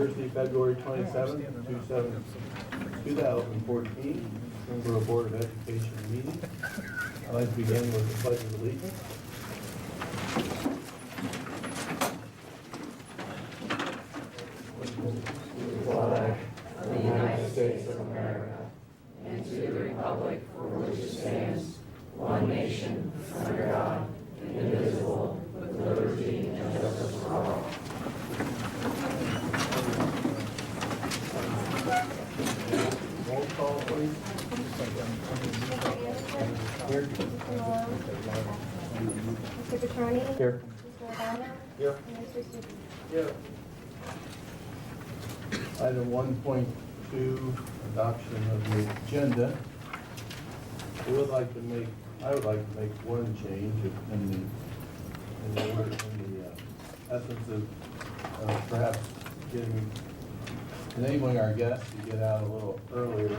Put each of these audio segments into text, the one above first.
Thursday, February 27th, 2014, Springboro Board of Education meeting. I'd like to begin with the Pledge of Allegiance. Flag of the United States of America and to the republic for which it stands, one nation, under God, indivisible, with liberty and justice for all. Roll call, please. Here. Mr. Petroni? Here. Mr. Logano? Here. And Mr. Stuckey? Here. Item 1.2, adoption of the agenda. I would like to make one change in the essence of perhaps enabling our guests to get out a little earlier.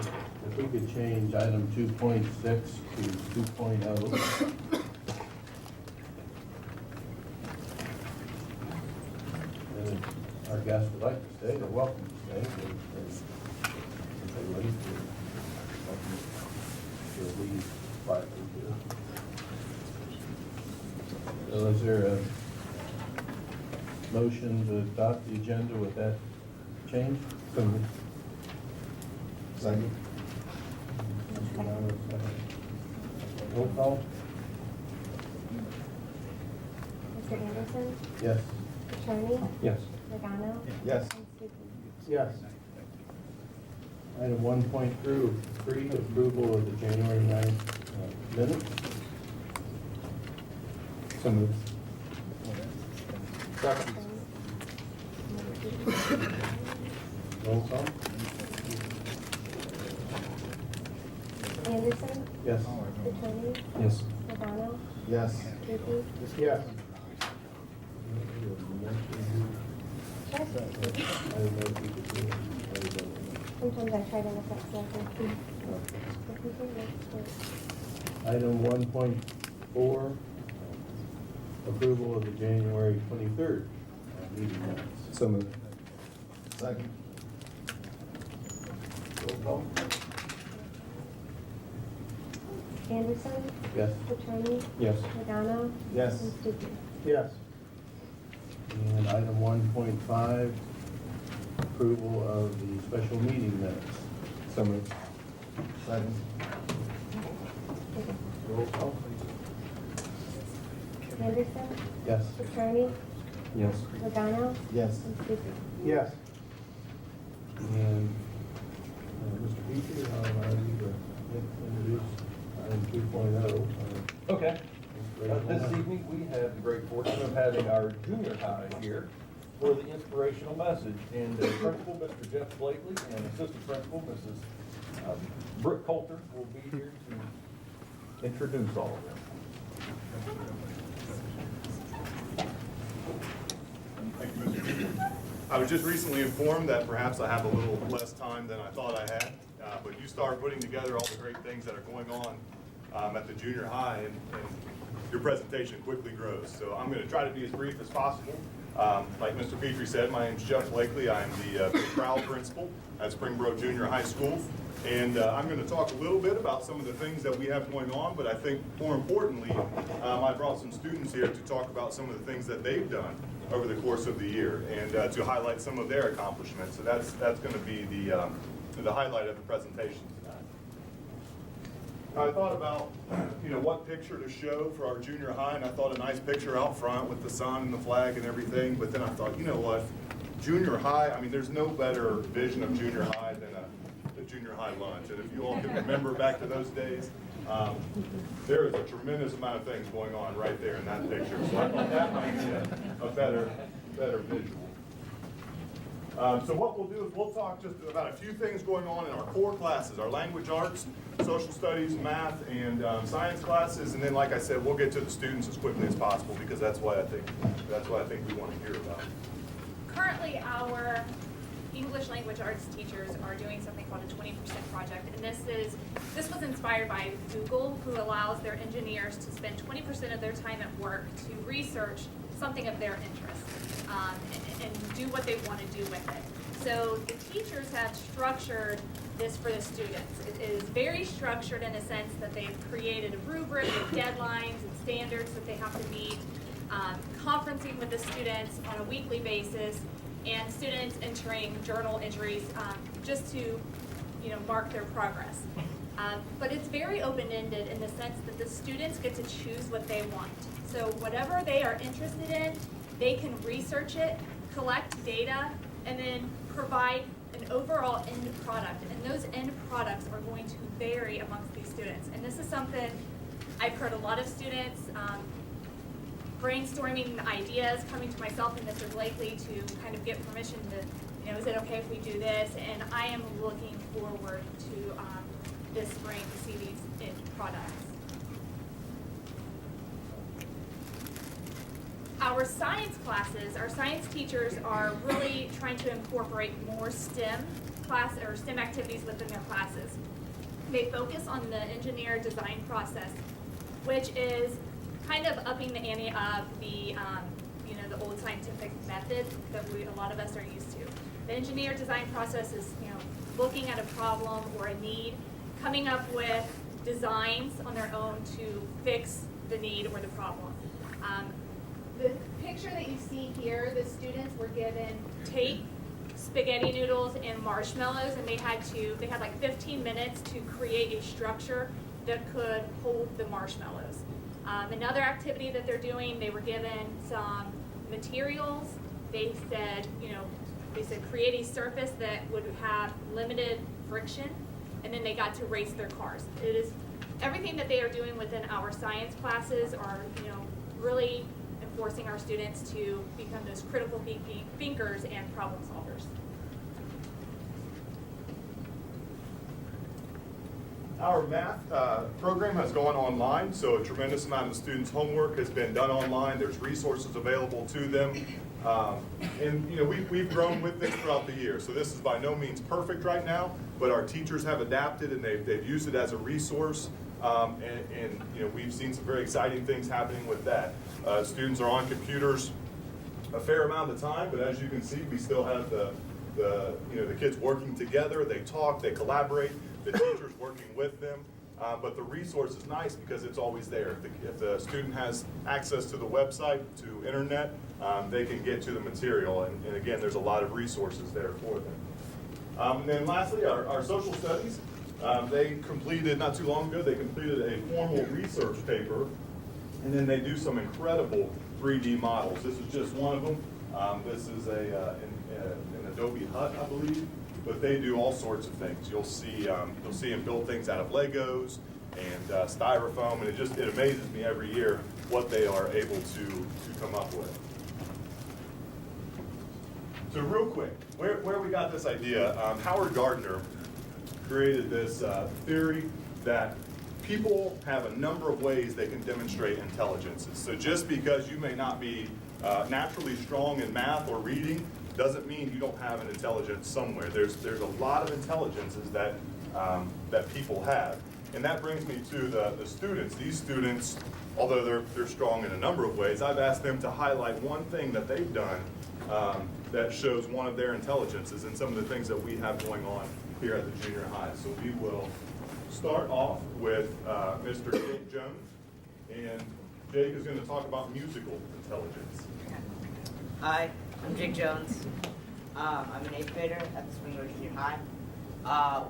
If we could change item 2.6 to 2.0. And if our guests would like to stay, they're welcome to stay. If they leave, they're welcome to leave quietly too. So is there a motion to adopt the agenda with that change? Second. Roll call? Mr. Anderson? Yes. Petroni? Yes. Logano? Yes. And Stuckey? Yes. Item 1.3, approval of the January 9th minutes. So moved. Second. Roll call? Anderson? Yes. Petroni? Yes. Logano? Yes. Stuckey? Yes. Sometimes I try to look up so I can see. Item 1.4, approval of the January 23rd meeting minutes. So moved. Second. Roll call? Anderson? Yes. Petroni? Yes. Logano? Yes. And Stuckey? Yes. And item 1.5, approval of the special meeting minutes. So moved. Second. Roll call, please. Anderson? Yes. Petroni? Yes. Logano? Yes. And Stuckey? Yes. And Mr. Petrie, I'll allow you to introduce item 2.0. Okay. This evening, we have the great fortune of having our junior high here for the inspirational message. And Principal, Mr. Jeff Blakely, and Assistant Principal, Mrs. Brooke Coulter, will be here to introduce all of them. Thank you, Mr. Junior. I was just recently informed that perhaps I have a little less time than I thought I had, but you start putting together all the great things that are going on at the junior high, and your presentation quickly grows. So I'm going to try to be as brief as possible. Like Mr. Petrie said, my name is Jeff Blakely. I'm the proud principal at Springboro Junior High School. And I'm going to talk a little bit about some of the things that we have going on, but I think more importantly, I brought some students here to talk about some of the things that they've done over the course of the year and to highlight some of their accomplishments. So that's going to be the highlight of the presentation tonight. I thought about, what picture to show for our junior high, and I thought a nice picture out front with the sun and the flag and everything, but then I thought, you know what, junior high, I mean, there's no better vision of junior high than a junior high lunch, and if you all can remember back to those days, there is a tremendous amount of things going on right there in that picture, so I thought that might be a better visual. So what we'll do is we'll talk just about a few things going on in our core classes, our language arts, social studies, math, and science classes, and then, like I said, we'll get to the students as quickly as possible because that's what I think we want to hear about. Currently, our English language arts teachers are doing something called a 20% project, and this was inspired by Google, who allows their engineers to spend 20% of their time at work to research something of their interest, and do what they want to do with it. So the teachers have structured this for the students. It is very structured in a sense that they've created a rubric with deadlines and standards that they have to meet, conferencing with the students on a weekly basis, and students entering journal entries just to, mark their progress. But it's very open-ended in the sense that the students get to choose what they want. So whatever they are interested in, they can research it, collect data, and then provide an overall end product. And those end products are going to vary amongst these students. And this is something I've heard a lot of students brainstorming ideas, coming to myself and Mr. Blakely to kind of get permission to, is it okay if we do this? And I am looking forward to this spring to see these end products. Our science classes, our science teachers are really trying to incorporate more STEM STEM activities within their classes. They focus on the engineer design process, which is kind of upping the ante of the the old scientific method that a lot of us are used to. The engineer design process is looking at a problem or a need, coming up with designs on their own to fix the need or the problem. The picture that you see here, the students were given tape, spaghetti noodles, and marshmallows, and they had like 15 minutes to create a structure that could hold the marshmallows. Another activity that they're doing, they were given some materials. They said create a surface that would have limited friction, and then they got to race their cars. It is everything that they are doing within our science classes are really forcing our students to become those critical thinkers and problem solvers. Our math program has gone online, so a tremendous amount of the students' homework has been done online. There's resources available to them. And we've grown with this throughout the year. So this is by no means perfect right now, but our teachers have adapted and they've used it as a resource. And we've seen some very exciting things happening with that. Students are on computers a fair amount of the time, but as you can see, we still have the kids working together. They talk, they collaborate, the teachers working with them. But the resource is nice because it's always there. If the student has access to the website, to internet, they can get to the material. And again, there's a lot of resources there for them. And then lastly, our social studies. They completed, not too long ago, they completed a formal research paper, and then they do some incredible 3D models. This is just one of them. This is an Adobe Hut, I believe, but they do all sorts of things. You'll see them build things out of Legos and styrofoam, and it amazes me every year what they are able to come up with. So real quick, where we got this idea, Howard Gardner created this theory that people have a number of ways they can demonstrate intelligences. So just because you may not be naturally strong in math or reading doesn't mean you don't have an intelligence somewhere. There's a lot of intelligences that people have. And that brings me to the students. These students, although they're strong in a number of ways, I've asked them to highlight one thing that they've done that shows one of their intelligences and some of the things that we have going on here at the junior high. So we will start off with Mr. Jake Jones, and Jake is going to talk about musical intelligence. Hi, I'm Jake Jones. I'm an 8th grader at the Springboro Junior High.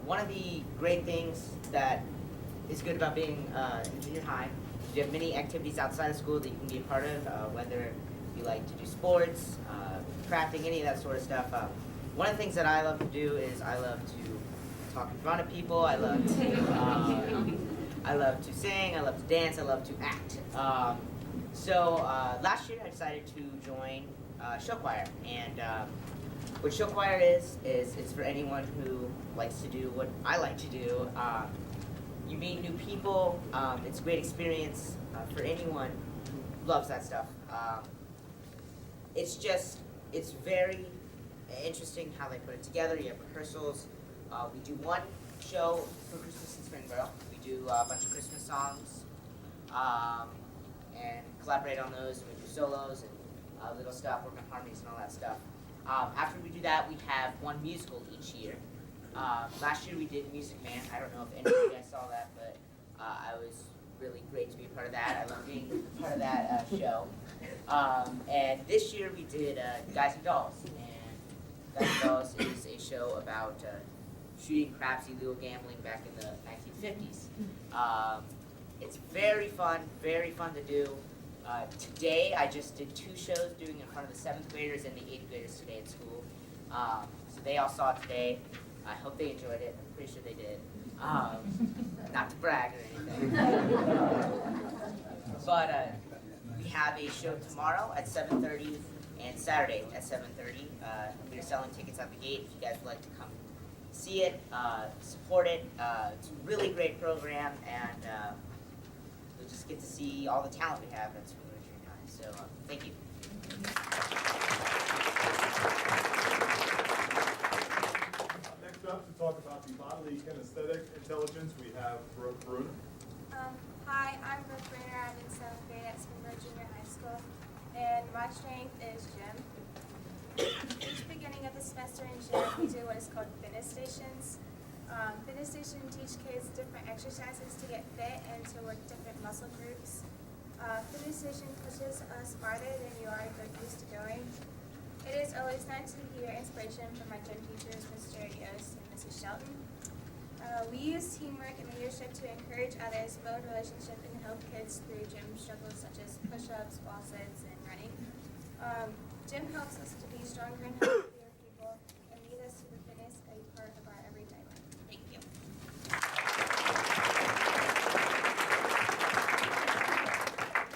One of the great things that is good about being in junior high is you have many activities outside of school that you can be a part of, whether you like to do sports, crafting, any of that sort of stuff. One of the things that I love to do is I love to talk in front of people. I love to sing. I love to dance. I love to act. So last year I decided to join show choir, and what show choir is for anyone who likes to do what I like to do. You meet new people. It's a great experience for anyone who loves that stuff. It's very interesting how they put it together. You have rehearsals. We do one show for Christmas in Springboro. We do a bunch of Christmas songs and collaborate on those. And we do solos and little stuff, working on harmonies and all that stuff. After we do that, we have one musical each year. Last year we did Music Man. I don't know if any of you guys saw that, but I was really great to be a part of that. I love being a part of that show. And this year we did Guys and Dolls. And Guys and Dolls is a show about shooting craps, illegal gambling back in the 1950s. It's very fun to do. Today I just did 2 shows doing in front of the 7th graders and the 8th graders today at school. So they all saw it today. I hope they enjoyed it. I'm pretty sure they did. Not to brag or anything. But we have a show tomorrow at 7:30 and Saturday at 7:30. We're selling tickets at the gate if you guys would like to come see it, support it. It's a really great program, and you'll just get to see all the talent we have at Springboro Junior High. So thank you. Next up, to talk about the bodily kinesthetic intelligence, we have Brooke Bruner. Hi, I'm Brooke Bruner. I'm in 7th grade at Springboro Junior High School, and my strength is gym. Each beginning of the semester in gym, we do what is called fitness stations. Fitness stations teach kids different exercises to get fit and to work different muscle groups. Fitness station pushes us farther than you are used to going. It is always nice to hear inspiration from my gym teachers, Mr. Yost and Mrs. Shelton. We use teamwork and leadership to encourage others, build relationships, and help kids through gym struggles such as push-ups, wall sits, and running. Gym helps us to be stronger and healthier people and lead us to the fitness a part of our everyday life. Thank you.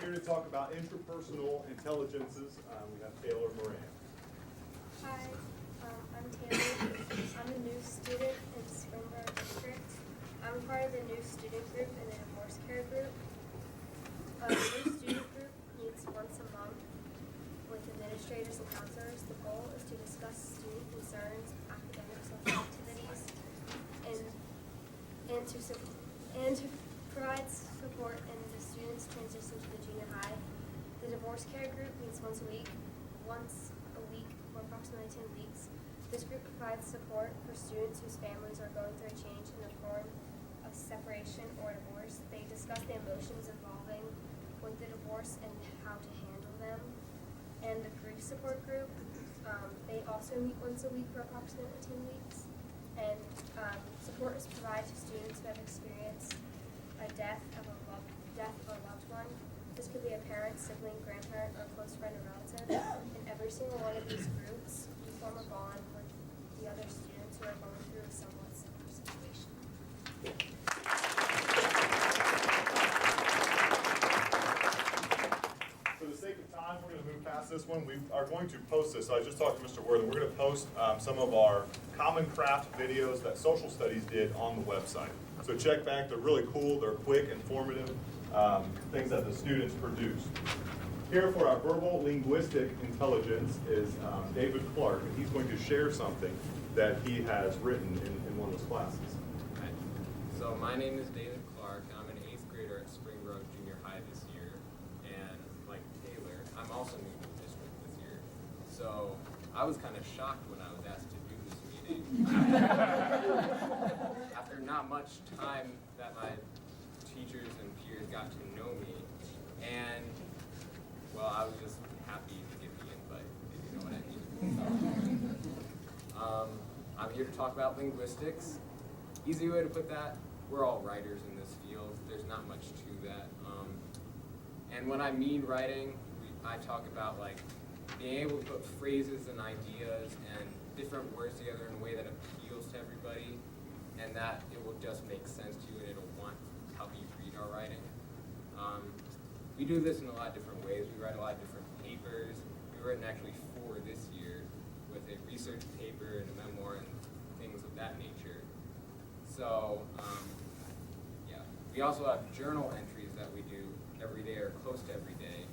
Here to talk about interpersonal intelligences, we have Taylor Moran. Hi, I'm Taylor. I'm a new student in Springboro District. I'm part of the new student group and the divorce care group. The new student group meets once a month with administrators and counselors. The goal is to discuss student concerns, academic social activities, and to provide support in the students' transition to the junior high. The divorce care group meets once a week for approximately 10 weeks. This group provides support for students whose families are going through a change in the form of separation or divorce. They discuss the emotions involving with the divorce and how to handle them. And the grief support group, they also meet once a week for approximately 10 weeks. And support is provided to students who have experienced a death of a loved one. This could be a parent, sibling, grandparent, or close friend or relative. In every single one of these groups, you form a bond with the other students who are going through a somewhat similar situation. For the sake of time, we're going to move past this one. We are going to post this. So I just talked to Mr. Worthen. We're going to post some of our common craft videos that social studies did on the website. So check back. They're really cool. They're quick, informative, things that the students produce. Here for our verbal linguistic intelligence is David Clark, and he's going to share something that he has written in one of his classes. Hi. So my name is David Clark. I'm an 8th grader at Springboro Junior High this year. And like Taylor, I'm also new to the district this year. So I was kind of shocked when I was asked to do this meeting. After not much time that my teachers and peers got to know me. And well, I was just happy to get the invite, if you know what I mean. So, I'm here to talk about linguistics. Easy way to put that, we're all writers in this field. There's not much to that. And when I mean writing, I talk about like being able to put phrases and ideas and different words together in a way that appeals to everybody, and that it will just make sense to you and it'll want to help you read our writing. We do this in a lot of different ways. We write a lot of different papers. We've written actually 4 this year with a research paper and a memoir and things of that nature. So, yeah. We also have journal entries that we do every day or close to every day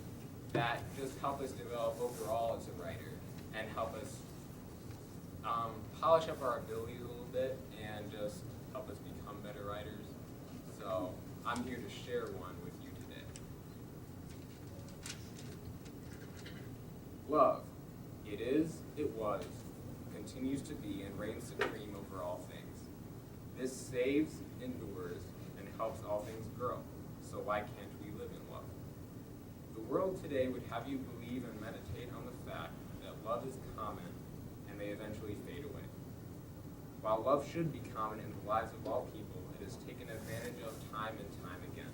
that just help us develop overall as a writer and help us polish up our abilities a little bit and just help us become better writers. So I'm here to share one with you today. Love. It is, it was, continues to be, and reigns supreme over all things. This saves, endures, and helps all things grow. So why can't we live in love? The world today would have you believe and meditate on the fact that love is common and may eventually fade away. While love should be common in the lives of all people, it is taken advantage of time and time again.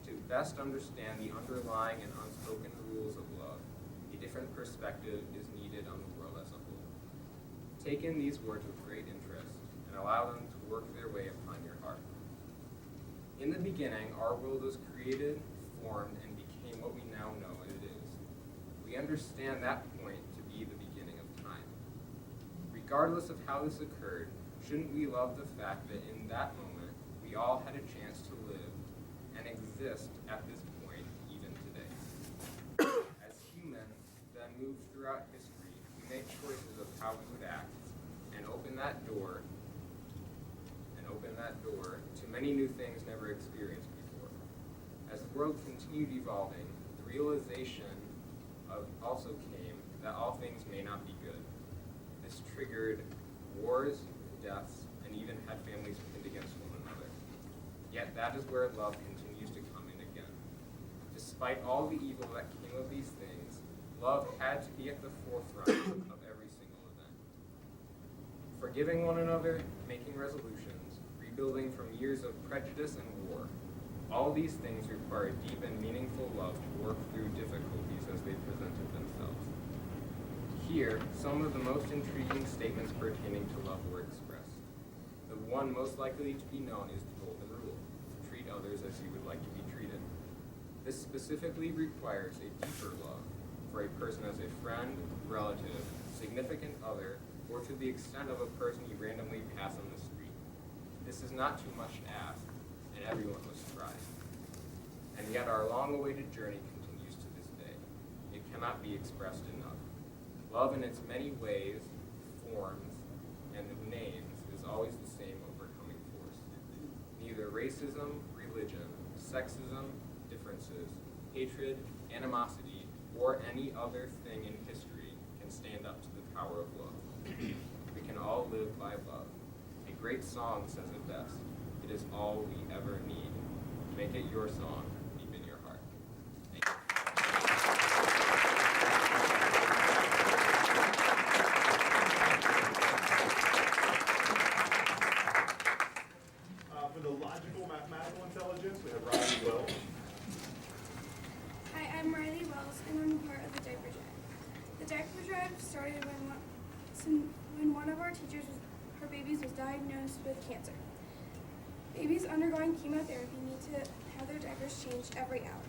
To best understand the underlying and unspoken rules of love, a different perspective is needed on the world as a whole. Take in these words with great interest and allow them to work their way upon your heart. In the beginning, our world was created, formed, and became what we now know it is. We understand that point to be the beginning of time. Regardless of how this occurred, shouldn't we love the fact that in that moment, we all had a chance to live and exist at this point even today? As humans then move throughout history, we make choices of how we would act and open that door to many new things never experienced before. As the world continued evolving, the realization also came that all things may not be good. This triggered wars, deaths, and even had families pinned against one another. Yet that is where love continues to come in again. Despite all the evil that came of these things, love had to be at the forefront of every single event. Forgiving one another, making resolutions, rebuilding from years of prejudice and war, all these things require deep and meaningful love to work through difficulties as they presented themselves. Here, some of the most intriguing statements pertaining to love were expressed. The one most likely to be known is the golden rule: treat others as you would like to be treated. This specifically requires a deeper love for a person as a friend, relative, significant other, or to the extent of a person you randomly pass on the street. This is not too much to ask, and everyone must try. And yet our long-awaited journey continues to this day. It cannot be expressed enough. Love in its many ways, forms, and names is always the same overcoming force. Neither racism, religion, sexism, differences, hatred, animosity, or any other thing in history can stand up to the power of love. We can all live by love. A great song says it best: it is all we ever need. Make it your song, deep in your heart. Thank you. For the logical mathematical intelligence, we have Riley Wells. Hi, I'm Riley Wells, and I'm part of the diaper drive. The diaper drive started when one of our teachers, her babies, was diagnosed with cancer. Babies undergoing chemotherapy need to have their diapers changed every hour.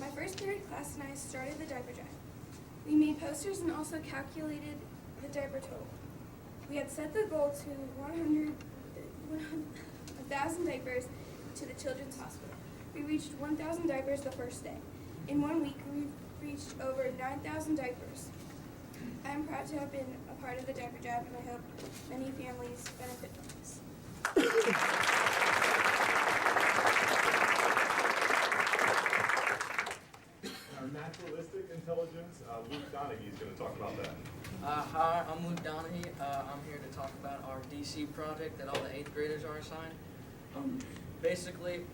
My first period class and I started the diaper drive. We made posters and also calculated the diaper total. We had set the goal to 1,000 diapers to the Children's Hospital. We reached 1,000 diapers the first day. In 1 week, we reached over 9,000 diapers. I am proud to have been a part of the diaper drive, and I hope many families benefit from this. Our naturalistic intelligence, Luke Donaghy is going to talk about that. Hi, I'm Luke Donaghy. I'm here to talk about our DC project that all the 8th graders are assigned. Basically,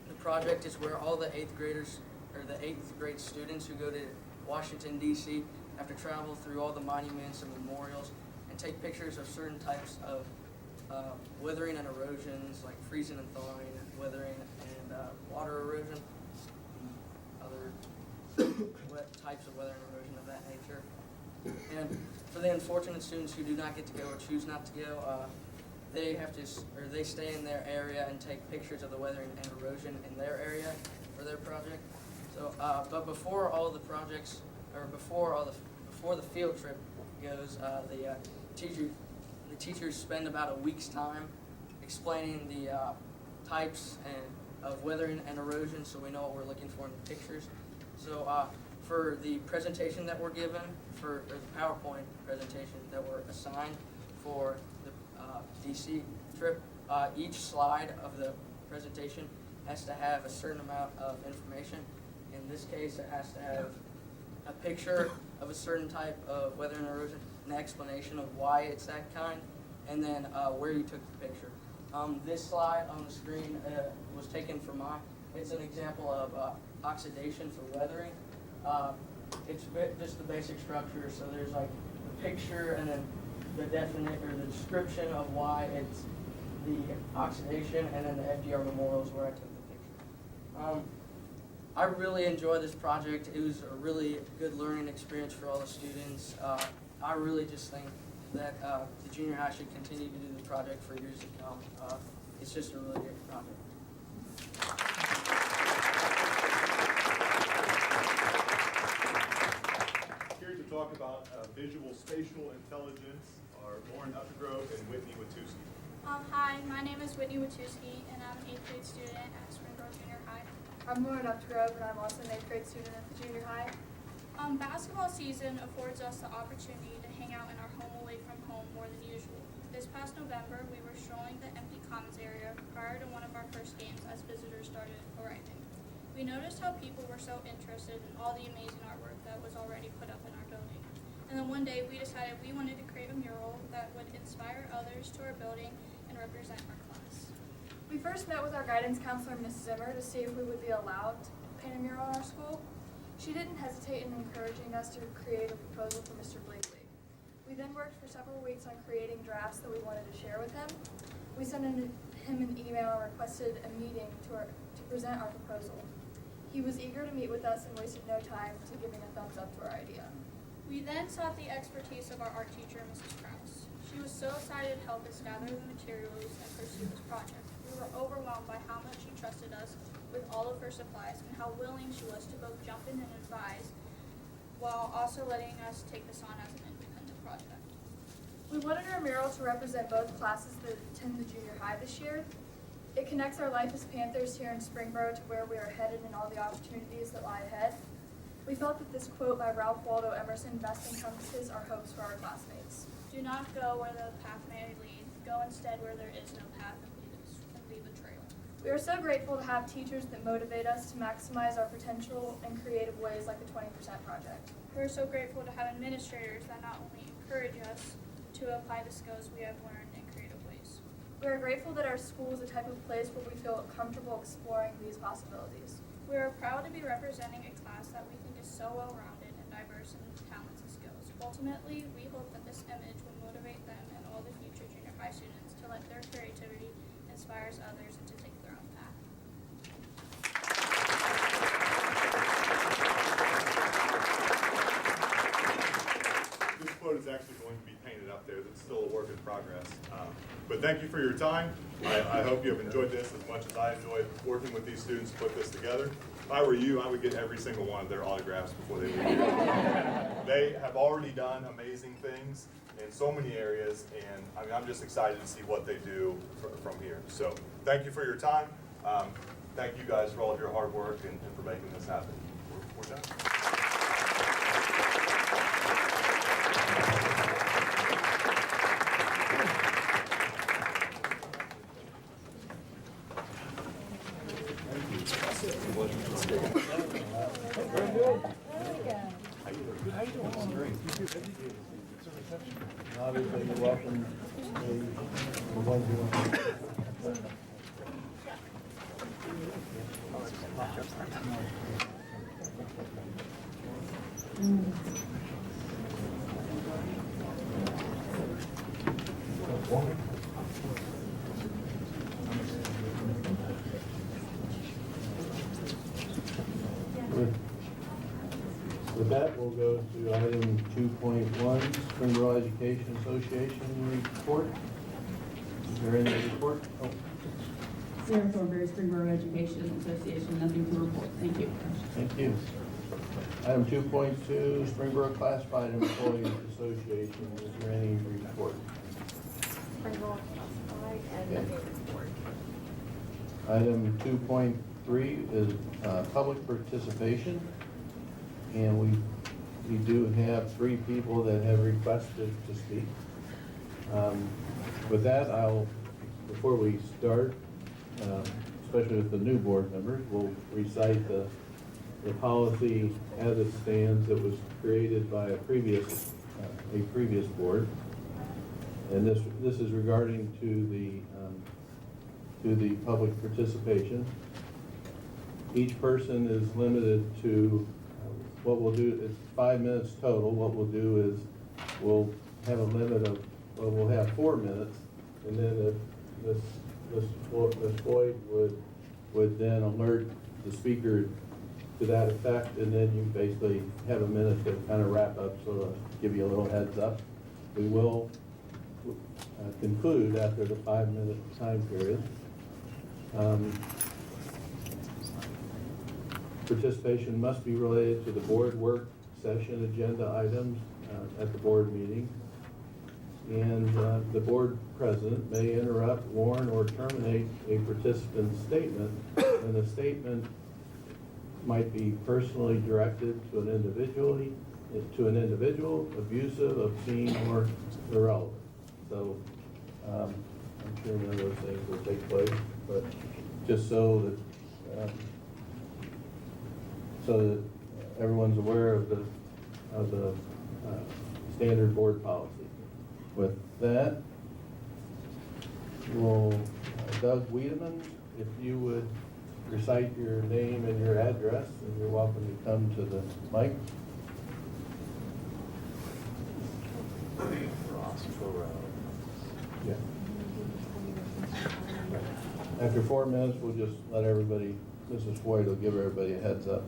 the project is where all the 8th graders, or the 8th grade students who go to Washington, D.C., have to travel through all the monuments and memorials and take pictures of certain types of weathering and erosions, like freezing and thawing, weathering and water erosion, other types of weather and erosion of that nature. And for the unfortunate students who do not get to go or choose not to go, they have to, or they stay in their area and take pictures of the weathering and erosion in their area for their project. So, but before all the projects, or before the field trip goes, the teachers spend about a week's time explaining the types of weathering and erosion, so we know what we're looking for in the pictures. So for the presentation that we're given, or the PowerPoint presentation that we're assigned for the DC trip, each slide of the presentation has to have a certain amount of information. In this case, it has to have a picture of a certain type of weather and erosion, an explanation of why it's that kind, and then where you took the picture. This slide on the screen was taken from it's an example of oxidation for weathering. It's just the basic structure, so there's like the picture and then the the description of why it's the oxidation, and then the FDR memorial is where I took the picture. I really enjoyed this project. It was a really good learning experience for all the students. I really just think that the junior high should continue to do the project for years to come. It's just a really good project. Here to talk about visual spatial intelligence are Lauren Upgrove and Whitney Watuski. Hi, my name is Whitney Watuski, and I'm an 8th grade student at Springboro Junior High. I'm Lauren Upgrove, and I'm also an 8th grade student at the junior high. Basketball season affords us the opportunity to hang out in our home away from home more than usual. This past November, we were strolling the empty commons area prior to one of our first games as visitors started arriving. We noticed how people were so interested in all the amazing artwork that was already put up in our building. And then one day, we decided we wanted to create a mural that would inspire others to our building and represent our class. We first met with our guidance counselor, Ms. Zimmer, to see if we would be allowed to paint a mural in our school. She didn't hesitate in encouraging us to create a proposal for Mr. Blakely. We then worked for several weeks on creating drafts that we wanted to share with him. We sent him an email and requested a meeting to present our proposal. He was eager to meet with us and wasted no time to giving a thumbs up to our idea. We then sought the expertise of our art teacher, Mrs. Krause. She was so excited to help us gather the materials and pursue this project. We were overwhelmed by how much she trusted us with all of her supplies and how willing she was to both jump in and advise while also letting us take this on as an independent project. We wanted our mural to represent both classes that attend the junior high this year. It connects our life as Panthers here in Springboro to where we are headed and all the opportunities that lie ahead. We felt that this quote by Ralph Waldo Emerson best encompasses our hopes for our classmates. Do not go where the path may lead. Go instead where there is no path and leave a trail. We are so grateful to have teachers that motivate us to maximize our potential in creative ways like the 20% Project. We are so grateful to have administrators that not only encourage us to apply the skills we have learned in creative ways. We are grateful that our school is a type of place where we feel comfortable exploring these possibilities. We are proud to be representing a class that we think is so well-rounded and diverse in talents and skills. Ultimately, we hope that this image will motivate them and all the future junior high students to let their creativity inspire others and to take their own path. This quote is actually going to be painted up there. That's still a work in progress. But thank you for your time. I hope you have enjoyed this as much as I enjoyed working with these students to put this together. If I were you, I would get every single one of their autographs before they leave. They have already done amazing things in so many areas, and I mean, I'm just excited to see what they do from here. So thank you for your time. Thank you guys for all of your hard work and for making this happen. We're done. Obviously, you're welcome to the ones who want. With that, we'll go to item 2.1, Springboro Education Association report. Is there any report? Oh, Sarah Thornberry, Springboro Education Association, nothing to report. Thank you. thank you. Item 2.2, Springboro Classified Employees Association. Is there any report? Springboro Classified and Okay. nothing to report. Item 2.3 is public participation. And we do have 3 people that have requested to speak. With that, before we start, especially with the new board members, we'll recite the the policy as it stands that was created by a previous board. And this is regarding to the public participation. Each person is limited to, what we'll do, it's 5 minutes total. What we'll do is we'll have a limit of, well, we'll have 4 minutes, and then if Ms. Floyd would then alert the speaker to that effect, and then you basically have a minute to kind of wrap up, so to give you a little heads up. We will conclude after the 5-minute time period. Participation must be related to the board work session agenda items at the board meeting. And the board president may interrupt, warn, or terminate a participant's statement, and the statement might be personally directed to an individual, abusive, obscene, or irrelevant. So I'm sure none of those things will take place, but just so that everyone's aware of the standard board policy. With that, will Doug Wiedemann, if you would recite your name and your address, and you're welcome to come to the mic. Yeah. After 4 minutes, we'll just let everybody, Mrs. Floyd will give everybody a heads up.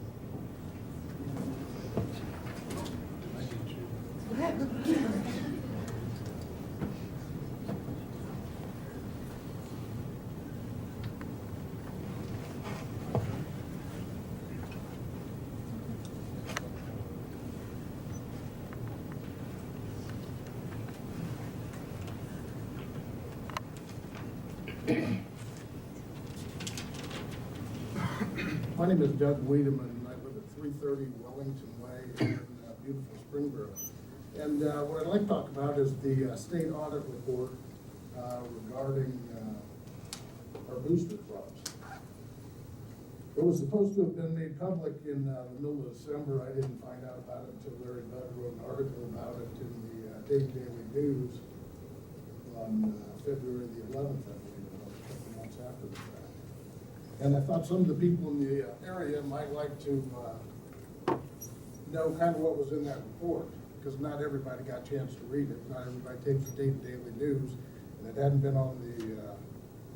My name is Doug Wiedemann, and I live at 330 Wellington Way in beautiful Springboro. And what I'd like to talk about is the state audit report regarding our booster clubs. It was supposed to have been made public in the middle of December. I didn't find out about it until Larry Budd wrote an article about it in the Daily News on February the 11th, I believe it was, a couple months after the fact. And I thought some of the people in the area might like to know kind of what was in that report, because not everybody got a chance to read it. Not everybody takes the Daily News, and it hadn't been on the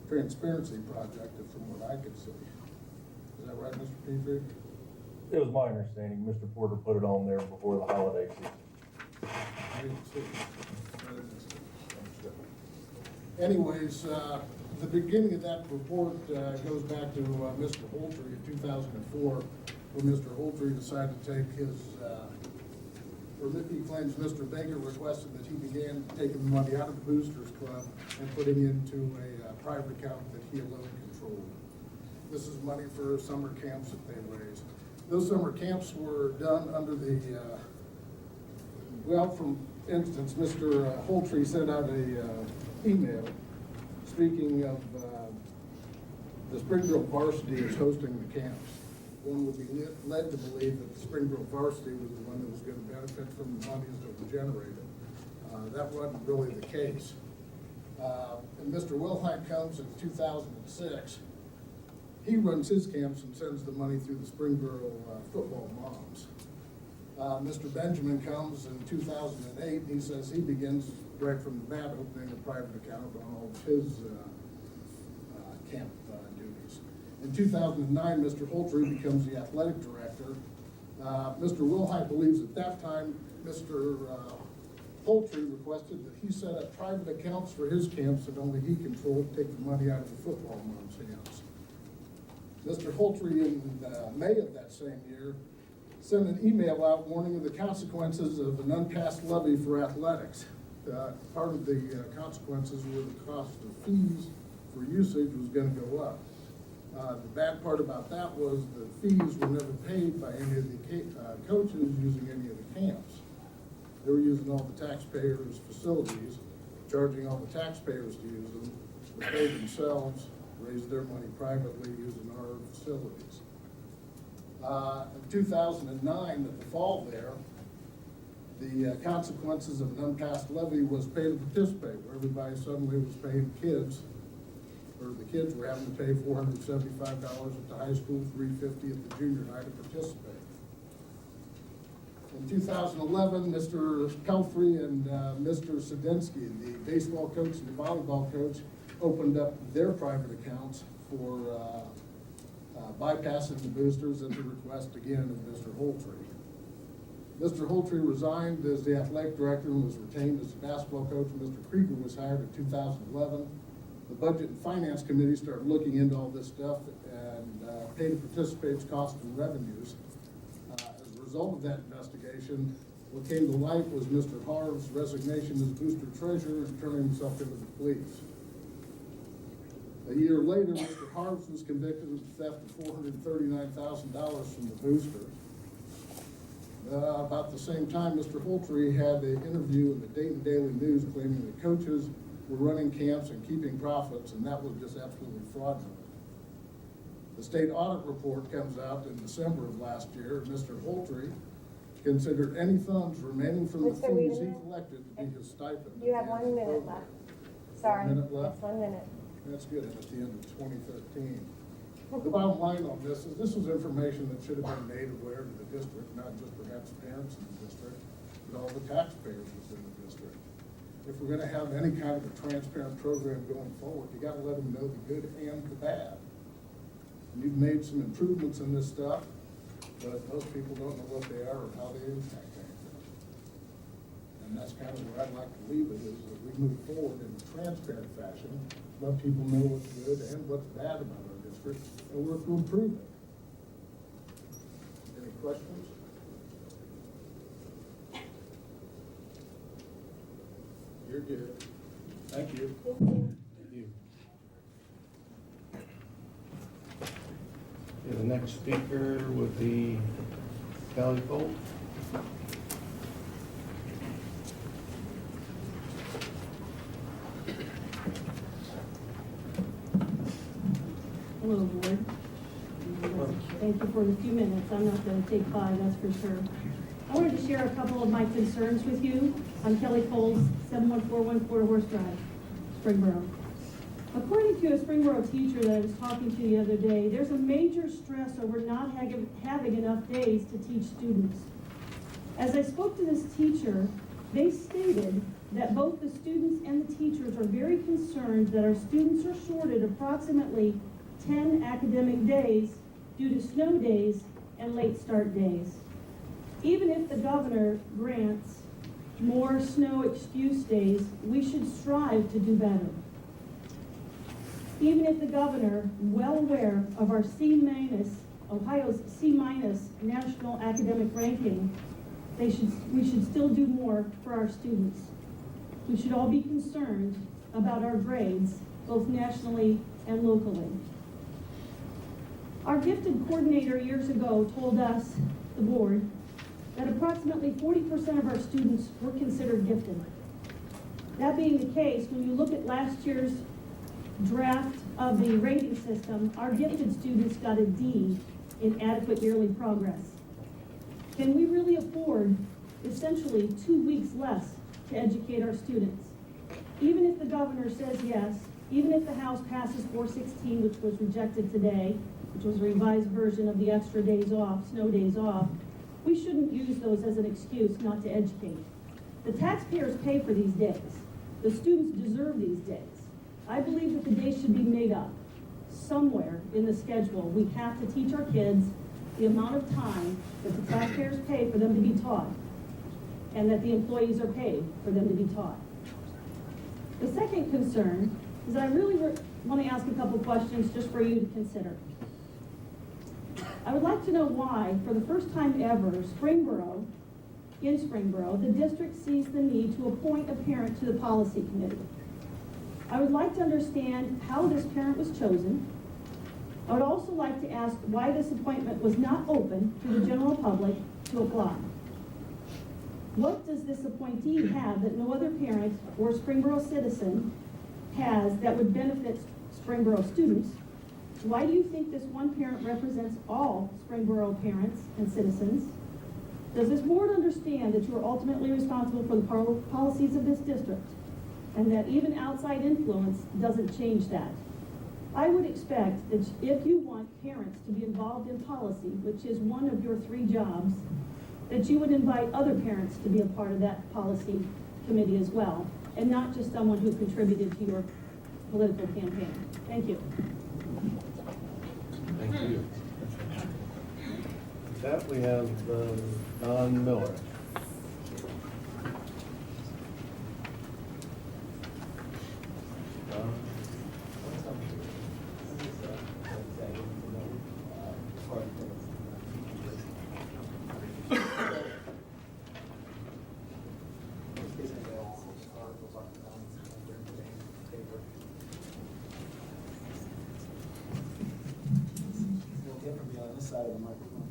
Transparency Project, from what I could see. Is that right, Mr. Petrie? It was my understanding Mr. Porter put it on there before the holiday season. I didn't see it. I didn't see it. Anyways, the beginning of that report goes back to Mr. Holtree in 2004, when Mr. Holtree decided to take his, he claims Mr. Baker requested that he began taking the money out of the Boosters Club and putting into a private account that he alone controlled. This is money for summer camps that they raised. Those summer camps were done under the, well, for instance, Mr. Holtree sent out a email speaking of the Springboro varsity is hosting the camps. One would be led to believe that the Springboro varsity was the one that was going to benefit from the monies that were generated. That wasn't really the case. And Mr. Wilhite comes in 2006. He runs his camps and sends the money through the Springboro football moms. Mr. Benjamin comes in 2008. He says he begins right from the bat opening a private account on all of his camp duties. In 2009, Mr. Holtree becomes the athletic director. Mr. Wilhite believes at that time Mr. Holtree requested that he set up private accounts for his camps that only he controlled, take the money out of the football moms' hands. Mr. Holtree, in May of that same year, sent an email out warning of the consequences of an unpassed levy for athletics. Part of the consequences were the cost of fees for usage was going to go up. The bad part about that was the fees were never paid by any of the coaches using any of the camps. They were using all the taxpayers' facilities, charging all the taxpayers to use them, but they themselves raised their money privately using our facilities. In 2009, at the fall there, the consequences of an unpassed levy was pay to participate, where everybody suddenly was paying kids, or the kids were having to pay $475 at the high school, $350 at the junior high to participate. In 2011, Mr. Pelfrey and Mr. Sadinsky, the baseball coach and the volleyball coach, opened up their private accounts for bypassing the boosters at the request again of Mr. Holtree. Mr. Holtree resigned as the athletic director and was retained as the basketball coach. Mr. Krieger was hired in 2011. The Budget and Finance Committee started looking into all this stuff, and pay to participate's costs and revenues. As a result of that investigation, what came to light was Mr. Harv's resignation as booster treasurer and turning himself into the police. A year later, Mr. Harves was convicted of the theft of $439,000 from the booster. About the same time, Mr. Holtree had an interview in the Dayton Daily News claiming that coaches were running camps and keeping profits, and that was just absolutely fraudulent. The state audit report comes out in December of last year, and Mr. Holtree considered any funds remaining from the Mr. fees he Wiedemann? collected to be his stipend. You have 1 minute left. Sorry, 1 minute left? it's 1 minute. That's good, and at the end of 2013. The bottom line on this is this was information that should have been made aware to the district, not just perhaps parents in the district, but all the taxpayers within the district. If we're gonna have any kind of a transparent program going forward, you gotta let them know the good and the bad. And you've made some improvements in this stuff, but most people don't know what they are or how they impact anything. And that's kind of where I'd like to leave it, is that we move forward in a transparent fashion, let people know what's good and what's bad about our district, and work to improve it. Any questions? You're good. Thank you. Thank you. Okay, the next speaker would be Kelly Cole. Hello, Board. Thank you for the few minutes. I'm not going to take 5, that's for sure. I wanted to share a couple of my concerns with you. I'm Kelly Coles, 71414 Horse Drive, Springboro. According to a Springboro teacher that I was talking to the other day, there's a major stress over not having enough days to teach students. As I spoke to this teacher, they stated that both the students and the teachers are very concerned that our students are shorted approximately 10 academic days due to snow days and late start days. Even if the governor grants more snow excuse days, we should strive to do better. Even if the governor, well aware of our Ohio's C- national academic ranking, we should still do more for our students. We should all be concerned about our grades, both nationally and locally. Our gifted coordinator years ago told us, the board, that approximately 40% of our students were considered gifted. That being the case, when you look at last year's draft of the rating system, our gifted students got a D in adequate yearly progress. Can we really afford essentially 2 weeks less to educate our students? Even if the governor says yes, even if the House passes 416, which was rejected today, which was a revised version of the extra days off, snow days off, we shouldn't use those as an excuse not to educate. The taxpayers pay for these days. The students deserve these days. I believe that the days should be made up somewhere in the schedule. We have to teach our kids the amount of time that the taxpayers pay for them to be taught, and that the employees are paid for them to be taught. The second concern is that I really want to ask a couple questions just for you to consider. I would like to know why, for the first time ever, in Springboro, the district sees the need to appoint a parent to the policy committee. I would like to understand how this parent was chosen. I would also like to ask why this appointment was not open to the general public to apply. What does this appointee have that no other parent or Springboro citizen has that would benefit Springboro students? Why do you think this one parent represents all Springboro parents and citizens? Does this board understand that you are ultimately responsible for the policies of this district, and that even outside influence doesn't change that? I would expect that if you want parents to be involved in policy, which is one of your 3 jobs, that you would invite other parents to be a part of that policy committee as well, and not just someone who contributed to your political campaign. Thank you. Thank you. With that, we have Don Miller. Don? On this side of the microphone.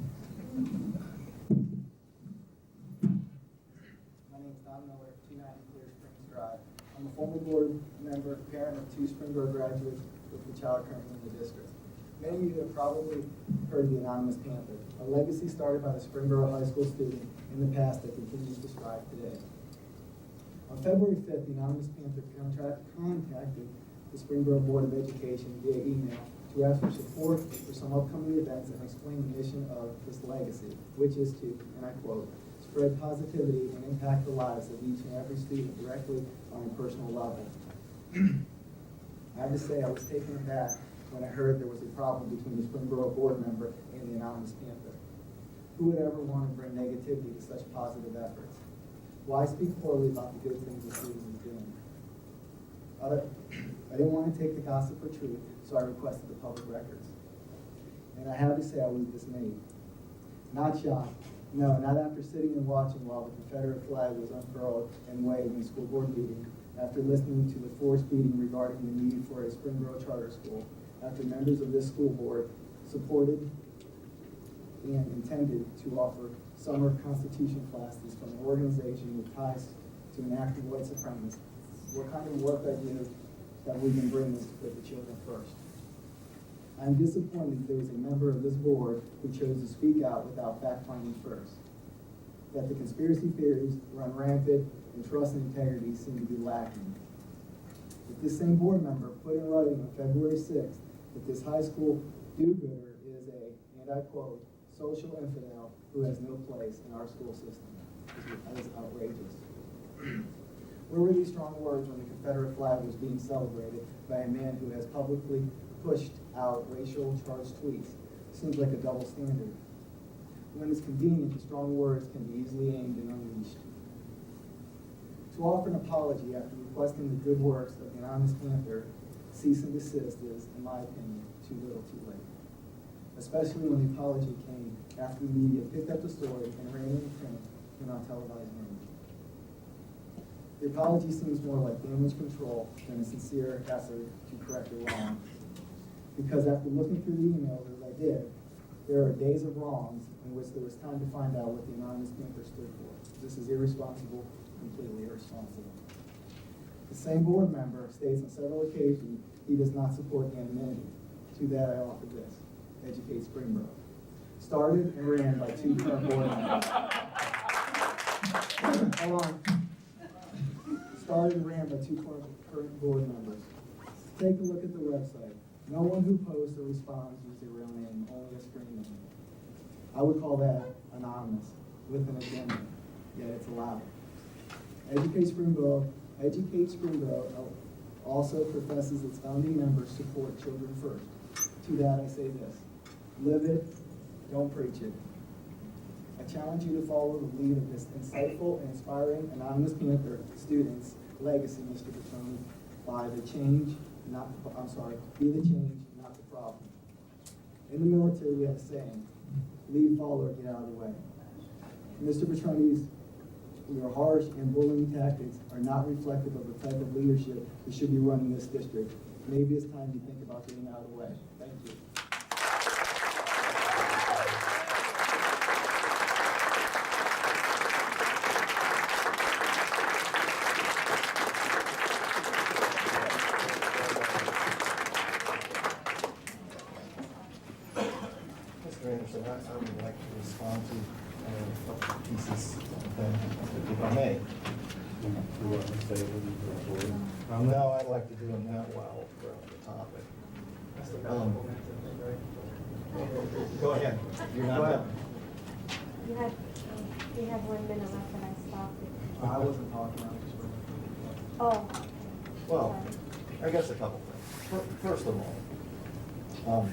My name is Don Miller, 290 Clear Springs Drive. I'm a former board member, parent of 2 Springboro graduates with the child currently in the district. Many of you have probably heard of the Anonymous Panther, a legacy started by the Springboro High School student in the past that continues to strive today. On February 5th, the Anonymous Panther contacted the Springboro Board of Education via email to ask for support for some upcoming events and explain the mission of this legacy, which is to, and I quote, spread positivity and impact the lives of each and every student directly on a personal level. I have to say I was taken aback when I heard there was a problem between the Springboro board member and the Anonymous Panther. Who would ever want to bring negativity to such positive efforts? Why speak poorly about the good things the student is doing? I didn't want to take the gossip for truth, so I requested the public records. And I have to say I was dismayed. Not shocked. No, not after sitting and watching while the Confederate flag was unfurled and waved in the school board meeting, after listening to the forced meeting regarding the need for a Springboro charter school, after members of this school board supported and intended to offer summer Constitution classes from an organization with ties to an active white supremacist. What kind of work I do that we can bring this to put the children first. I'm disappointed there was a member of this board who chose to speak out without fact-finding first. That the conspiracy theories run rampant and trust and integrity seem to be lacking. If this same board member put in writing on February 6th that this high school do-gooder is a, and I quote, social infidel who has no place in our school system, that is outrageous. Where were these strong words when the Confederate flag was being celebrated by a man who has publicly pushed out racial charged tweets? Seems like a double standard. When it's convenient, the strong words can be easily aimed and unleashed. To offer an apology after requesting the good works of the Anonymous Panther, cease and desist is, in my opinion, too little too late. Especially when the apology came after the media picked up the story and ran it in print in our televised news. The apology seems more like damage control than a sincere effort to correct a wrong. Because after looking through the emails as I did, there are days of wrongs in which there was time to find out what the Anonymous Panther stood for. This is irresponsible, completely irresponsible. The same board member states on several occasions he does not support anonymity. To that I offer this: Educate Springboro. Started and ran by 2 current board members. Hold on. Started and ran by 2 current board members. Take a look at the website. No one who posts or responds uses their real name, only a screen name. I would call that anonymous, with an agenda, yet it's allowed. Educate Springboro also professes its founding members support children first. To that I say this: live it, don't preach it. I challenge you to follow the lead of this insightful and inspiring Anonymous Panther student's legacy, Mr. Petroni, be the change, not the problem. In the military, we have a saying: lead, follow, or get out of the way. Mr. Petroni's your harsh and bullying tactics are not reflective of the type of leadership that should be running this district. Maybe it's time to think about getting out of the way. Thank you. participate in the board. No, I'd like to do them that well for the topic. Go ahead, you're not done. You had, we have 1 minute left and I stopped it. I wasn't talking, I was just waiting. Oh. Well, I guess a couple things. First of all,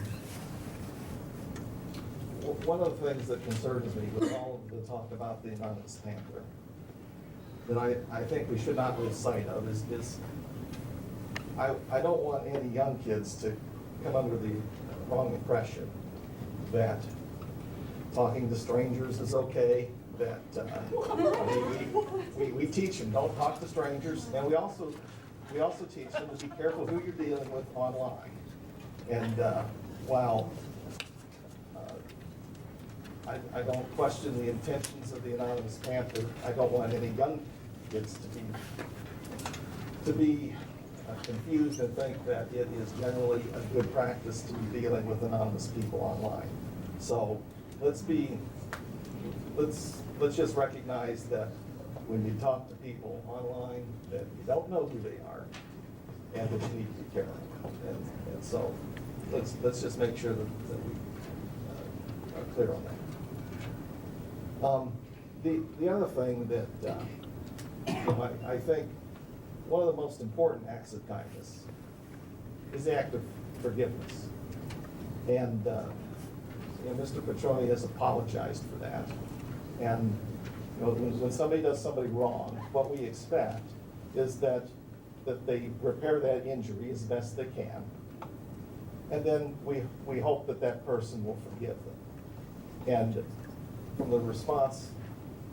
one of the things that concerns me with all of the talk about the Anonymous Panther that I think we should not lose sight of is I don't want any young kids to come under the wrong impression that talking to strangers is okay, that we teach them, don't talk to strangers, and we also teach them to be careful who you're dealing with online. And while I don't question the intentions of the Anonymous Panther, I don't want any young kids to be confused and think that it is generally a good practice to be dealing with anonymous people online. So let's just recognize that when you talk to people online, that you don't know who they are, and that you need to be careful. And so let's just make sure that we are clear on that. The other thing that I think one of the most important acts of kindness is the act of forgiveness. And Mr. Petroni has apologized for that. And when somebody does somebody wrong, what we expect is that they repair that injury as best they can. And then we hope that that person will forgive them. And from the response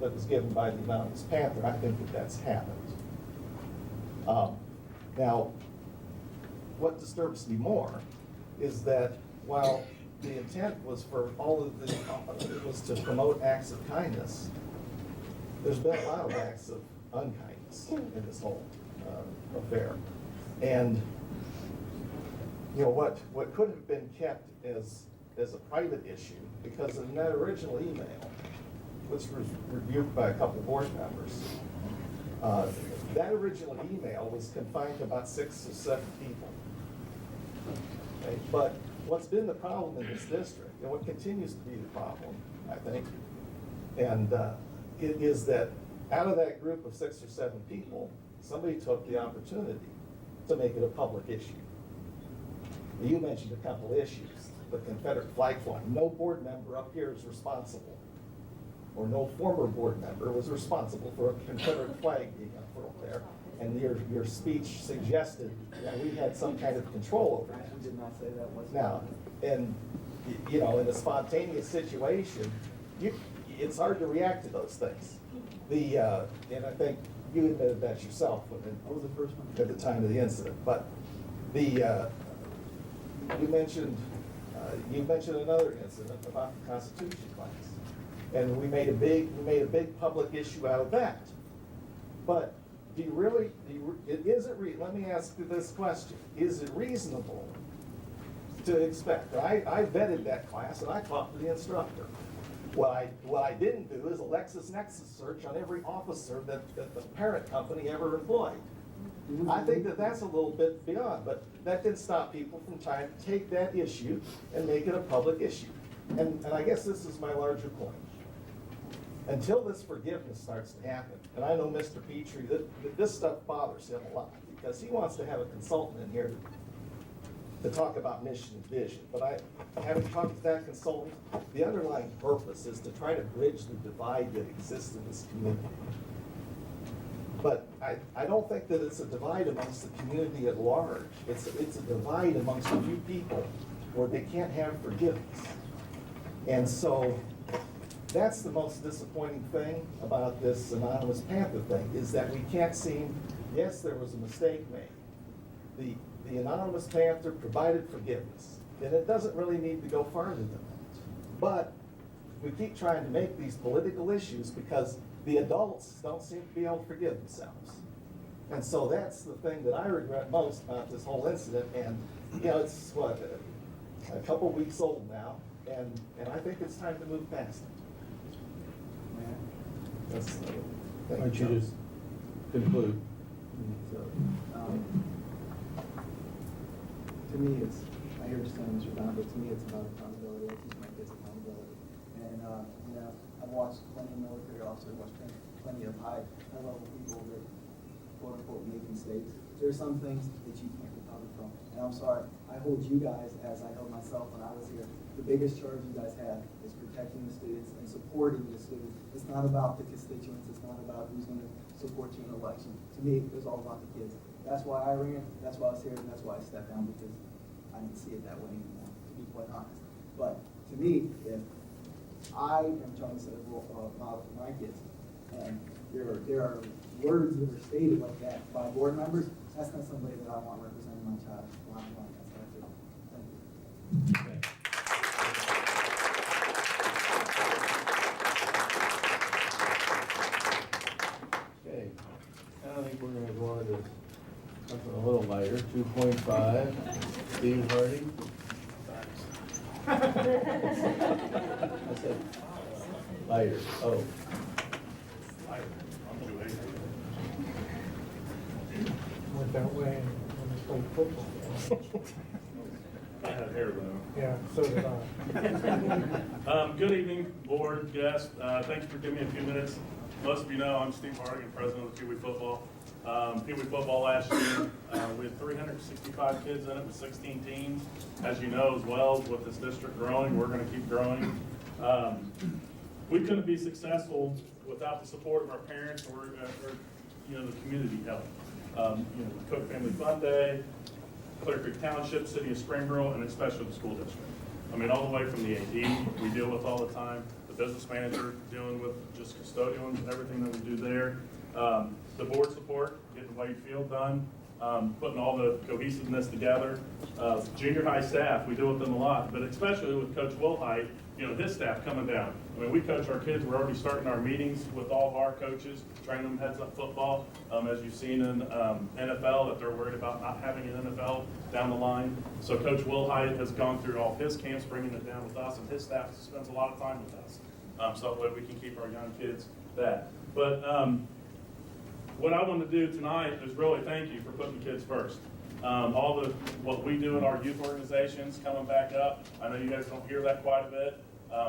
that was given by the Anonymous Panther, I think that that's happened. Now, what disturbs me more is that while the intent was for all of the, it was to promote acts of kindness, there's been a lot of acts of unkindness in this whole affair. And what could have been kept as a private issue, because in that original email, which was reviewed by a couple board members, that original email was confined to about 6 or 7 people. Okay? But what's been the problem in this district, and what continues to be the problem, I think, and it is that out of that group of 6 or 7 people, somebody took the opportunity to make it a public issue. You mentioned a couple issues. The Confederate flag flying. No board member up here is responsible, or no former board member was responsible for a Confederate flag being unfurled there. And your speech suggested that we had some kind of control over that. I did not say that was. Now, and in a spontaneous situation, it's hard to react to those things. And I think you admitted that yourself I was the first one. at the time of the incident. But you mentioned another incident about the Constitution class, and we made a big public issue out of that. But do you really? Let me ask you this question: is it reasonable to expect? I vetted that class and I talked to the instructor. What I didn't do is a LexisNexis search on every officer that the parent company ever employed. I think that that's a little bit beyond, but that didn't stop people from trying to take that issue and make it a public issue. And I guess this is my larger point. Until this forgiveness starts to happen, and I know Mr. Petrie, that this stuff bothers him a lot, because he wants to have a consultant in here to talk about mission and vision. But having talked to that consultant, the underlying purpose is to try to bridge the divide that exists in this community. But I don't think that it's a divide amongst the community at large. It's a divide amongst a few people where they can't have forgiveness. And so that's the most disappointing thing about this Anonymous Panther thing, is that we can't seem, yes, there was a mistake made. The Anonymous Panther provided forgiveness, and it doesn't really need to go farther than that. But we keep trying to make these political issues because the adults don't seem to be able to forgive themselves. And so that's the thing that I regret most about this whole incident. And, it's a couple weeks old now, and I think it's time to move past it. Why don't you just conclude? To me, I hear you saying, Mr. Don, but to me, it's about accountability. I teach my kids accountability. And, I've watched plenty of military officers, watched plenty of high-level people that, quote-unquote, make mistakes. There are some things that you can't recover from. And I'm sorry, I hold you guys, as I held myself when I was here, the biggest charge you guys have is protecting the students and supporting the students. It's not about the constituents. It's not about who's going to support you in an election. To me, it's all about the kids. That's why I ran, that's why I was here, and that's why I stepped down, because I didn't see it that way anymore, to be quite honest. But to me, if I am trying to set a role model for my kids, and there are words that are stated like that by board members, that's not somebody that I want representing my child. That's what I feel. Thank you. Okay, I think we're gonna go on to something a little lighter, 2.5, Steve Hardy. I said lighter, oh. Went that way when I played football. I had hair though. Yeah, so did I. Good evening, board, guests. Thank you for giving me a few minutes. Most of you know I'm Steve Hardigan, president of Pee Wee Football. Pee Wee Football last year, we had 365 kids in it with 16 teams. As you know as well, with this district growing, we're going to keep growing. We couldn't be successful without the support of our parents or the community help. The Cook Family Fun Day, Clear Creek Township, City of Springboro, and especially the school district. I mean, all the way from the AD we deal with all the time, the business manager dealing with just custodians and everything that we do there. The board support, getting Wade Field done, putting all the cohesiveness together. Junior high staff, we deal with them a lot, but especially with Coach Wilhite, his staff coming down. I mean, we coach our kids. We're already starting our meetings with all of our coaches, training them heads up football. As you've seen in NFL, that they're worried about not having an NFL down the line. So Coach Wilhite has gone through all his camps, bringing it down with us, and his staff spends a lot of time with us. So that way we can keep our young kids that. But what I want to do tonight is really thank you for putting the kids first. What we do in our youth organizations coming back up, I know you guys don't hear that quite a bit,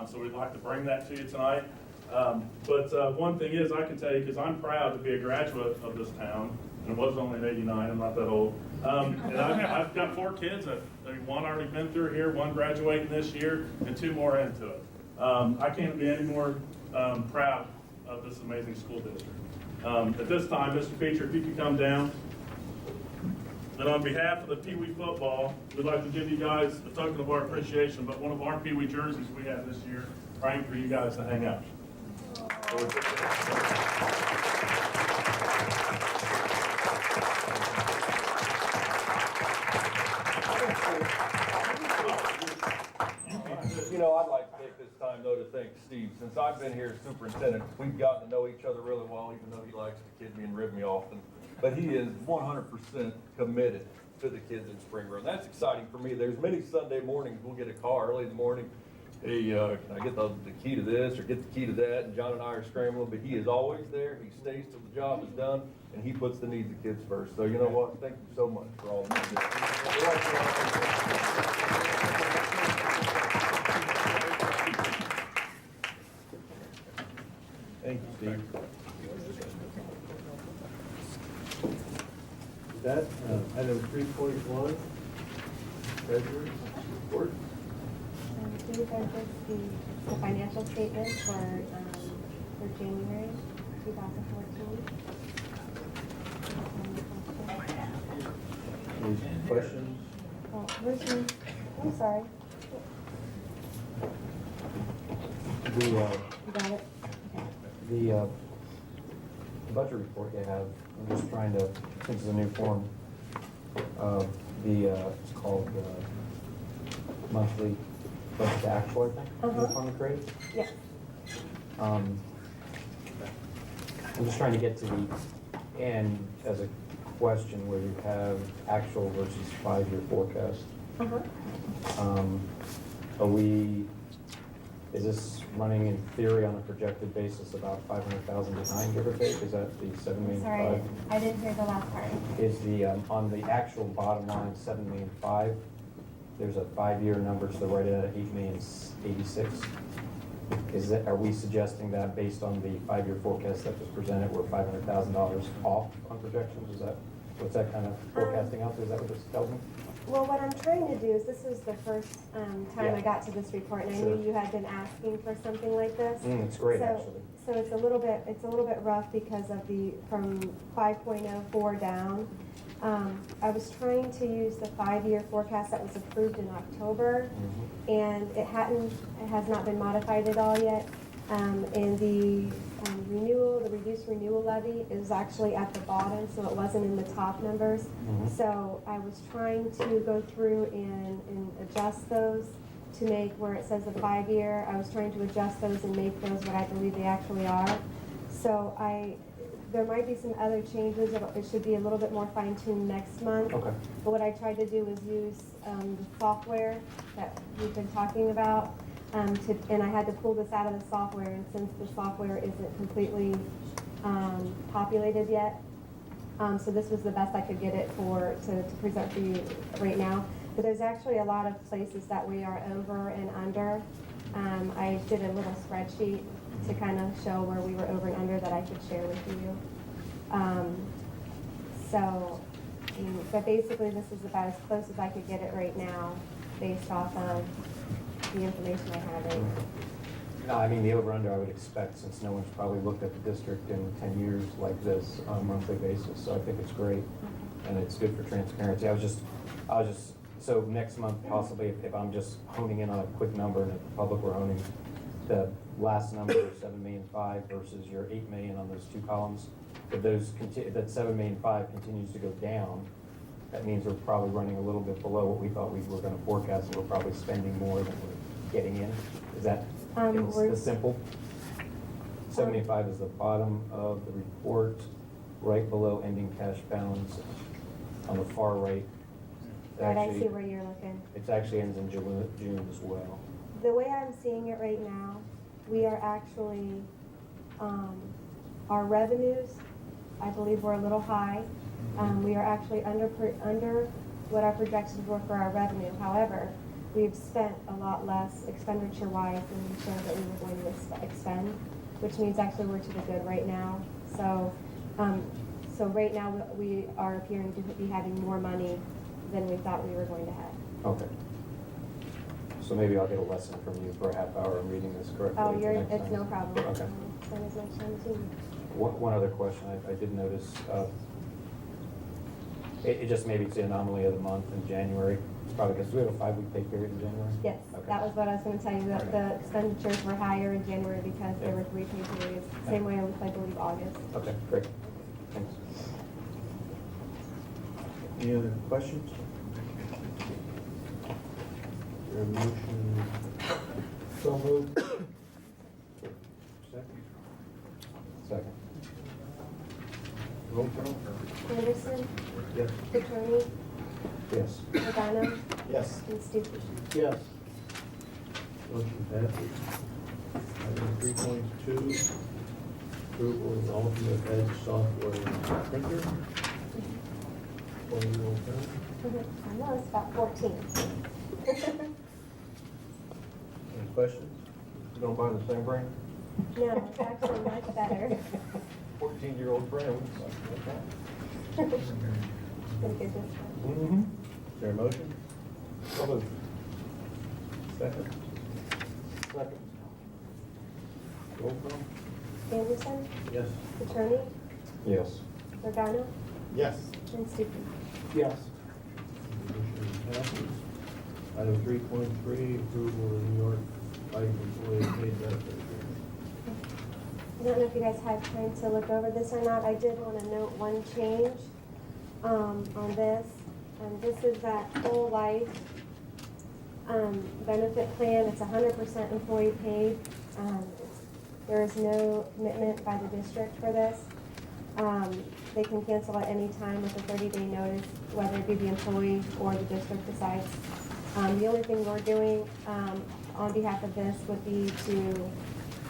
so we'd like to bring that to you tonight. But one thing is I can tell you, because I'm proud to be a graduate of this town, and it was only in '89, I'm not that old. And I've got 4 kids, one already been through here, one graduating this year, and 2 more into it. I can't be any more proud of this amazing school district. At this time, Mr. Feature, if you could come down. And on behalf of the Pee Wee Football, we'd like to give you guys a token of our appreciation, but one of our Pee Wee jerseys we have this year, framed for you guys to hang up. I'd like to take this time, though, to thank Steve. Since I've been here as superintendent, we've gotten to know each other really well, even though he likes to kid me and rib me often. But he is 100% committed to the kids in Springboro. That's exciting for me. There's many Sunday mornings we'll get a call early in the morning. Hey, can I get the key to this or get the key to that? And John and I are scrambling, but he is always there. He stays till the job is done, and he puts the needs of kids first. So you know what? Thank you so much for all of you. Thank you, Steve. With that, item 3.1, treasurer's report. These are just the financial statements for January 2014. Any questions? Oh, where's your, I'm sorry. You got it? The budget report you have, I'm just trying to, since it's a new form, it's called monthly budget to actual, I think, in the form of grade. Yes. I'm just trying to get to the end as a question where you have actual versus 5-year forecast. Are we Is this running in theory on a projected basis about 500,000 behind, give or take? Is that the 7,500,000? Sorry, I didn't hear the last part. Is the, on the actual bottom line, 7,500,000, there's a 5-year number, so right at 8,086,000. Is that, are we suggesting that based on the 5-year forecast that was presented, we're $500,000 off on projections? Is that, what's that kind of forecasting out there? Is that what this tells me? Well, what I'm trying to do is, this was the first time Yeah. I got to this report, and I Sure. knew you had been asking for something like this. It's great, So- actually. So it's a little bit rough because of the, from 5.04 down. I was trying to use the 5-year forecast that was approved in October, and it has not been modified at all yet. And the renewal, the reduced renewal levy is actually at the bottom, so it wasn't in the top numbers. So I was trying to go through and adjust those to make where it says the 5-year. I was trying to adjust those and make those what I believe they actually are. So there might be some other changes. It should be a little bit more fine-tuned next month. Okay. But what I tried to do was use the software that we've been talking about. And I had to pull this out of the software, and since the software isn't completely populated yet, so this was the best I could get it to present for you right now. But there's actually a lot of places that we are over and under. I did a little spreadsheet to kind of show where we were over and under that I could share with you. But basically this is about as close as I could get it right now based off of the information I have right now. No, I mean, the over-under I would expect, since no one's probably looked at the district in 10 years like this on a monthly basis, so I think it's great, and it's good for transparency. I was just, so next month possibly, if I'm just honing in on a quick number, and if the public were honing, the last number is 7,500,000 versus your 8 million on those two columns, if those, that 7,500,000 continues to go down, that means we're probably running a little bit below what we thought we were gonna forecast, and we're probably spending more than we're getting in. Is that, it's simple? 75 is the bottom of the report, right below ending cash balance, on the far right. Right, I Actually, see where you're looking. it actually ends in June as well. The way I'm seeing it right now, we are actually, our revenues, I believe we're a little high. We are actually under what our projections were for our revenue. However, we've spent a lot less expenditure-wise than we showed that we were going to expend, which means actually we're to the good right now. So, so right now we are appearing to be having more money than we thought we were going to have. Okay. So maybe I'll get a lesson from you for a half hour in reading this correctly. Oh, next it's time. no problem. Okay. Spend as much time as you need. One other question, I did notice, it just maybe it's the anomaly of the month in January. It's probably because we have a 5-week pay period in January? Yes, Okay. that was what I was gonna tell you, that Okay. the expenditures were higher in January because there were 3 pay periods. Same way with, I believe, August. Okay, great. Thanks. Any other questions? Your motion? So moved. Second? Second. Roll call? Anderson, Yes. Petroni, Yes. Regano, Yes. and Stuckey. Yes. Motion passes. Item 3.2, approval of alternate edge software printer. 20-year-old printer. I know, it's about 14. Any questions? You don't buy the same brand? No, it's actually much better. 14-year-old brand. Gonna get this one. Is there a motion? So moved. Second? Second. Roll call? Anderson, Yes. Petroni, Yes. Regano, Yes. and Stuckey. Yes. Motion passes. Item 3.3, approval of New York Life Employee Paid Benefit Agreement. I don't know if you guys had time to look over this or not. I did want to note one change on this. This is that whole life benefit plan. It's 100% employee paid. There is no commitment by the district for this. They can cancel at any time with a 30-day notice, whether it be the employee or the district decides The only thing we're doing on behalf of this would be to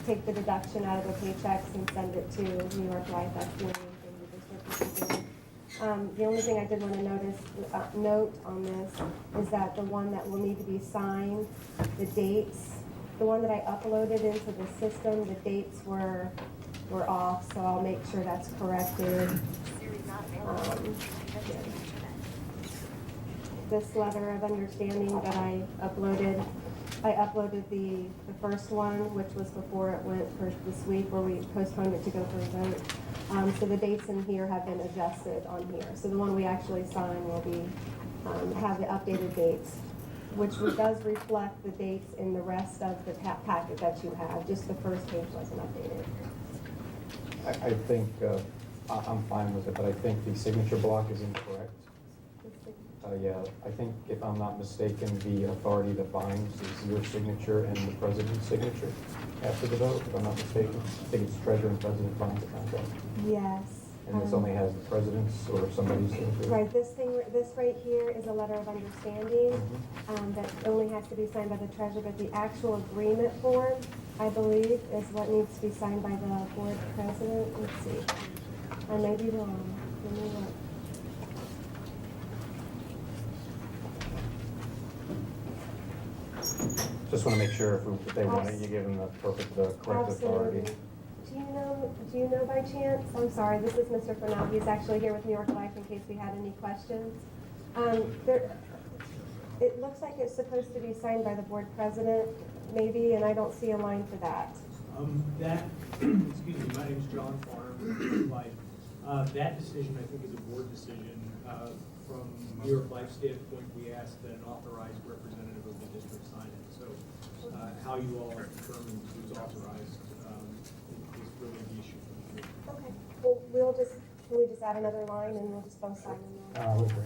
take the deduction out of the paychecks and send it to New York Life. That's the only thing the district is doing. The only thing I did want to note on this is that the one that will need to be signed, the dates, the one that I uploaded into the system, the dates were off, so I'll make sure that's corrected. This letter of understanding that I uploaded the first one, which was before it went for this week, where we postponed it to go for a vote. So the dates in here have been adjusted on here. So the one we actually sign will be, have the updated dates, which does reflect the dates in the rest of the packet that you have. Just the first page wasn't updated. I think, I'm fine with it, but I think the signature block is incorrect. Yeah, I think if I'm not mistaken, the authority that binds is your signature and the president's signature after the vote, if I'm not mistaken. I think it's treasurer and president binds the contract. Yes. And this only has the president's or somebody's signature. Right, this right here is a letter of understanding that only has to be signed by the treasurer, but the actual agreement form, I believe, is what needs to be signed by the board president. Let's see. I may be wrong. Let me look. Just want to make sure if they want it, you give them the correct authority. Do you know by chance? I'm sorry, this is Mr. Fernell. He's actually here with New York Life in case we had any questions. It looks like it's supposed to be signed by the board president, maybe, and I don't see a line for that. Excuse me, my name's John Farnham, Life. That decision, I think, is a board decision. From New York Life standpoint, we asked that an authorized representative of the district sign it. So how you all determine who's authorized is really the issue. Okay. Well, can we just add another line and we'll just both sign them? I would agree.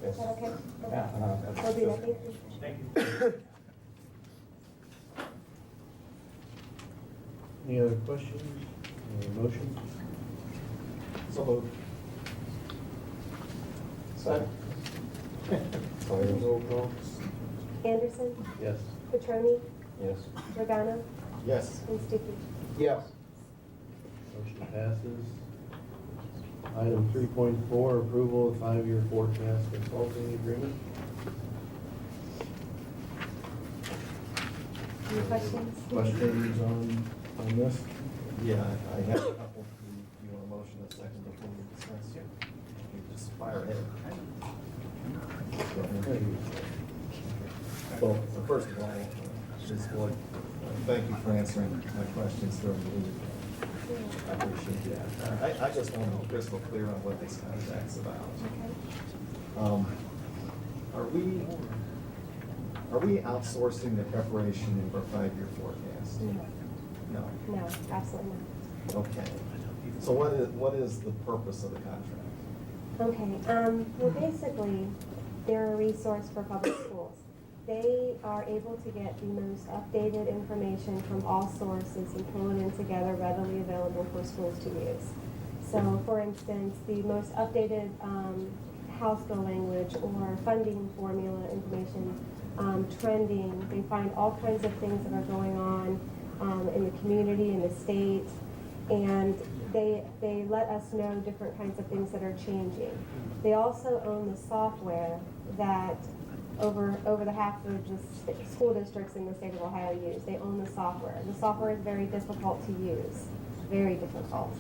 Is that okay? Yeah, no, that's We'll do that. Thank you. Thank you. Any other questions? Any motion? So moved. Second. Roll call. Anderson? Yes. Petroni? Yes. Regano? Yes. And Stuckey? Yes. Motion passes. Item 3.4, approval of 5-year forecast consulting agreement. Any questions? Questions on this? Yeah, I have a couple. Do you want a motion a second before we discuss? You just fire ahead. Well, first of all, Ms. Floyd, thank you for answering my questions during the week. I appreciate that. I just want to be crystal clear on what this contract's about. Are we outsourcing the preparation of our 5-year forecast? No. No, absolutely not. Okay. So what is the purpose of the contract? Okay, well, basically, they're a resource for public schools. They are able to get the most updated information from all sources and pull it in together, readily available for schools to use. So, for instance, the most updated House bill language or funding formula information, trending, they find all kinds of things that are going on in the community, in the state, and they let us know different kinds of things that are changing. They also own the software that over the half of the school districts in the state of Ohio use. They own the software. The software is very difficult to use, very difficult.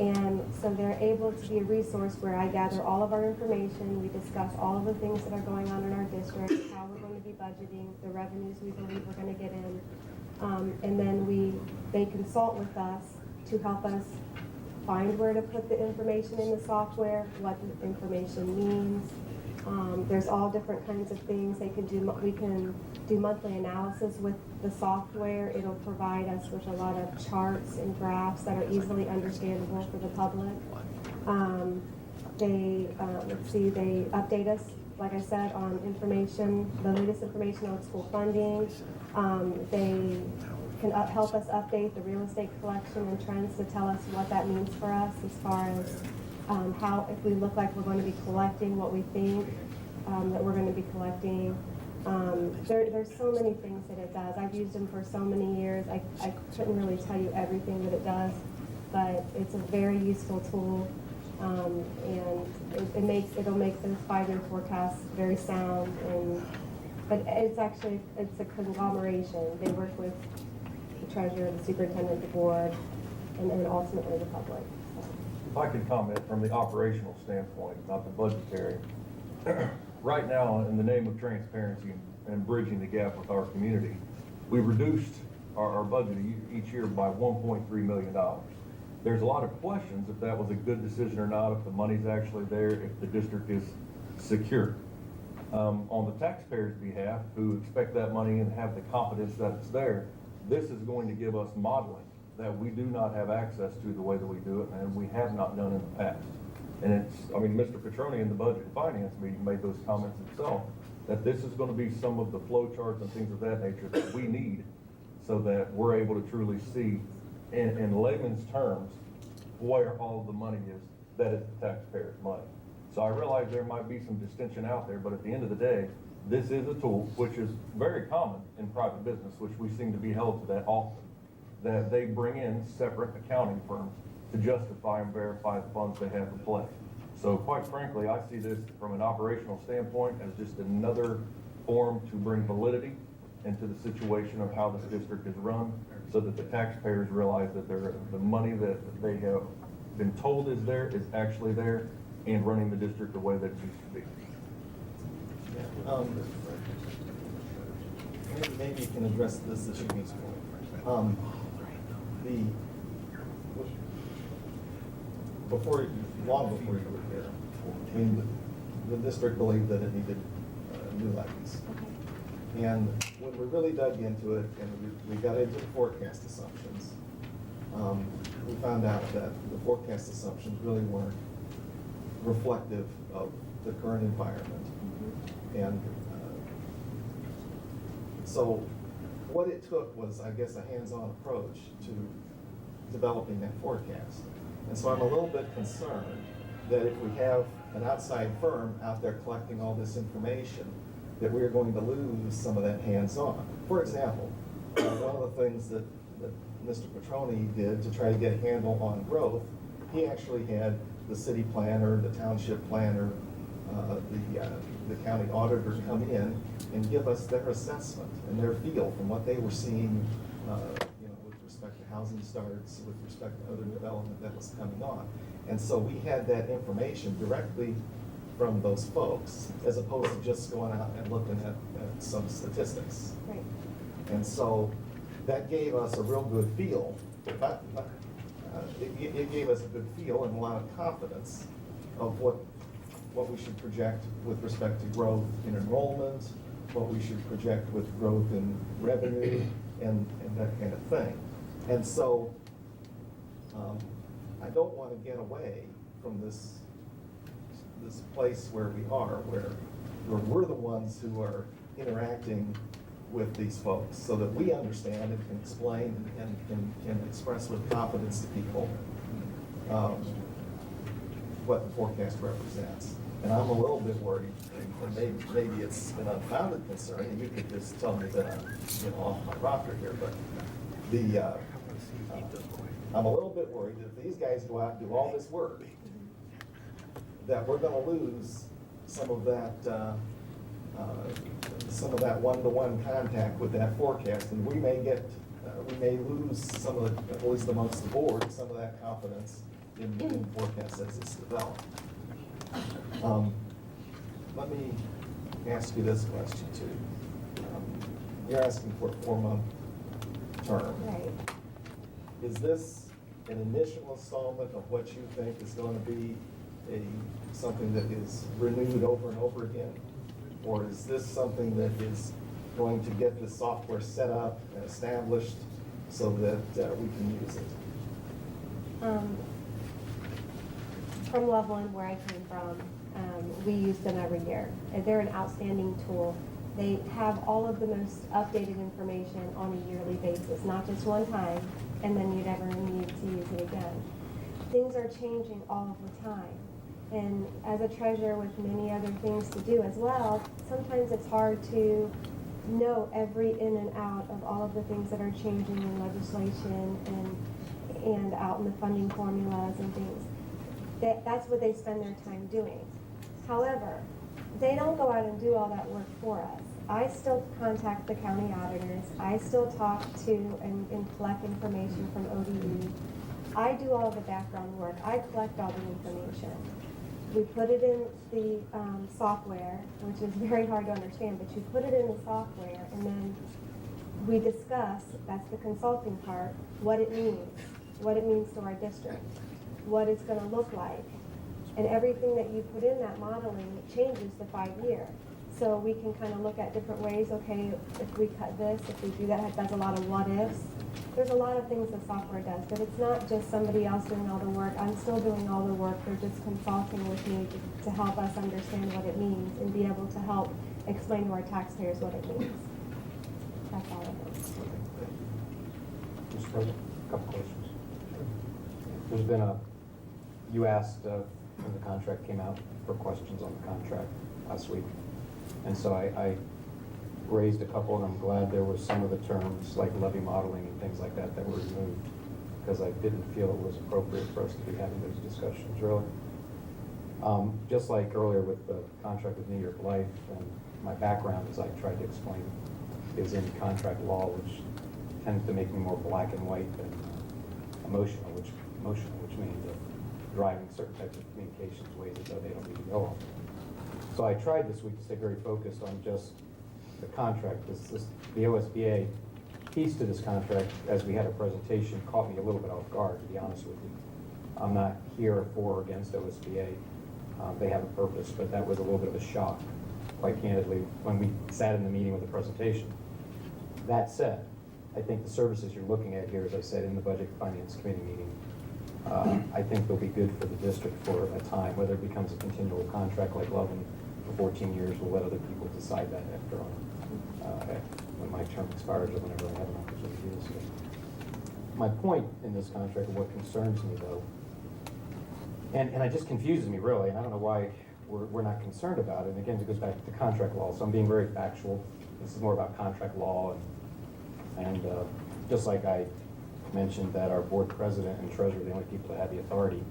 And so they're able to be a resource where I gather all of our information, we discuss all of the things that are going on in our district, how we're going to be budgeting, the revenues we believe we're going to get in, and then they consult with us to help us find where to put the information in the software, what the information means. There's all different kinds of things they can do. We can do monthly analysis with the software. It'll provide us with a lot of charts and graphs that are easily understandable for the public. They update us, like I said, on information, the latest information on school funding. They can help us update the real estate collection and trends to tell us what that means for us as far as how, if we look like we're going to be collecting what we think that we're going to be collecting. There's so many things that it does. I've used them for so many years. I couldn't really tell you everything that it does, but it's a very useful tool. And it'll make those 5-year forecasts very sound. But it's a conglomeration. They work with the treasurer, the superintendent, the board, and then ultimately the public. If I could comment from the operational standpoint, not the budgetary. Right now, in the name of transparency and bridging the gap with our community, we reduced our budget each year by $1.3 million. There's a lot of questions if that was a good decision or not, if the money's actually there, if the district is secure. On the taxpayers' behalf, who expect that money and have the confidence that it's there, this is going to give us modeling that we do not have access to the way that we do it, and we have not done in the past. And Mr. Petroni in the Budget and Finance meeting made those comments himself, that this is going to be some of the flow charts and things of that nature that we need so that we're able to truly see, in layman's terms, where all of the money is that is the taxpayers' money. So I realize there might be some distinction out there, but at the end of the day, this is a tool which is very common in private business, which we seem to be held to that often, that they bring in separate accounting firms to justify and verify the funds they have in play. So quite frankly, I see this from an operational standpoint as just another form to bring validity into the situation of how this district is run, so that the taxpayers realize that the money that they have been told is there is actually there and running the district the way that it used to be. Maybe you can address this issue. Long before you were here, the district believed that it needed new levies. And when we really dug into it and we got into the forecast assumptions, we found out that the forecast assumptions really weren't reflective of the current environment. And so what it took was, I guess, a hands-on approach to developing that forecast. And so I'm a little bit concerned that if we have an outside firm out there collecting all this information, that we're going to lose some of that hands-on. For example, one of the things that Mr. Petroni did to try to get a handle on growth, he actually had the city planner, the township planner, the county auditor come in and give us their assessment and their feel from what they were seeing, with respect to housing starts, with respect to other development that was coming on. And so we had that information directly from those folks, as opposed to just going out and looking at some statistics. Right. And so that gave us a real good feel. It gave us a good feel and a lot of confidence of what we should project with respect to growth in enrollment, what we should project with growth in revenue, and that kind of thing. And so I don't want to get away from this place where we are, where we're the ones who are interacting with these folks so that we understand and can explain and can express with confidence to people what the forecast represents. And I'm a little bit worried, and maybe it's an unfounded concern, and you could just tell me that I'm off my rocker here, but I'm a little bit worried that if these guys go out and do all this work, that we're going to lose some of that one-to-one contact with that forecast, and we may lose some of the, at least amongst the board, some of that confidence in the forecast as it's developed. Let me ask you this question too. You're asking for a 4-month term. Right. Is this an initial installment of what you think is going to be something that is renewed over and over again? Or is this something that is going to get the software set up and established so that we can use it? From Loveland, where I came from, we use them every year. And they're an outstanding tool. They have all of the most updated information on a yearly basis, not just one time, and then you never need to use it again. Things are changing all of the time. And as a treasurer with many other things to do as well, sometimes it's hard to know every in and out of all of the things that are changing in legislation and out in the funding formulas and things. That's what they spend their time doing. However, they don't go out and do all that work for us. I still contact the county auditors. I still talk to and collect information from ODE. I do all the background work. I collect all the information. We put it in the software, which is very hard to understand, but you put it in the software and then we discuss, that's the consulting part, what it means to our district, what it's going to look like. And everything that you put in that modeling changes the 5-year. So we can kind of look at different ways, okay, if we cut this, if we do that, it does a lot of what ifs. There's a lot of things the software does, but it's not just somebody else doing all the work. I'm still doing all the work. They're just consulting with me to help us understand what it means and be able to help explain to our taxpayers what it means. That's all of it. Mr. President, a couple questions. There's been you asked when the contract came out for questions on the contract last week. And so I raised a couple, and I'm glad there were some of the terms like levy modeling and things like that were removed, because I didn't feel it was appropriate for us to be having those discussions, really. Just like earlier with the contract with New York Life, and my background, as I tried to explain, is in contract law, which tends to make me more black and white than emotional, which means driving certain types of communications ways as though they don't need to go on. So I tried this week to stay very focused on just the contract. The OSBA piece to this contract, as we had a presentation, caught me a little bit off guard, to be honest with you. I'm not here for or against OSBA. They have a purpose, but that was a little bit of a shock, quite candidly, when we sat in the meeting with the presentation. That said, I think the services you're looking at here, as I said in the Budget Finance Committee meeting, I think they'll be good for the district for a time. Whether it becomes a continual contract like Lovin for 14 years, we'll let other people decide that after when my term expires or whenever I have an opportunity to do so. My point in this contract, and what concerns me though, and it just confuses me really, and I don't know why we're not concerned about it. And again, it goes back to contract law, so I'm being very factual. This is more about contract law, and just like I mentioned that our board president and treasurer are the only people that have the authority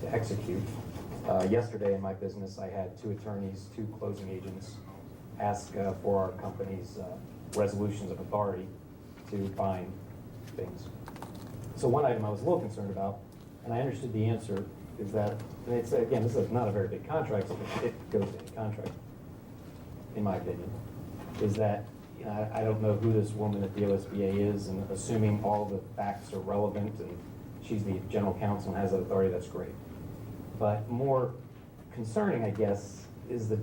to execute. Yesterday in my business, I had 2 attorneys, 2 closing agents ask for our company's resolutions of authority to bind things. So one item I was a little concerned about, and I understood the answer, is that, and it's, again, this is not a very big contract, so it goes to any contract, in my opinion, is that I don't know who this woman at the OSBA is, and assuming all the facts are relevant and she's the general counsel and has that authority, that's great. But more concerning, I guess, is the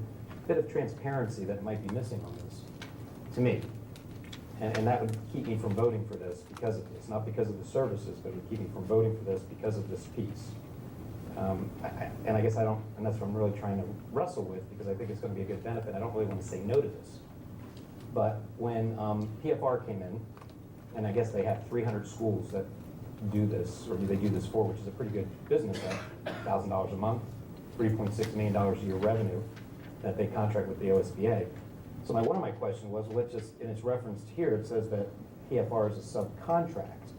bit of transparency that might be missing on this, to me. And that would keep me from voting for this because of this, not because of the services, but it would keep me from voting for this because of this piece. And I guess I don't, and that's what I'm really trying to wrestle with, because I think it's going to be a good benefit. I don't really want to say no to this. But when PFR came in, and I guess they have 300 schools that do this, or they do this for, which is a pretty good business at $1,000 a month, $3.6 million a year revenue that they contract with the OSBA. So one of my questions was, well, let's just, and it's referenced here, it says that PFR is a subcontract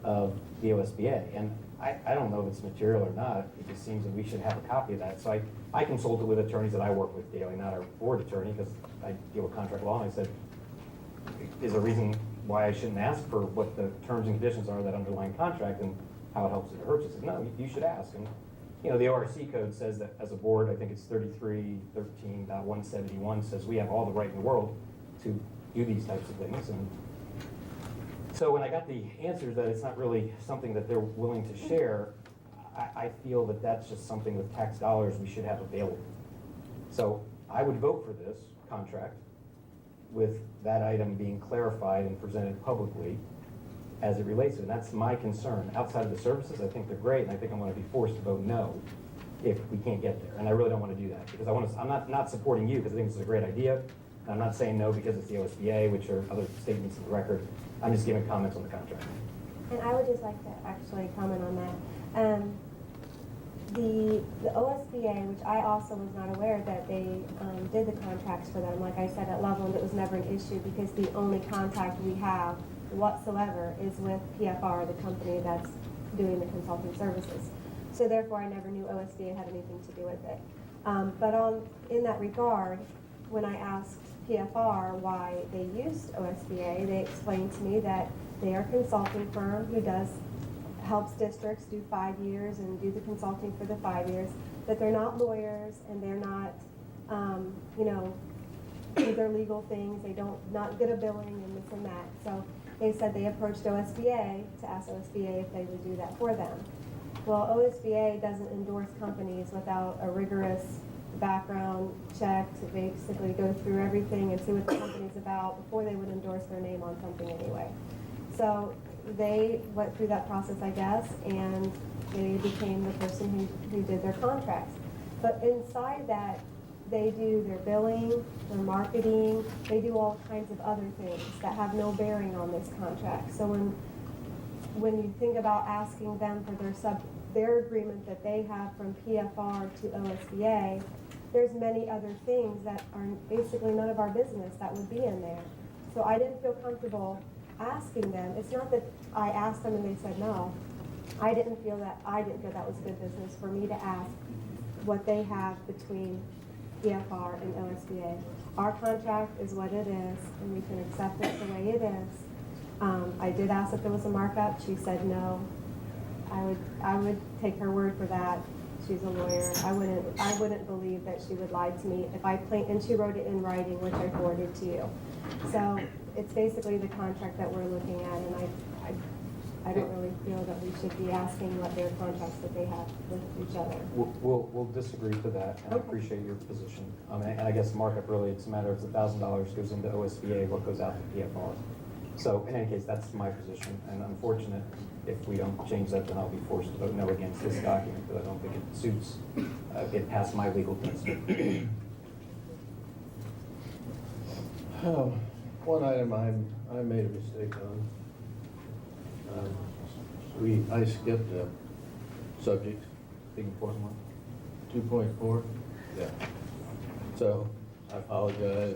of the OSBA. And I don't know if it's material or not. It just seems that we should have a copy of that. So I consulted with attorneys that I work with daily, not our board attorney, because I deal with contract law, and I said, is there a reason why I shouldn't ask for what the terms and conditions are of that underlying contract and how it helps and hurts? I said, no, you should ask. And the ORC code says that as a board, I think it's 3313.171 says we have all the right in the world to do these types of things. And so when I got the answers that it's not really something that they're willing to share, I feel that that's just something with tax dollars we should have available. So I would vote for this contract with that item being clarified and presented publicly as it relates to it. And that's my concern. Outside of the services, I think they're great, and I think I'm going to be forced to vote no if we can't get there. And I really don't want to do that, because I'm not supporting you because I think this is a great idea. I'm not saying no because it's the OSBA, which are other statements in the record. I'm just giving comments on the contract. And I would just like to actually comment on that. The OSBA, which I also was not aware that they did the contracts for them, like I said, at Loveland, it was never an issue because the only contact we have whatsoever is with PFR, the company that's doing the consulting services. So therefore, I never knew OSBA had anything to do with it. But in that regard, when I asked PFR why they used OSBA, they explained to me that they are a consulting firm who helps districts do 5 years and do the consulting for the 5 years, that they're not lawyers and they're not, do their legal things, they don't not get a billing and this and that. So they said they approached OSBA to ask OSBA if they would do that for them. Well, OSBA doesn't endorse companies without a rigorous background check to basically go through everything and see what the company's about before they would endorse their name on something anyway. So they went through that process, I guess, and they became the person who did their contracts. But inside that, they do their billing, their marketing, they do all kinds of other things that have no bearing on this contract. So when you think about asking them for their agreement that they have from PFR to OSBA, there's many other things that are basically none of our business that would be in there. So I didn't feel comfortable asking them. It's not that I asked them and they said no. I didn't feel that was good business for me to ask what they have between PFR and OSBA. Our contract is what it is, and we can accept it the way it is. I did ask if there was a markup. She said no. I would take her word for that. She's a lawyer. I wouldn't believe that she would lie to me and she wrote it in writing, which I forwarded to you. So it's basically the contract that we're looking at, and I don't really feel that we should be asking what their contracts that they have with each other. We'll disagree to that, and I appreciate your position. And I guess markup really, it's a matter of $1,000 goes into OSBA, what goes out to PFR. So in any case, that's my position, and unfortunate, if we don't change that, then I'll be forced to vote no against this document, because I don't think it suits, get past my legal test. One item I made a mistake on. I skipped a subject. Big important one. 2.4? Yeah. So, I apologize,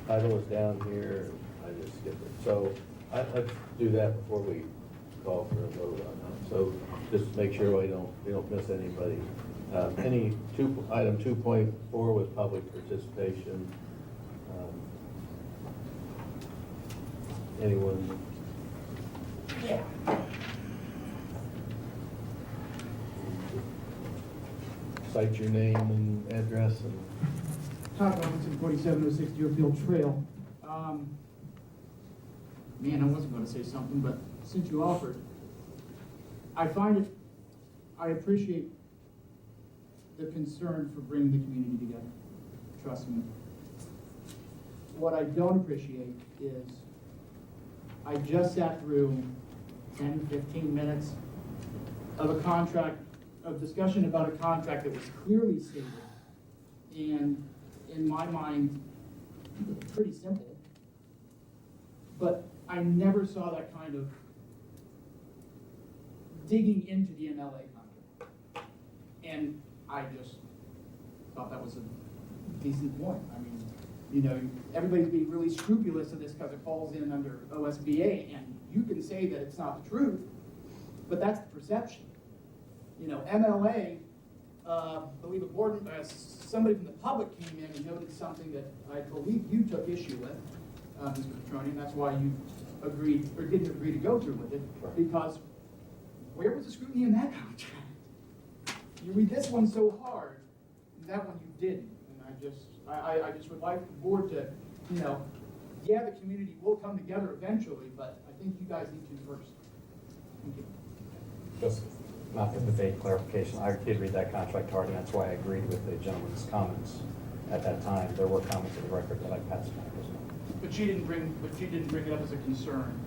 title was down here, I just skipped it. So, let's do that before we call for a vote on that. So, just make sure we don't miss anybody. Item 2.4 was public participation. Anyone? Cite your name and address and. Todd Robinson, 4706 Deerfield Trail. Man, I wasn't going to say something, but since you offered, I appreciate the concern for bringing the community together. Trust me. What I don't appreciate is I just sat through 10, 15 minutes of of discussion about a contract that was clearly stated and, in my mind, pretty simple. But I never saw that kind of digging into the MLA contract. And I just thought that was a decent point. I mean, everybody's being really scrupulous of this because it falls in under OSBA, and you can say that it's not the truth, but that's the perception. MLA, I believe somebody from the public came in and noted something that I believe you took issue with, Mr. Petroni, and that's why you agreed or didn't agree to go through with it, because where was the scrutiny in that contract? You read this one so hard, and that one you didn't. And I just would like the board to, yeah, the community will come together eventually, but I think you guys need to first. Thank you. Just not to debate clarification, I did read that contract hard, and that's why I agreed with the gentleman's comments at that time. There were comments in the record that I passed back as well. But you didn't bring it up as a concern.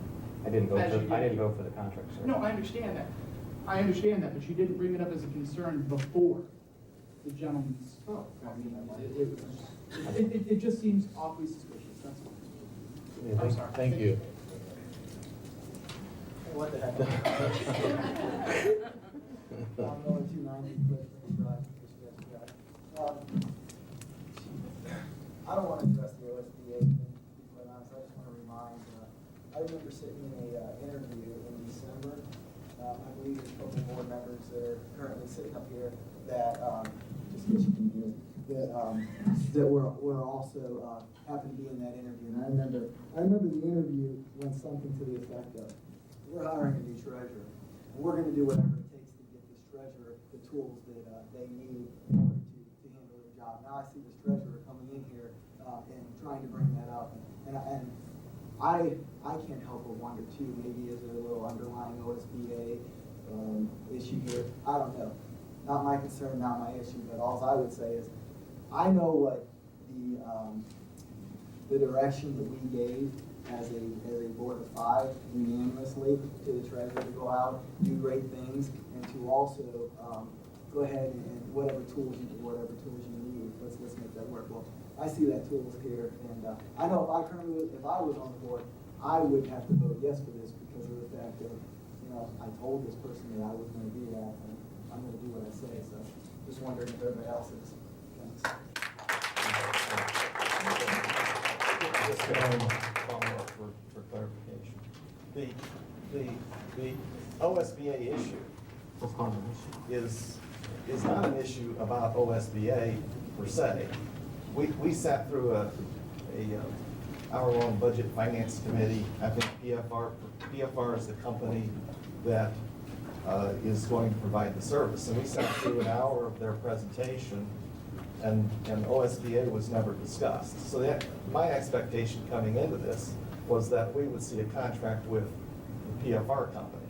I didn't vote for the contract, sir. No, I understand that. But you didn't bring it up as a concern before the gentleman spoke. I mean, it just seems awfully suspicious. That's all. Yeah, I'm sorry. Thank you. What the heck? I'm going 290, but drive, I don't want to address the OSBA thing, to be quite honest. I just want to remind, I remember sitting in a interview in December. I believe there's a couple of board members that are currently sitting up here that, just in case you can hear, that were also happened to be in that interview. And I remember the interview went something to the effect of, we're hiring a new treasurer. And we're going to do whatever it takes to get this treasurer the tools that they need in order to handle their job. Now I see this treasurer coming in here and trying to bring that up. And I can't help but wonder too, maybe is there a little underlying OSBA issue here? I don't know. Not my concern, not my issue, but all I would say is I know what the direction that we gave as a board of 5 unanimously to the treasurer to go out, do great things, and to also go ahead and whatever tools you need, let's make that work. Well, I see that tools here, and I know if I was on the board, I would have to vote yes for this because of the fact that, I told this person that I was going to do that, and I'm going to do what I say. So, just wondering if everybody else is. Thanks. Just follow up for clarification. The OSBA issue is not an issue about OSBA per se. We sat through a hour-long budget finance committee. I think PFR is the company that is going to provide the service. And we sat through an hour of their presentation, and OSBA was never discussed. So my expectation coming into this was that we would see a contract with the PFR company.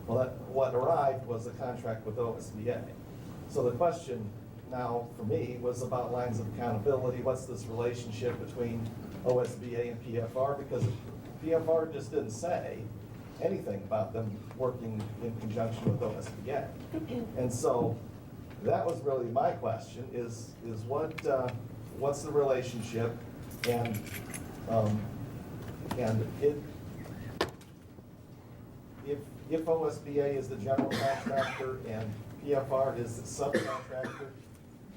Well, what arrived was a contract with OSBA. So the question now for me was about lines of accountability. What's this relationship between OSBA and PFR? Because PFR just didn't say anything about them working in conjunction with OSBA. And so that was really my question, is what's the relationship, and if OSBA is the general contractor and PFR is the subcontractor,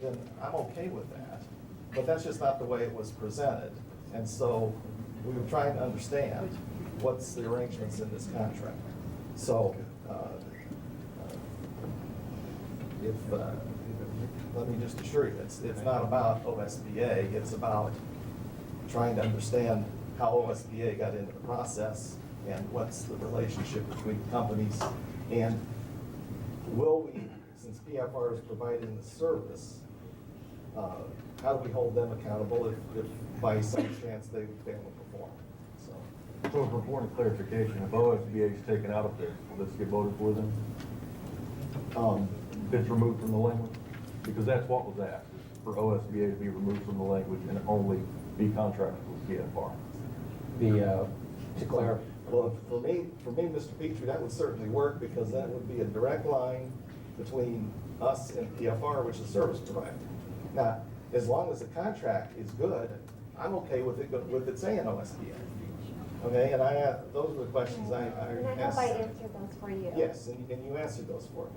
then I'm okay with that. But that's just not the way it was presented. And so we were trying to understand what's the arrangements in this contract. So let me just assure you, it's not about OSBA, it's about trying to understand how OSBA got into the process and what's the relationship between companies, and will we, since PFR is providing the service, how do we hold them accountable if by some chance they fail to perform? So for point of clarification, if OSBA is taken out of this, will this get voted for then? If it's removed from the language? Because that's what was asked, is for OSBA to be removed from the language and only be contracted with PFR. To clarify, well, for me, Mr. Petrie, that would certainly work, because that would be a direct line between us and PFR, which is a service provider. Now, as long as the contract is good, I'm okay with it saying OSBA. Okay, and those are the questions I asked. And I hope I answered those for you. Yes, and you answered those for me.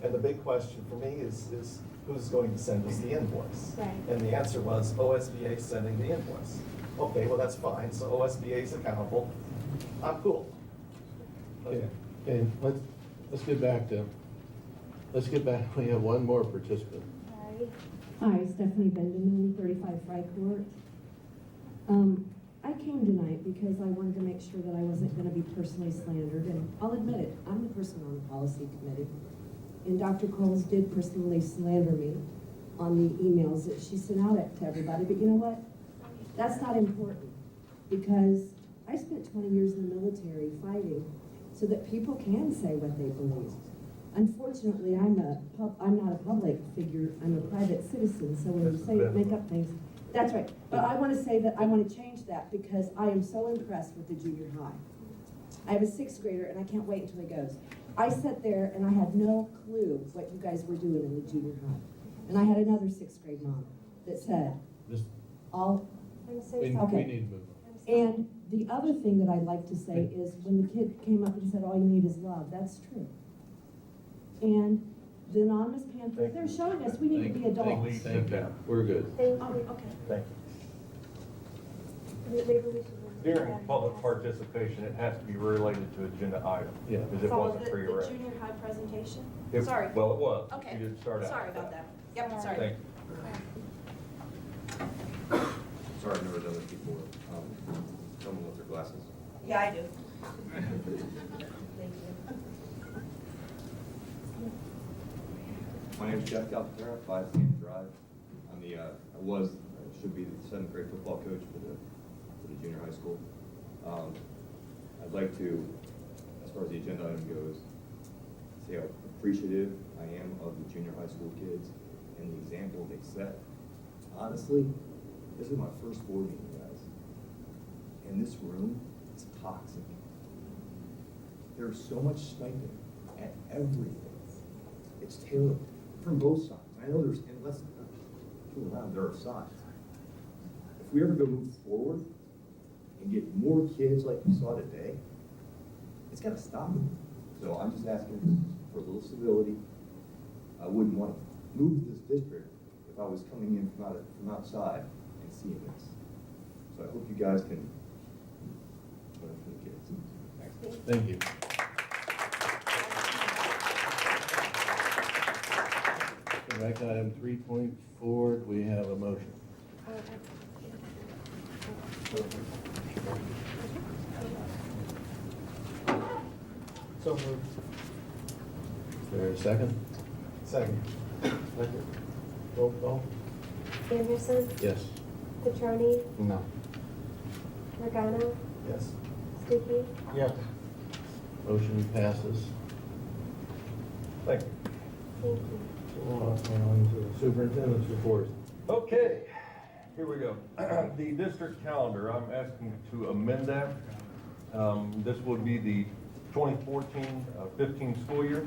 And the big question for me is who's going to send us the invoice? Right. And the answer was OSBA sending the invoice. Okay, well, that's fine, so OSBA is accountable. I'm cool. Okay, and let's get back, we have one more participant. Hi, Stephanie Benjamin, 35 Fry Court. I came tonight because I wanted to make sure that I wasn't going to be personally slandered, and I'll admit it, I'm the person on the policy committee. And Dr. Coles did personally slander me on the emails that she sent out to everybody, but you know what? That's not important, because I spent 20 years in the military fighting so that people can say what they believe. Unfortunately, I'm not a public figure, I'm a private citizen, so when you say make up things, that's right. But I want to say that I want to change that, because I am so impressed with the junior high. I have a 6th grader, and I can't wait until he goes. I sat there, and I had no clue what you guys were doing in the junior high. And I had another 6th grade mom that said, all... I'm so We sorry. need to move on. And the other thing that I'd like to say is when the kid came up and said, all you need is love, that's true. And the anonymous panther, they're showing us we need to be adults. Thank you. We're good. Thank Oh, you. okay. Thank you. Maybe we should. During public participation, it has to be related to agenda item. Yeah. Because it Follow wasn't the prearranged. junior high presentation? It- Sorry. Well, it was. Okay. You didn't start out. Sorry about that. Yep, sorry. Thank you. Sorry, I've never done this before. Someone with their glasses. Yeah, I do. Thank you. My name is Jeff Calcaterra, 5 Stanton Drive. I'm the, should be the 7th grade football coach for the junior high school. I'd like to, as far as the agenda item goes, say how appreciative I am of the junior high school kids and the example they set. Honestly, this is my first board meeting, guys. And this room is toxic. There's so much sniping at everything. It's terrible from both sides. I know there's, and let's fool around, there are sides. If we ever go move forward and get more kids like we saw today, it's got to stop. So I'm just asking for a little civility. I wouldn't want to move this district if I was coming in from outside and seeing this. So I hope you guys can learn from the kids. Thanks. Thank you. Back to item 3.4, we have a motion. So moved. Is there a second? Second. Roll call? Anderson, Yes. Petroni, No. Regano, Yes. Stuckey, Yes. Motion passes. Thank you. thank you. On to the superintendent's report. Okay, here we go. The district calendar, I'm asking to amend that. This would be the 2014-15 school year.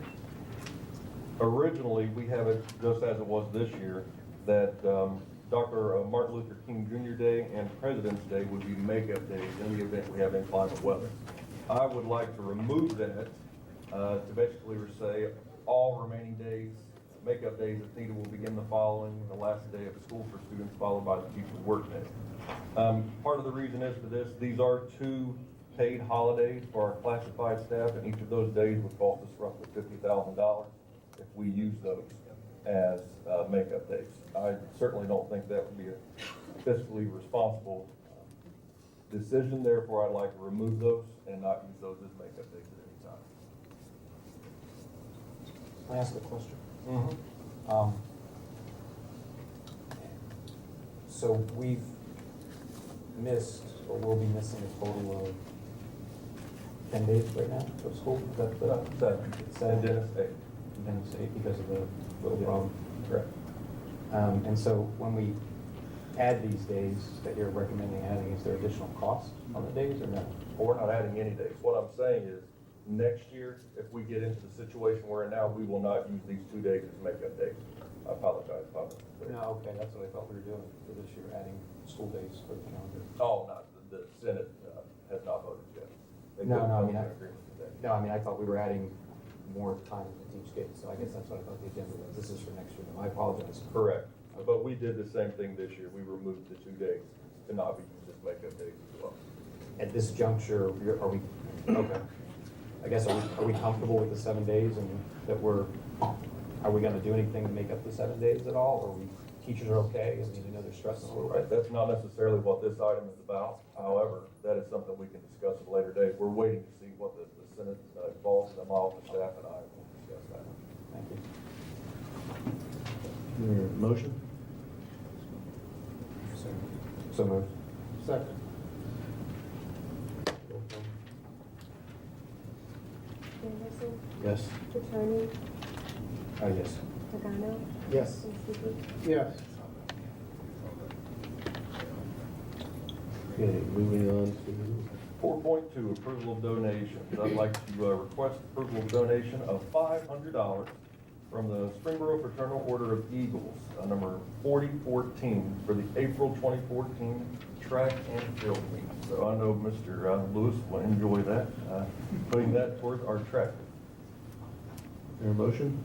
Originally, we have it just as it was this year, that Dr. Martin Luther King Jr. Day and President's Day would be makeup days in the event we have inclement weather. I would like to remove that to basically say all remaining days, makeup days if needed, will begin the following, the last day of school for students, followed by the teacher's work day. Part of the reason is for this, these are 2 paid holidays for our classified staff, and each of those days would cost us roughly $50,000 if we use those as makeup days. I certainly don't think that would be a fiscally responsible decision, therefore I'd like to remove those and not use those as makeup days at any time. Can I ask a question? Mm-hmm. So we've missed, or will be missing a total of 10 days right now of school? Is that the? And Dennis, Dennis 8 because of the little problem? correct. And so when we add these days that you're recommending adding, is there additional cost on the days or no? Well, we're not adding any days. What I'm saying is, next year, if we get into the situation we're in now, we will not use these 2 days as makeup days. I apologize publicly. No, okay, that's what I thought we were doing for this year, adding school days for the calendar. Oh, not, the Senate has not voted yet. They No, couldn't no, I come mean, to an agreement today. No, I mean, I thought we were adding more time to teach kids, so I guess that's what I thought the agenda was. This is for next year, I apologize. Correct. But we did the same thing this year. We removed the 2 days to not be used as makeup days as well. At this juncture, are we, okay. I guess, are we comfortable with the 7 days and that are we gonna do anything to make up the 7 days at all? Or teachers are okay? I mean, I know they're stressing a little Right, bit. that's not necessarily what this item is about. However, that is something we can discuss at a later date. We're waiting to see what the Senate involves, and my office staff and I will discuss that. Thank you. Your motion? So moved. Second. Anderson, Yes. Petroni, Yes. Regano, Yes. and Stuckey. Yes. Okay, moving on to 4.2, approval of donations. I'd like to request approval of donation of $500 from the Springboro Fraternal Order of Eagles, number 4014, for the April 2014 track and field meet. So I know Mr. Lewis will enjoy that, putting that towards our track. your motion?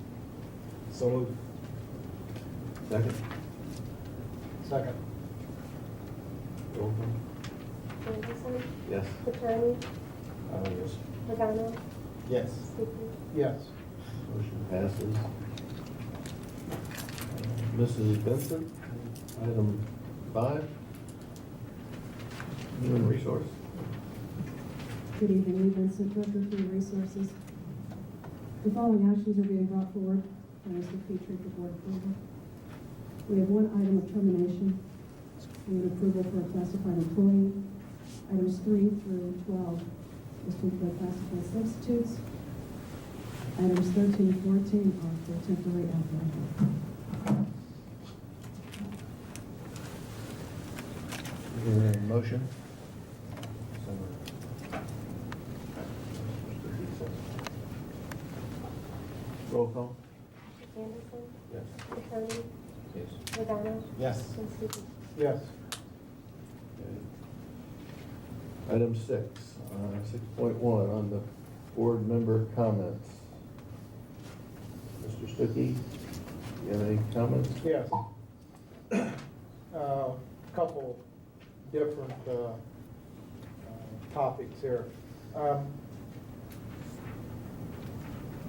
So moved. Second? Second. Roll call. Anderson, Yes. Petroni, Yes. Pagano, Yes. Stuckey. Yes. Motion passes. Mrs. Benson, item 5. Human Resource. Good evening, Lee Benson, Director of Human Resources. The following actions are being brought forward by Mr. Petrie for board approval. We have one item of termination. We have approval for a classified employee. Items 3 through 12 is to employ classified substitutes. Items 13 and 14 are for temporary athletic. Is there a motion? Roll call. Anderson, Yes. Petroni, Yes. Pagano, Yes. and Stuckey. Yes. Item 6, 6.1 on the board member comments. Mr. Stuckey, you have any comments? Yes. Couple different topics here.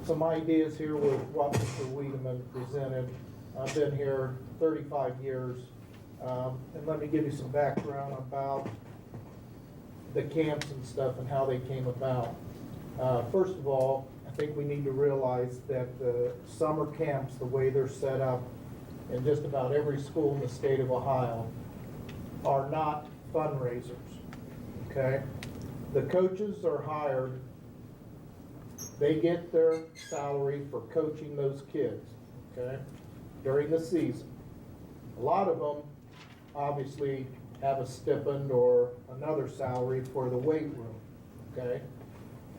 Some ideas here with what Mr. Wiedemann presented. I've been here 35 years, and let me give you some background about the camps and stuff and how they came about. First of all, I think we need to realize that the summer camps, the way they're set up in just about every school in the state of Ohio, are not fundraisers, okay? The coaches are hired, they get their salary for coaching those kids, okay, during the season. A lot of them obviously have a stipend or another salary for the weight room, okay?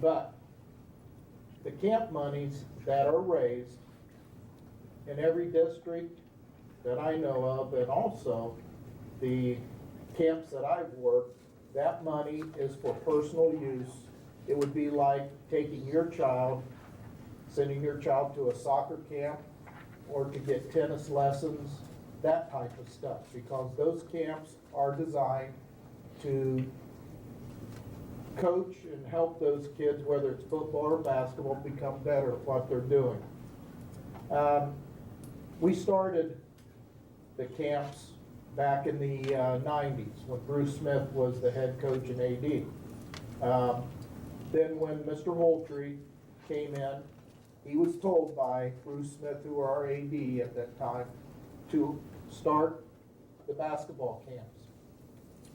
But the camp monies that are raised in every district that I know of, and also the camps that I've worked, that money is for personal use. It would be like taking your child, sending your child to a soccer camp or to get tennis lessons, that type of stuff, because those camps are designed to coach and help those kids, whether it's football or basketball, become better at what they're doing. We started the camps back in the 90s when Bruce Smith was the head coach and AD. Then when Mr. Holtree came in, he was told by Bruce Smith, who were our AD at that time, to start the basketball camps.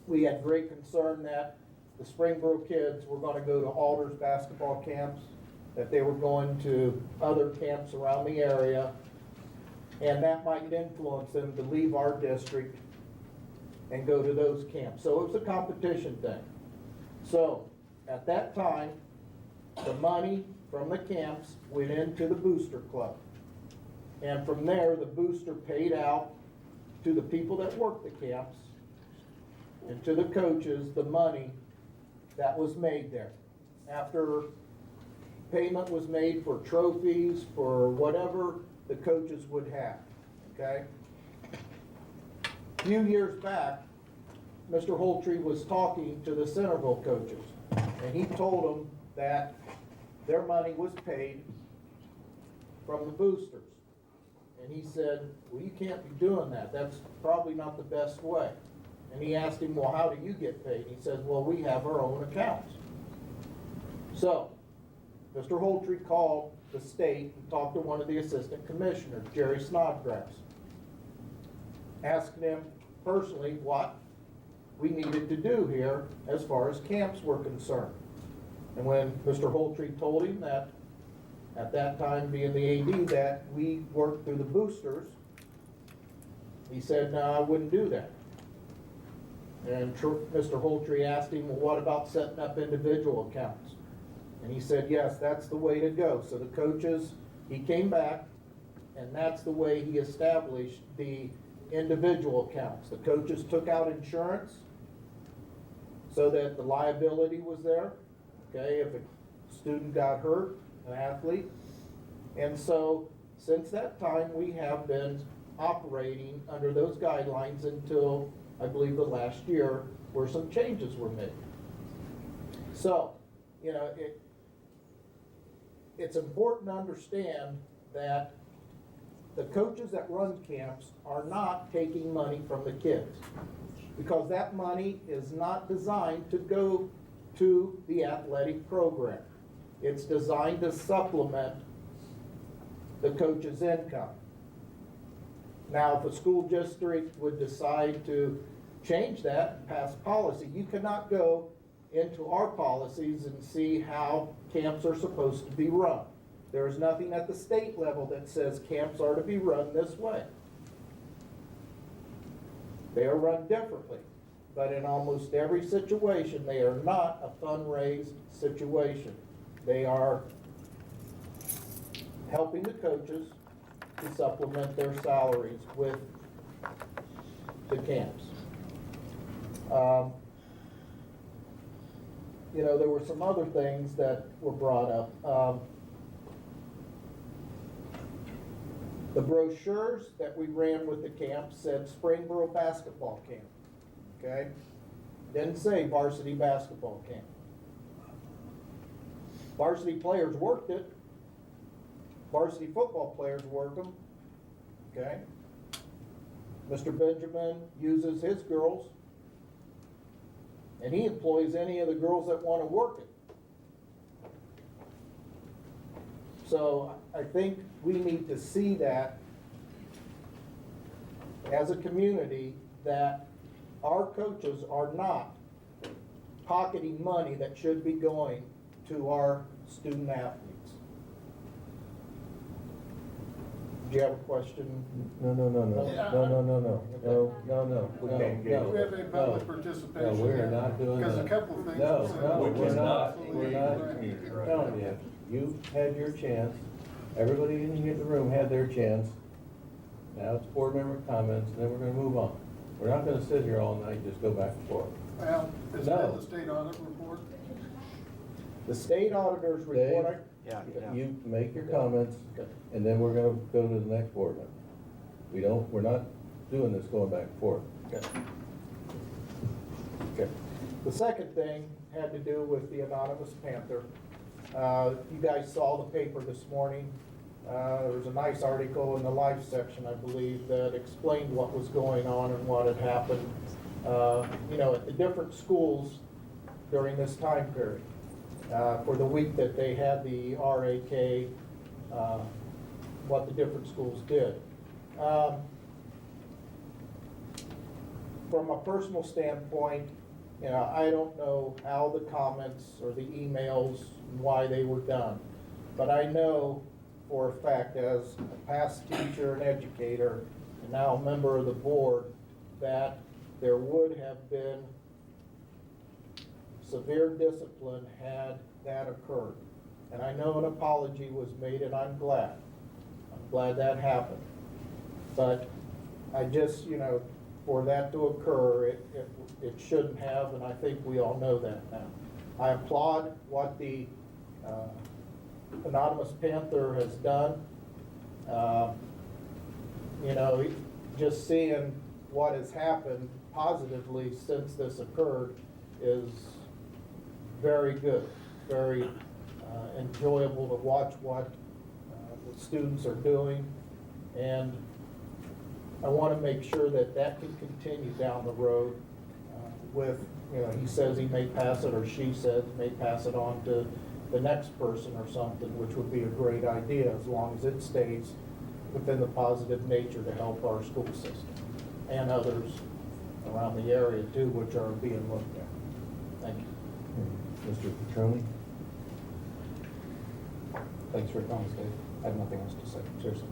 We had great concern that the Springboro kids were going to go to Alders basketball camps, that they were going to other camps around the area, and that might influence them to leave our district and go to those camps. So it was a competition thing. So at that time, the money from the camps went into the booster club. And from there, the booster paid out to the people that worked the camps and to the coaches the money that was made there. After payment was made for trophies, for whatever the coaches would have, okay? A few years back, Mr. Holtree was talking to the Centerville coaches, and he told them that their money was paid from the boosters. And he said, well, you can't be doing that. That's probably not the best way. And he asked him, well, how do you get paid? He says, well, we have our own accounts. So, Mr. Holtree called the state and talked to one of the assistant commissioners, Jerry Snodgrass, asking him personally what we needed to do here as far as camps were concerned. And when Mr. Holtree told him that, at that time being the AD, that we worked through the boosters, he said, no, I wouldn't do that. And Mr. Holtree asked him, well, what about setting up individual accounts? And he said, yes, that's the way to go. So the coaches, he came back, and that's the way he established the individual accounts. The coaches took out insurance so that the liability was there, okay, if a student got hurt, an athlete. And so since that time, we have been operating under those guidelines until, I believe, the last year, where some changes were made. So, you know, it's important to understand that the coaches that run camps are not taking money from the kids, because that money is not designed to go to the athletic program. It's designed to supplement the coach's income. Now, if a school district would decide to change that and pass policy, you cannot go into our policies and see how camps are supposed to be run. There is nothing at the state level that says camps are to be run this way. They are run differently, but in almost every situation, they are not a fundraised situation. They are helping the coaches to supplement their salaries with the camps. You know, there were some other things that were brought up. The brochures that we ran with the camp said Springboro basketball camp, okay? Didn't say varsity basketball camp. Varsity players worked it. Varsity football players work them, okay? Mr. Benjamin uses his girls, and he employs any of the girls that want to work it. So I think we need to see that as a community, that our coaches are not pocketing money that should be going to our student athletes. Do you have a question? No. We can't get it. We have a public participation. No, we're not doing that. Because a couple of things. No, were said. we're not, Absolutely we're not right. telling you. You had your chance. Everybody in the room had their chance. Now it's board member comments, and then we're gonna move on. We're not gonna sit here all night and just go back and forth. Well, is No. that the state audit report? The state auditor's report. You make your comments, and then we're gonna go to the next board member. We're not doing this going back and forth. Okay. The second thing had to do with the Anonymous Panther. You guys saw the paper this morning. There was a nice article in the Life section, I believe, that explained what was going on and what had happened, you know, at the different schools during this time period. For the week that they had the RAK, what the different schools did. From a personal standpoint, you know, I don't know how the comments or the emails, why they were done. But I know for a fact, as a past teacher and educator, and now a member of the board, that there would have been severe discipline had that occurred. And I know an apology was made, and I'm glad. I'm glad that happened. But I just, you know, for that to occur, it shouldn't have, and I think we all know that now. I applaud what the Anonymous Panther has done. You know, just seeing what has happened positively since this occurred is very good, very enjoyable to watch what the students are doing. And I want to make sure that that can continue down the road with, you know, he says he may pass it, or she says may pass it on to the next person or something, which would be a great idea as long as it stays within the positive nature to help our school system and others around the area too, which are being looked at. Thank you. Mr. Petroni? Thanks for your comments, Dave. I have nothing else to say, seriously.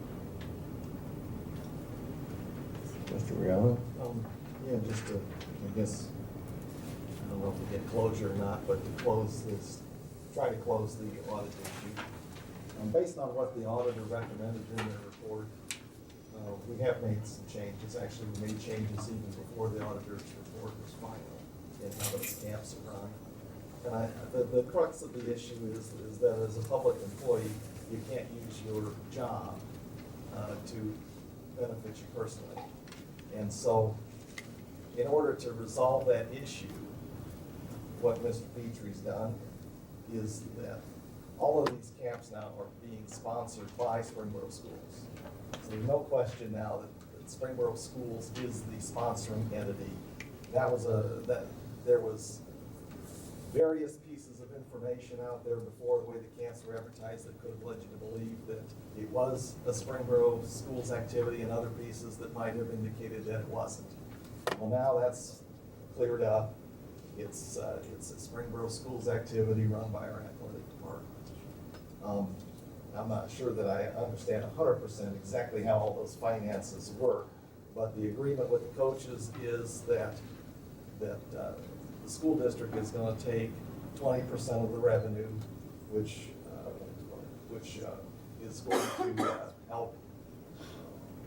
Mr. Riallo? Yeah, just to, I guess, I don't know if we get closure or not, but to close this, try to close the audit issue. Based on what the auditor recommended in their report, we have made some changes. Actually, we made changes even before the auditor's report was final in how those camps are run. And the crux of the issue is that as a public employee, you can't use your job to benefit you personally. And so, in order to resolve that issue, what Mr. Petrie's done is that all of these camps now are being sponsored by Springboro Schools. So there's no question now that Springboro Schools is the sponsoring entity. There was various pieces of information out there before the way the camps were advertised that could have led you to believe that it was a Springboro Schools activity, and other pieces that might have indicated that it wasn't. Well, now that's cleared up. It's a Springboro Schools activity run by our athletic department. I'm not sure that I understand 100% exactly how all those finances work, but the agreement with the coaches is that the school district is going to take 20% of the revenue, which is going to help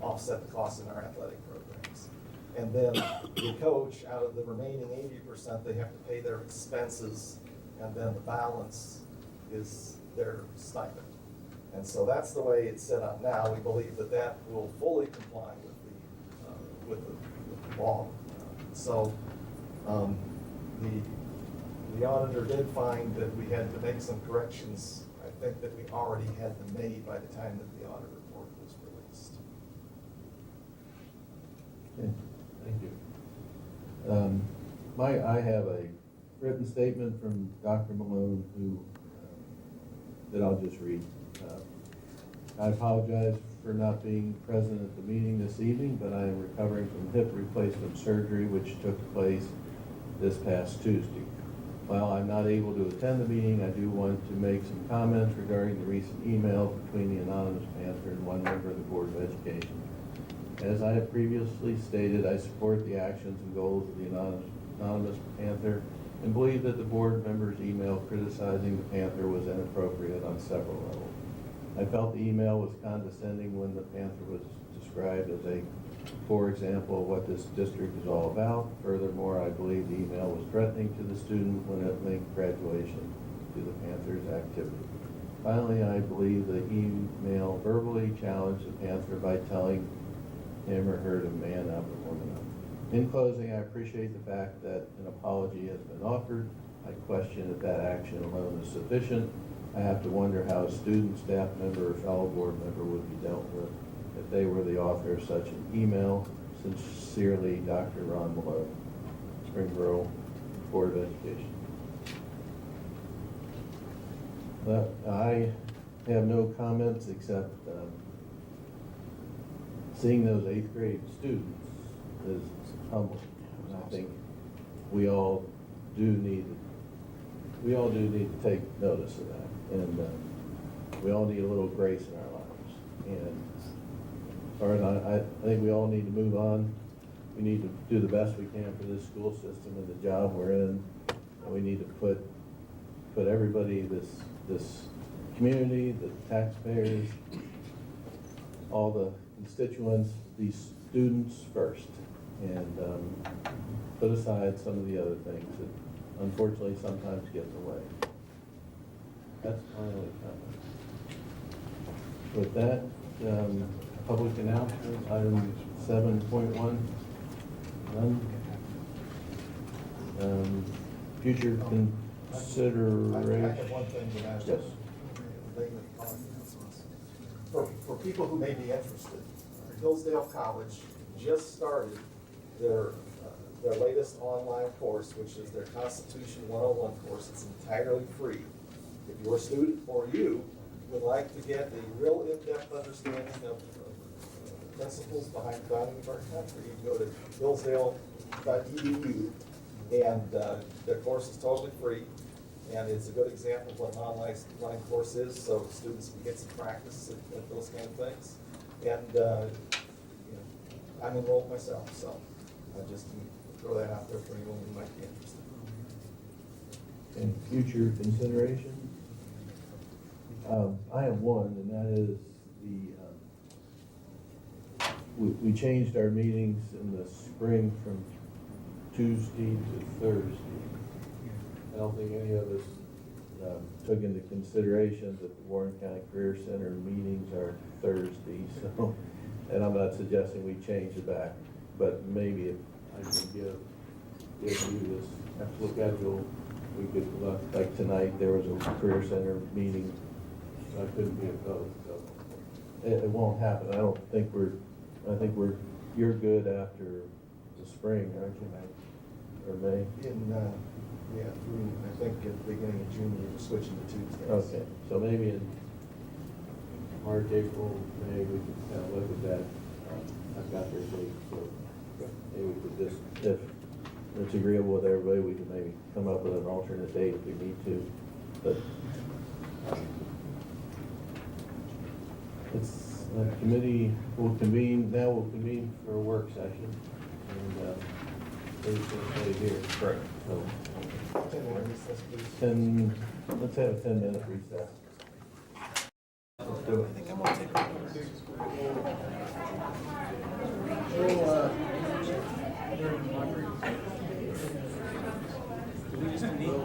offset the costs in our athletic programs. And then the coach, out of the remaining 80%, they have to pay their expenses, and then the balance is their stipend. And so that's the way it's set up now. We believe that that will fully comply with the law. So the auditor did find that we had to make some corrections. I think that we already had them made by the time that the audit report was released. Okay, thank you. I have a written statement from Dr. Malone that I'll just read. I apologize for not being present at the meeting this evening, but I am recovering from hip replacement surgery, which took place this past Tuesday. While I'm not able to attend the meeting, I do want to make some comments regarding the recent emails between the Anonymous Panther and one member of the Board of Education. As I have previously stated, I support the actions and goals of the Anonymous Panther and believe that the board member's email criticizing the Panther was inappropriate on several levels. I felt the email was condescending when the Panther was described as a poor example of what this district is all about. Furthermore, I believe the email was threatening to the student when it linked graduation to the Panther's activity. Finally, I believe the email verbally challenged the Panther by telling him or her to man up or woman up. In closing, I appreciate the fact that an apology has been offered. I question if that action alone is sufficient. I have to wonder how a student, staff member, or fellow board member would be dealt with if they were the author of such an email. Sincerely, Dr. Ron Malone, Springboro Board of Education. I have no comments except seeing those 8th grade students is humbling. And I think we all do need to take notice of that, and we all need a little grace in our lives. And as far as I think we all need to move on. We need to do the best we can for this school system and the job we're in, and we need to put everybody, this community, the taxpayers, all the constituents, these students first, and put aside some of the other things that unfortunately sometimes get in the way. That's my only comment. With that, public announcement, item 7.1, none. Future consideration. I have one thing that I Yes. For people who may be interested, Hillsdale College just started their latest online course, which is their Constitution 101 course. It's entirely free. If your student or you would like to get a real in-depth understanding of principles behind the founding of our country, you can go to hillsdale.edu, and their course is totally free. And it's a good example of what an online course is, so students can get some practice at those kind of things. And I'm enrolled myself, so I just throw that out there for anyone who might be interested. And future consideration? I have one, and that is we changed our meetings in the spring from Tuesday to Thursday. I don't think any of us took into consideration that the Warren County Career Center meetings are Thursday, so, and I'm not suggesting we change it back, but maybe if I can give you this, have to look at it, we could, like tonight, there was a Career Center meeting, so I couldn't be at both, so. It won't happen, I think you're good after the spring, aren't you, May? Or May? Yeah, I think at the beginning of June, we were switching to Tuesdays. Okay, so maybe in March, April, May, we can kind of look at that. I've got their date, so maybe we could just, if it's agreeable with everybody, we can maybe come up with an alternate date if we need to. But it's, the committee will convene, now we'll convene for a work session. And we're going to stay here. Correct. So, 10-minute recess, please. let's have a 10-minute recess. Let's do it.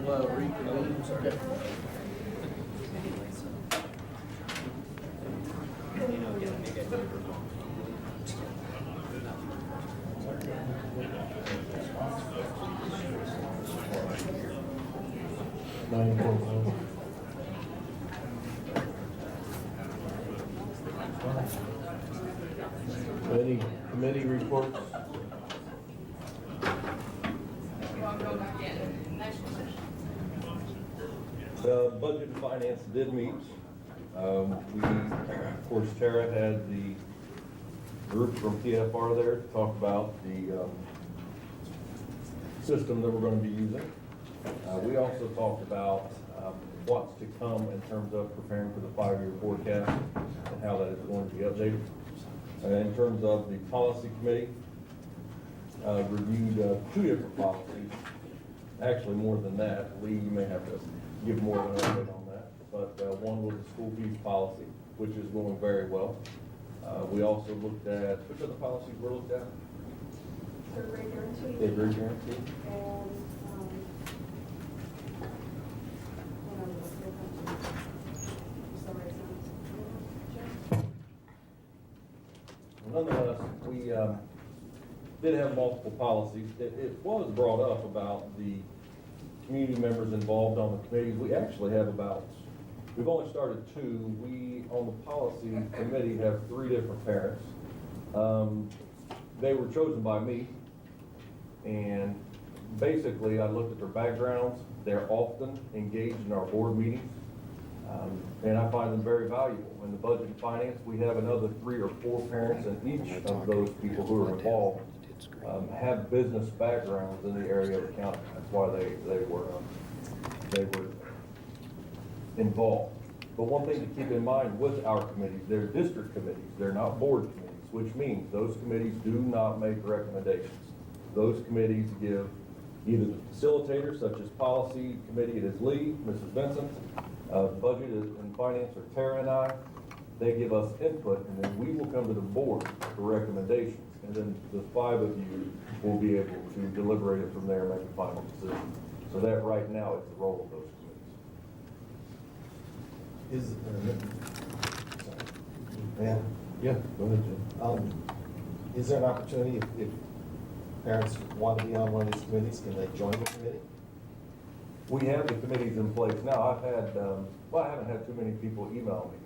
We'll reconvene. Sorry. Any committee reports? Budget and Finance did meet. Of course, Tara had the group from TFR there to talk about the system that we're going to be using. We also talked about what's to come in terms of preparing for the 5-year forecast and how that is going to be updated. In terms of the policy committee, reviewed 2 different policies. Actually, more than that. Lee, you may have to give more of an update on that. But one was the school fees policy, which is going very well. We also looked at, which other policies were looked at? Third grade guarantee. Third grade guarantee. And, Nonetheless, we did have multiple policies. It was brought up about the community members involved on the committees. We actually have we've only started 2. We, on the policy committee, have 3 different parents. They were chosen by me, and basically I looked at their backgrounds. They're often engaged in our board meetings, and I find them very valuable. In the Budget and Finance, we have another 3 or 4 parents, and each of those people who are involved have business backgrounds in the area of accounting. That's why they were involved. But one thing to keep in mind with our committees, they're district committees, they're not board committees, which means those committees do not make recommendations. Those committees give either the facilitators, such as policy committee, it is Lee, Mrs. Vincent, budget and finance are Tara and I. They give us input, and then we will come to the board for recommendations. And then the 5 of you will be able to deliberate it from there and make a final decision. So that right now is the role of those committees. Yeah, go ahead, Jim. Is there an opportunity if parents want to be on one of these committees, can they join the committee? We have the committees in place now. I haven't had too many people email me.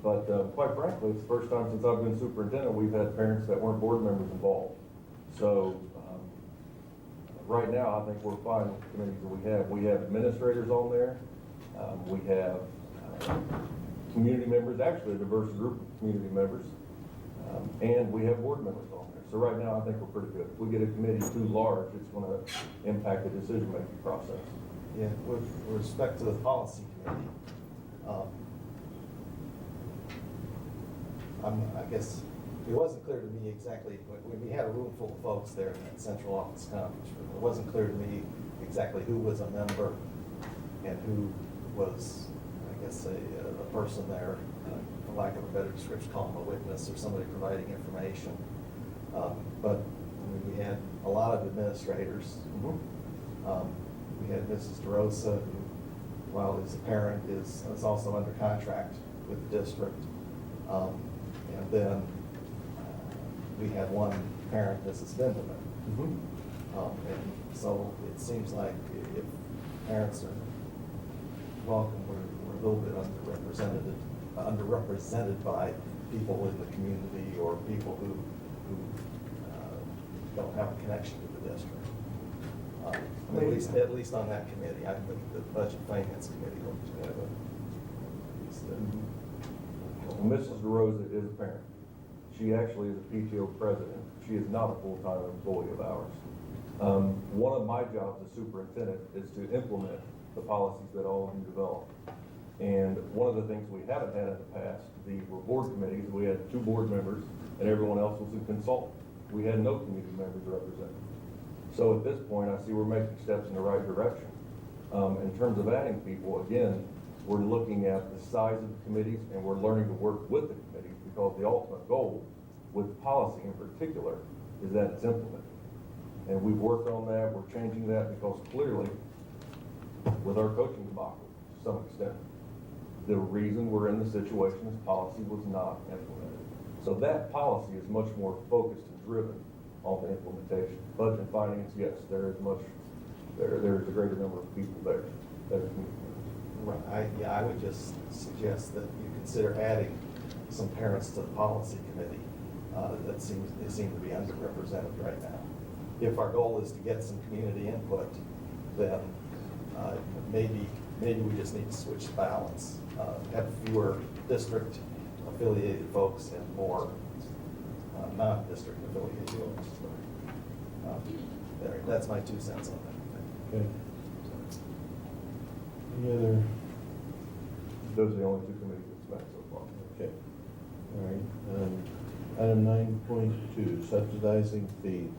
But quite frankly, it's the first time since I've been superintendent, we've had parents that weren't board members involved. So right now, I think we're fine with the committees that we have. We have administrators on there. We have community members, actually a diverse group of community members. And we have board members on there. So right now, I think we're pretty good. If we get a committee too large, it's going to impact the decision-making process. Yeah, with respect to the policy committee, I guess it wasn't clear to me exactly, when we had a room full of folks there in that central office conference room, it wasn't clear to me exactly who was a member and who was, I guess, a person there, for lack of a better description, call them a witness or somebody providing information. But we had a lot of administrators. We had Mrs. DeRosa, who while he's a parent, is also under contract with the district. And then we had one parent, Mrs. Vindeman. And so it seems like if parents are welcome, we're a little bit underrepresented by people in the community or people who don't have a connection to the district. At least on that committee. I think the Budget Finance Committee will have at least Mrs. DeRosa is a parent. She actually is a PTO president. She is not a full-time employee of ours. One of my jobs as superintendent is to implement the policies that all of you develop. And one of the things we haven't had in the past, the board committees, we had 2 board members and everyone else was a consultant. We had no community members represented. So at this point, I see we're making steps in the right direction. In terms of adding people, again, we're looking at the size of the committees and we're learning to work with the committees because the ultimate goal with policy in particular is that it's implemented. And we've worked on that, we're changing that because clearly with our coaching debacle to some extent, the reason we're in the situation is policy was not implemented. So that policy is much more focused and driven on the implementation. Budget and finance, yes, there's a greater number of people there that are community members. Right. I would just suggest that you consider adding some parents to the policy committee. They seem to be underrepresented right now. If our goal is to get some community input, then maybe we just need to switch the balance. Have fewer district affiliated folks and more non-district affiliated folks. That's my 2 cents on that. Okay. Any other? Those are the only 2 committees that's met so far. Okay. All right. Item 9.2, subsidizing fees.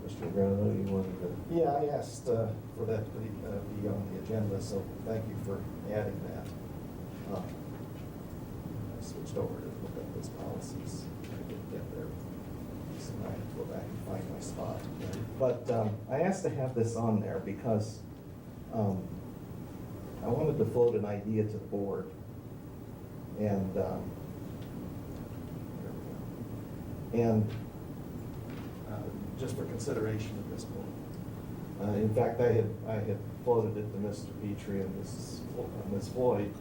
Mr. Grano, you wanted to? Yeah, I asked for that to be on the agenda, so thank you for adding that. I switched over to look at those policies. I didn't get there, so I have to go back and find my spot. But I asked to have this on there because I wanted to float an idea to the board, and just for consideration at this point. In fact, I had floated it to Mr. Petrie and Ms. Floyd,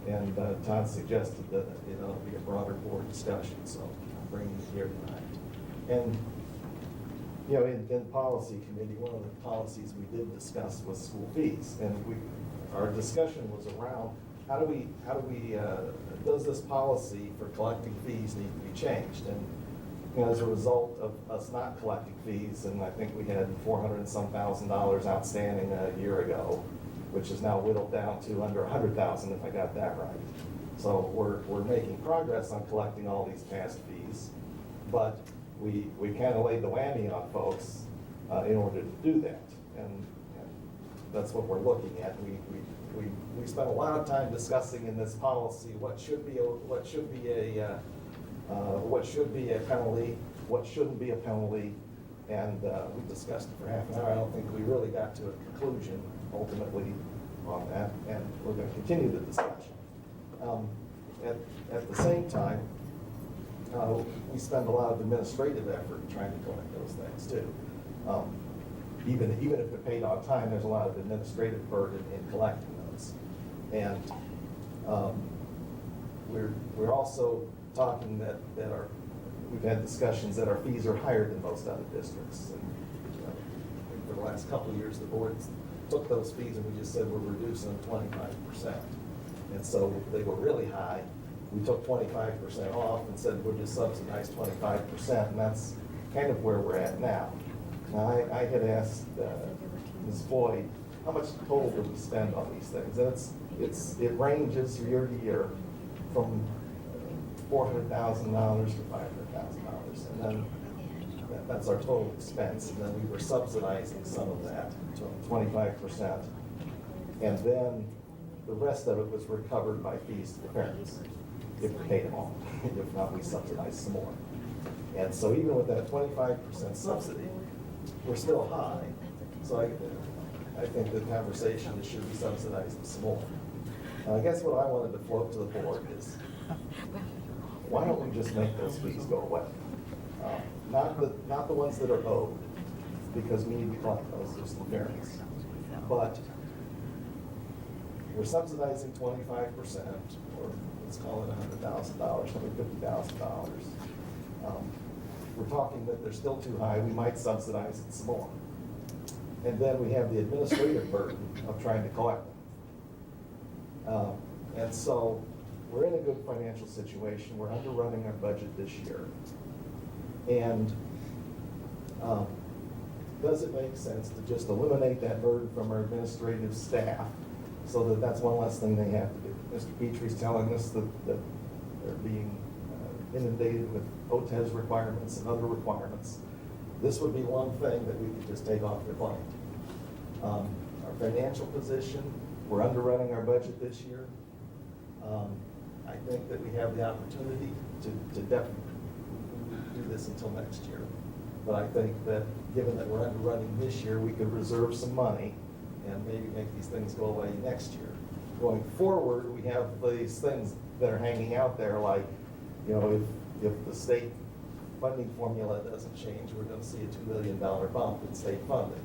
and Todd suggested that it ought to be a broader board discussion, so I'm bringing it here tonight. And in policy committee, one of the policies we did discuss was school fees, and our discussion was around how do we does this policy for collecting fees need to be changed? And as a result of us not collecting fees, and I think we had $400 and some thousand outstanding a year ago, which is now whittled down to under 100,000 if I got that right. So we're making progress on collecting all these past fees, but we kind of laid the whammy on folks in order to do that, and that's what we're looking at. We spent a lot of time discussing in this policy what should be a penalty, what shouldn't be a penalty, and we discussed it for half an hour. I don't think we really got to a conclusion ultimately on that, and we're going to continue the discussion. At the same time, we spend a lot of administrative effort trying to collect those things too. Even if they're paid on time, there's a lot of administrative burden in collecting those. And we're also talking that we've had discussions that our fees are higher than most other districts. And for the last couple of years, the boards took those fees and we just said we're reducing them 25%. And so they were really high. We took 25% off and said we'll just subsidize 25%, and that's kind of where we're at now. Now, I had asked Ms. Floyd, how much total do we spend on these things? And it ranges year to year from $400,000 to $500,000, and then that's our total expense. And then we were subsidizing some of that, 25%, and then the rest of it was recovered by fees to the parents if we paid them all. If not, we subsidized some more. And so even with that 25% subsidy, we're still high. So I think think the conversation is, should we subsidize them some more? And I guess what I wanted to float to the board is, why don't we just make those fees go away? Not the ones that are owed, because we need to collect those, there's some fairness. But we're subsidizing 25%, or let's call it $100,000, $150,000. We're talking that they're still too high, we might subsidize it some more. And then we have the administrative burden of trying to collect them. And so we're in a good financial situation. We're underrunning our budget this year. And does it make sense to just eliminate that burden from our administrative staff so that that's one less thing they have to do? Mr. Petrie's telling us that they're being inundated with OTES requirements and other requirements. This would be one thing that we could just take off their plate. Our financial position, we're underrunning our budget this year. I think that we have the opportunity to definitely do this until next year. But I think that given that we're underrunning this year, we could reserve some money and maybe make these things go away next year. Going forward, we have these things that are hanging out there, like, you know, if the state funding formula doesn't change, we're going to see a $2 million bump in state funding.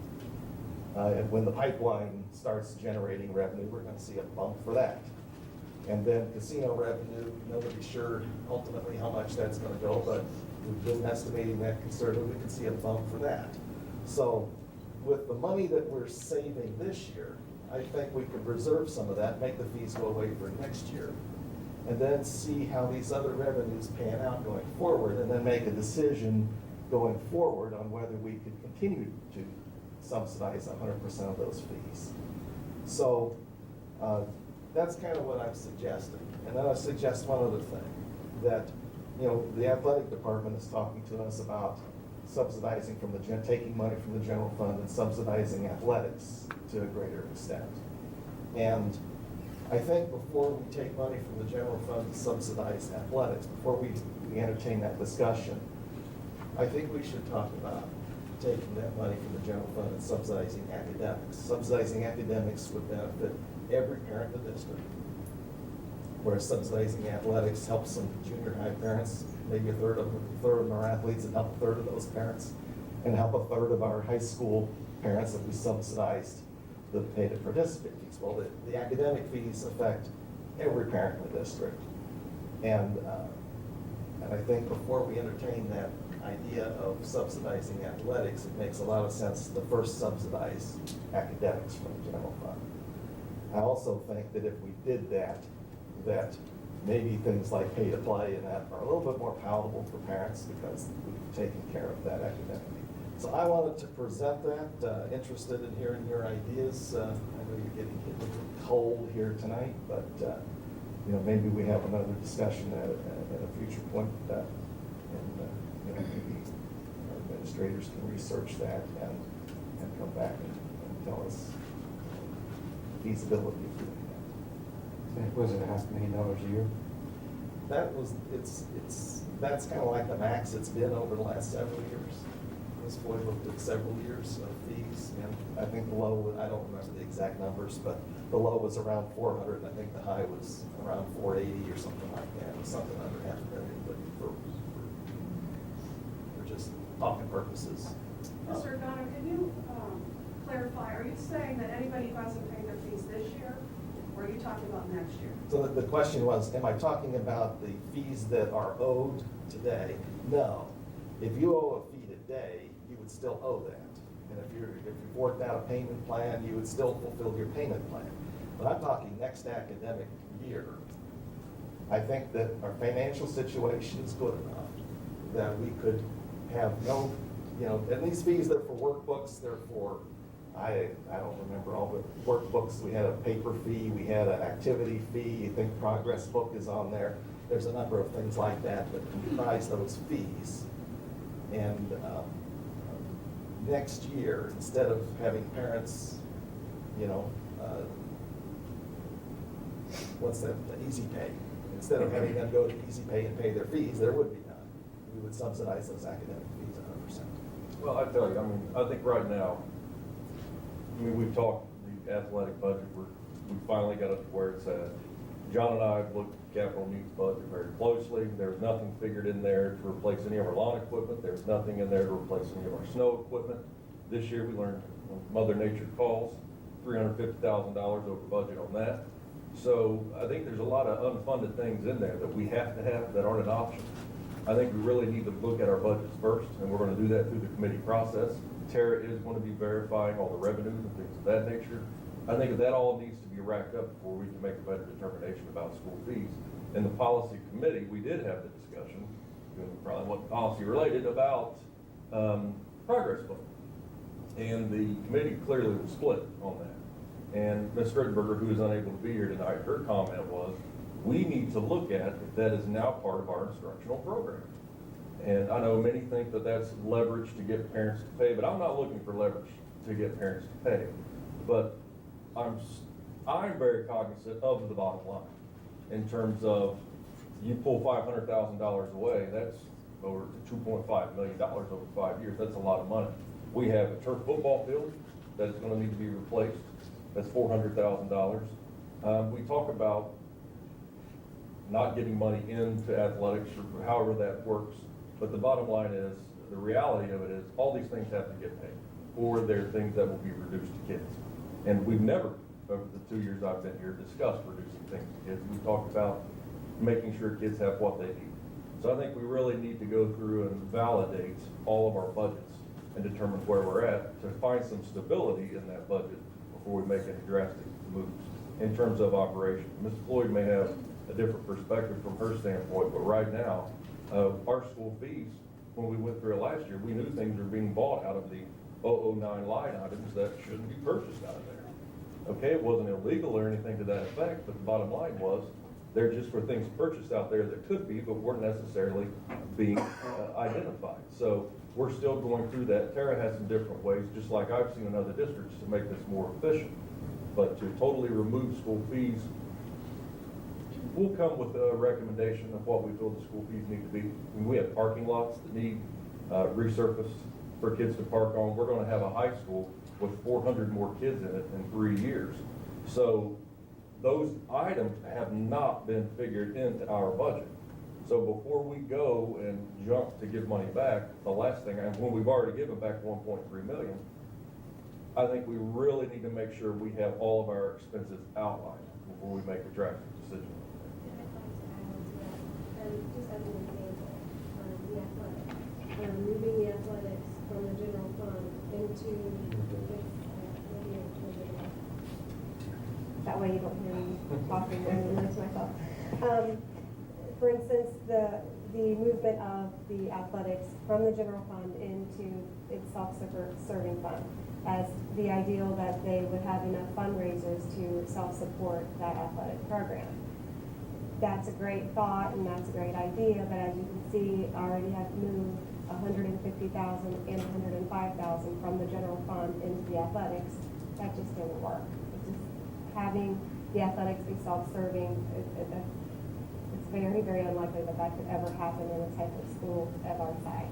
And when the pipeline starts generating revenue, we're going to see a bump for that. And then casino revenue, nobody's sure ultimately how much that's going to go, but we've been estimating that conservatively, we can see a bump for that. So with the money that we're saving this year, I think we could reserve some of that, make the fees go away for next year, and then see how these other revenues pan out going forward, and then make a decision going forward on whether we could continue to subsidize 100% of those fees. So that's kind of what I'm suggesting. And then I suggest one other thing, that, you know, the athletic department is talking to us about subsidizing from taking money from the general fund and subsidizing athletics to a greater extent. And I think before we take money from the general fund to subsidize athletics, before we entertain that discussion, I think we should talk about taking that money from the general fund and subsidizing academics. Subsidizing academics would benefit every parent in the district, whereas subsidizing athletics helps some junior high parents, maybe a third of them are athletes, and help a third of those parents, and help a third of our high school parents if we subsidized the pay to participate fees. Well, the academic fees affect every parent in the district. And I think before we entertain that idea of subsidizing athletics, it makes a lot of sense to first subsidize academics from the general fund. I also think that if we did that maybe things like pay to play and that are a little bit more palatable for parents because we've taken care of that academically. So I wanted to present that, interested in hearing your ideas. I know you're getting hit with the cold here tonight, but you know, maybe we have another discussion at a future point, and you know, maybe our administrators can research that and come back and tell us feasibility of doing that. Was it $500,000 a year? That's kind of like the max it's been over the last several years. Ms. Floyd looked at several years of fees, and I think the low, I don't remember the exact numbers, but the low was around 400, and I think the high was around 480 or something like that. It was something under $500,000, but for just talking purposes. Mr. O'Connor, can you clarify, are you saying that anybody who hasn't paid their fees this year, or are you talking about next year? So the question was, am I talking about the fees that are owed today? No. If you owe a fee today, you would still owe that. And if you've worked out a payment plan, you would still fulfill your payment plan. But I'm talking next academic year. I think that our financial situation is good enough that we could have no, you know, and these fees, they're for workbooks, they're for, I don't remember all the workbooks. We had a paper fee, we had an activity fee, I think progress book is on there. There's a number of things like that that comprise those fees. And next year, instead of having parents, you know, what's that, the Easy Pay, instead of having them go to Easy Pay and pay their fees, there would be none. We would subsidize those academic fees 100%. Well, I tell you, I mean, I think right now, I mean, we've talked athletic budget, we finally got it to where it's at. John and I have looked at capital needs budget very closely. There's nothing figured in there to replace any of our lawn equipment. There's nothing in there to replace any of our snow equipment. This year we learned when Mother Nature calls, $350,000 over budget on that. So I think there's a lot of unfunded things in there that we have to have that aren't an option. I think we really need to look at our budgets first, and we're going to do that through the committee process. Tara is going to be verifying all the revenues and things of that nature. I think that all needs to be racked up before we can make a better determination about school fees. In the policy committee, we did have the discussion, probably wasn't policy related, about progress funding. And the committee clearly was split on that. And Ms. Strittenberger, who is unable to be here tonight, her comment was, we need to look at if that is now part of our instructional program. And I know many think that that's leverage to get parents to pay, but I'm not looking for leverage to get parents to pay. But I'm very cognizant of the bottom line in terms of you pull $500,000 away, that's over $2.5 million over 5 years. That's a lot of money. We have a turf football field that is going to need to be replaced. That's $400,000. We talk about not getting money into athletics or however that works, but the bottom line is, the reality of it is, all these things have to get paid, or they're things that will be reduced to kids. And we've never, over the 2 years I've been here, discussed reducing things to kids. We talked about making sure kids have what they need. So I think we really need to go through and validate all of our budgets and determine where we're at to find some stability in that budget before we make any drastic moves in terms of operation. Ms. Floyd may have a different perspective from her standpoint, but right now, our school fees, when we went through it last year, we knew things were being bought out of the 009 line items that shouldn't be purchased out of there. Okay, it wasn't illegal or anything to that effect, but the bottom line was, they're just for things purchased out there that could be, but weren't necessarily being identified. So we're still going through that. Tara has some different ways, just like I've seen in other districts, to make this more efficient. But to totally remove school fees, we'll come with a recommendation of what we feel the school fees need to be. When we have parking lots that need resurfaced for kids to park on, we're going to have a high school with 400 more kids in it in 3 years. So those items have not been figured into our budget. So before we go and jump to give money back, the last thing, when we've already given back 1.3 million, I think we really need to make sure we have all of our expenses outlined before we make a drastic decision. Just as an example, the athletics, moving the athletics from the general fund into that way you don't hear me talking and notice myself. For instance, the movement of the athletics from the general fund into its self-serving fund, as the ideal that they would have enough fundraisers to self-support that athletic program. That's a great thought and that's a great idea, but as you can see, I already have moved $150,000 and $105,000 from the general fund into the athletics. That just didn't work. Having the athletics be self-serving, it's very, very unlikely that that could ever happen in a type of school of our size.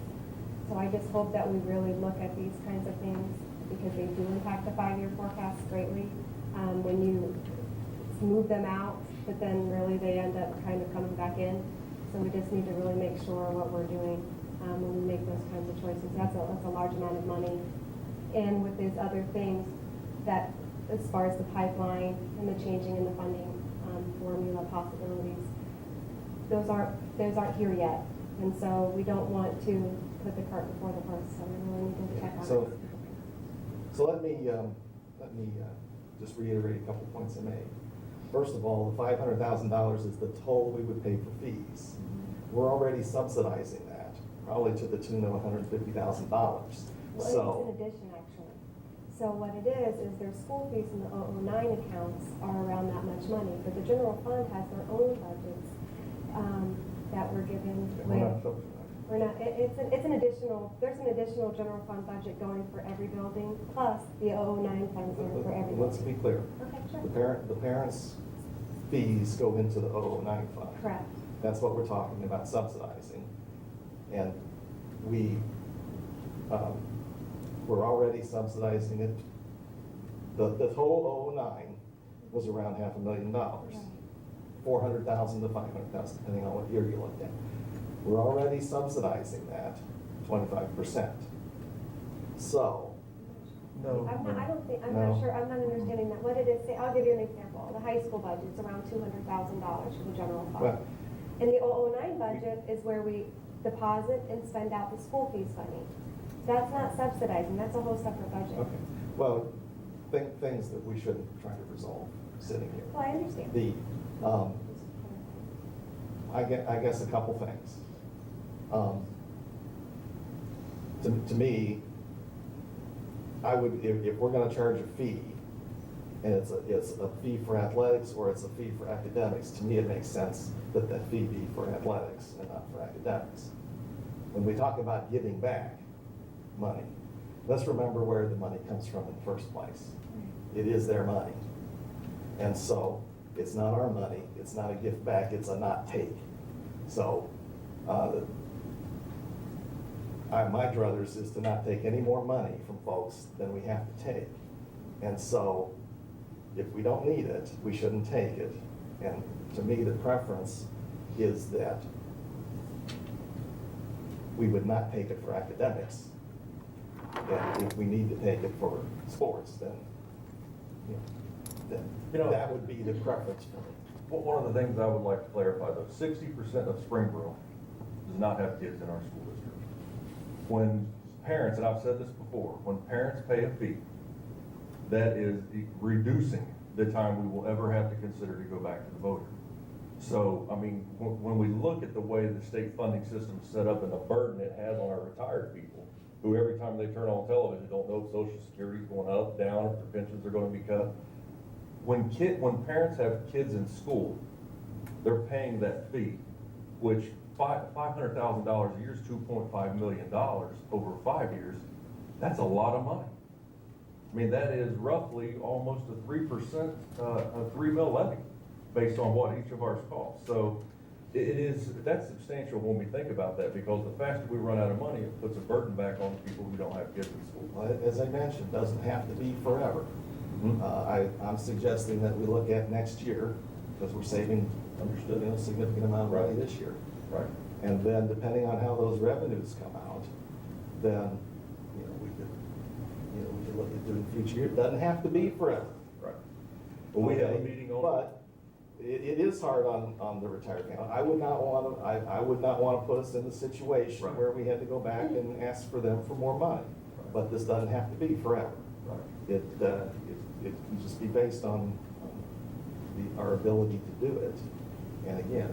So I just hope that we really look at these kinds of things because they do impact the 5-year forecast greatly. When you move them out, but then really they end up kind of coming back in. So we just need to really make sure what we're doing when we make those kinds of choices. That's a large amount of money. And with these other things that, as far as the pipeline and the changing in the funding formula possibilities, those aren't here yet. And so we don't want to put the cart before the horse. So we really need to check on it. So let me just reiterate a couple points I made. First of all, the $500,000 is the total we would pay for fees. We're already subsidizing that, probably to the tune of $150,000. Well, it's in addition, actually. So what it is their school fees in the 009 accounts are around that much money, but the general fund has their own budgets that we're given. We're not. It's an additional. There's an additional general fund budget going for every building, plus the 009 funds are for every. Let's be clear. Okay, sure. The parents' fees go into the 009 fund. Correct. That's what we're talking about subsidizing, and we're already subsidizing it the total 09 was around $500,000. 400,000 to 500,000, depending on what year you looked at. We're already subsidizing that 25%. So, I'm not sure, I'm not understanding that. What did it say? I'll give you an example. The high school budget's around $200,000 for the general fund. Well, And the 009 budget is where we deposit and spend out the school fees funding. That's not subsidizing, that's a whole separate budget. okay, well, things that we shouldn't try to resolve sitting here. Well, I understand. I guess a couple things. To me, I would, if we're gonna charge a fee, and it's a fee for athletics or it's a fee for academics, to me it makes sense that that fee be for athletics and not for academics. When we talk about giving back money, let's remember where the money comes from in the first place. It is their money. And so it's not our money, it's not a gift back, it's a not take. So my druthers is to not take any more money from folks than we have to take. And so if we don't need it, we shouldn't take it. And to me, the preference is that we would not take it for academics. And if we need to take it for sports, then, that would be the preference for me. Well, one of the things I would like to clarify though, 60% of Springboro does not have kids in our school district. When parents, and I've said this before, when parents pay a fee, that is reducing the time we will ever have to consider to go back to the voter. So, I mean, when we look at the way the state funding system is set up and the burden it has on our retired people, who every time they turn on television don't know if Social Security is going up, down, if their pensions are going to be cut. When parents have kids in school, they're paying that fee, which $500,000 a year is $2.5 million over 5 years. That's a lot of money. I mean, that is roughly almost a 3%, a $3 million levy based on what each of ours costs. So that's substantial when we think about that, because the faster we run out of money, it puts a burden back on the people who don't have kids in school. Well, as I mentioned, it doesn't have to be forever. I'm suggesting that we look at next year, because we're saving, a significant amount of money this year. Right. And then depending on how those revenues come out, then, we could look at doing future year. It doesn't have to be forever. Right. Well, we have a meeting on. But it is hard on the retired family. I would not want to put us in a situation where we had to go back and ask for them for more money. But this doesn't have to be forever. It can just be based on our ability to do it. And again,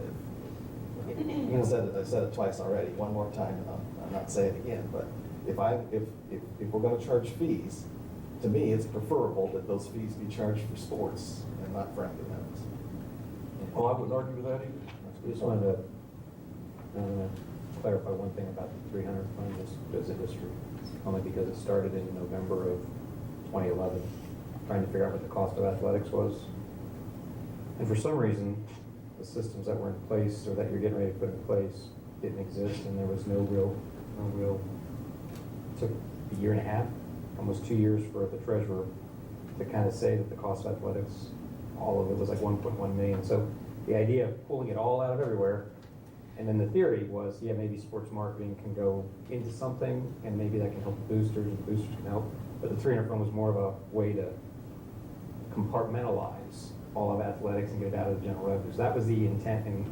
I said it twice already. One more time, and I'm not saying it again. But if we're going to charge fees, to me, it's preferable that those fees be charged for sports and not for academics. Well, I wouldn't argue with that either. I just wanted to clarify one thing about the 300 fund just as a history, only because it started in November of 2011, trying to figure out what the cost of athletics was. And for some reason, the systems that were in place or that you're getting ready to put in place didn't exist, and there was no real, it took a year and a half, almost 2 years for the treasurer to kind of say that the cost of athletics, all of it was like 1.1 million. So the idea of pulling it all out of everywhere, and then the theory was, yeah, maybe sports marketing can go into something, and maybe that can help the boosters, and the boosters can help. But the 300 fund was more of a way to compartmentalize all of athletics and get it out of the general revenues. That was the intent in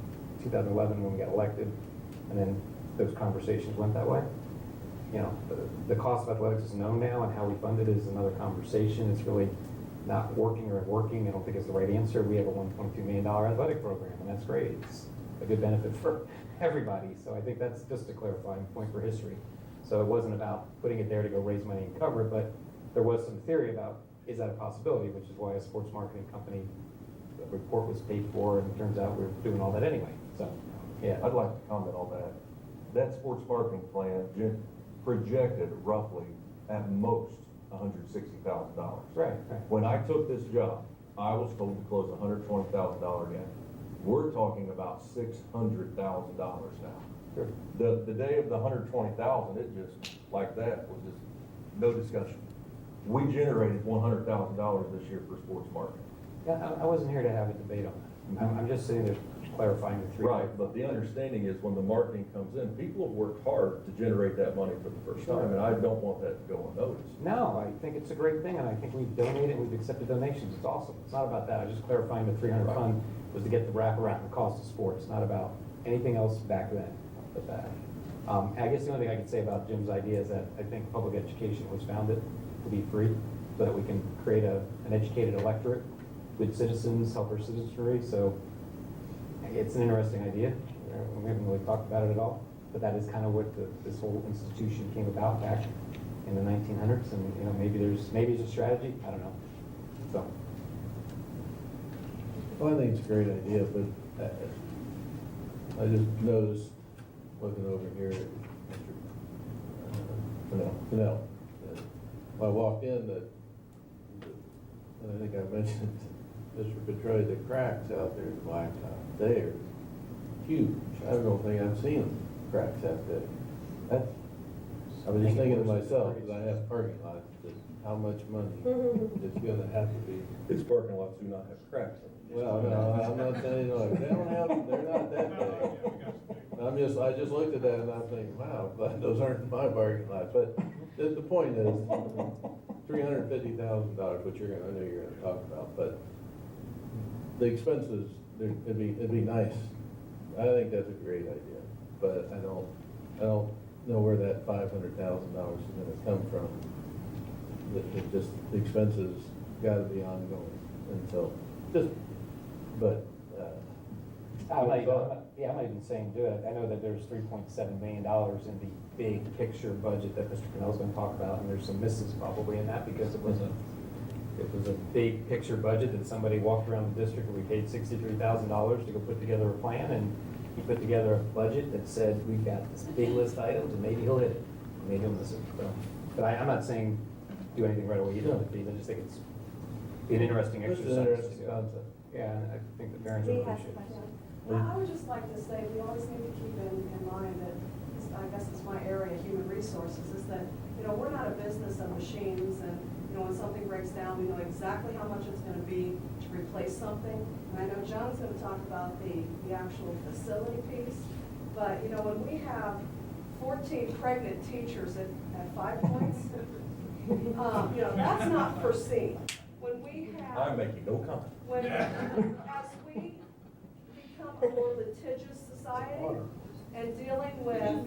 2011 when we got elected, and then those conversations went that way. The cost of athletics is known now, and how we fund it is another conversation. It's really not working or working. I don't think it's the right answer. We have a $1.2 million athletic program, and that's great. It's a good benefit for everybody. So I think that's just a clarifying point for history. So it wasn't about putting it there to go raise money and cover it, but there was some theory about, is that a possibility, which is why a sports marketing company report was paid for, and it turns out we're doing all that anyway. So, yeah. I'd like to comment on that. That sports marketing plan projected roughly at most $160,000. Right. When I took this job, I was told to close $120,000 gap. We're talking about $600,000 now. Sure. The day of the $120,000, it just, like that, was just no discussion. we generated $100,000 this year for sports marketing. Yeah, I wasn't here to have a debate on that. I'm just sitting there clarifying the three. Right, but the understanding is when the marketing comes in, people have worked hard to generate that money for the first time, and I don't want that to go unnoticed. No, I think it's a great thing, and I think we've donated and we've accepted donations. It's awesome. It's not about that. I was just clarifying the 300 fund was to get the wraparound the cost of sports, not about anything else back then but that. I guess the only thing I could say about Jim's idea is that I think public education was founded to be free so that we can create an educated electorate, good citizens, help our citizenry. So it's an interesting idea. We haven't really talked about it at all, but that is kind of what this whole institution came about back in the 1900s. And you know, maybe it's a strategy. I don't know. So. Well, I think it's a great idea, but I just noticed, looking over here at Mr. Fennell, I walked in that, and I think I mentioned to Mr. Petroy, the cracks out there in Blacktop, they are huge. I don't think I've seen cracks that big. I was just thinking to myself, because I have parking lots, that how much money it's gonna have to be. His parking lots do not have cracks in them. Well, no, I'm not saying, like, they're not that big. I just looked at that and I'm thinking, wow, glad those aren't my parking lots. But the point is, $350,000, which I know you're gonna talk about, but the expenses, it'd be nice. I think that's a great idea, but I don't know where that $500,000 is gonna come from. The expenses gotta be ongoing, and so, but, I'm not even saying do it. I know that there's $3.7 million in the big picture budget that Mr. Cannell's gonna talk about, and there's some misses probably in that because it was a big picture budget that somebody walked around the district and we paid $63,000 to go put together a plan, and he put together a budget that said, we've got this big list of items and maybe he'll hit it, maybe he'll miss it. So, but I'm not saying do anything right away either, I just think it's an interesting exercise. It's an interesting concept. Yeah, and I think the parents will appreciate it. I would just like to say, we always need to keep in mind that, I guess it's my area, human resources, is that, you know, we're not a business of machines, and, you know, when something breaks down, we know exactly how much it's gonna be to replace something. And I know John's gonna talk about the actual facility piece, but, you know, when we have 14 pregnant teachers at 5 points, you know, that's not foreseen. When we have... I'm making no comment. As we become a more litigious society and dealing with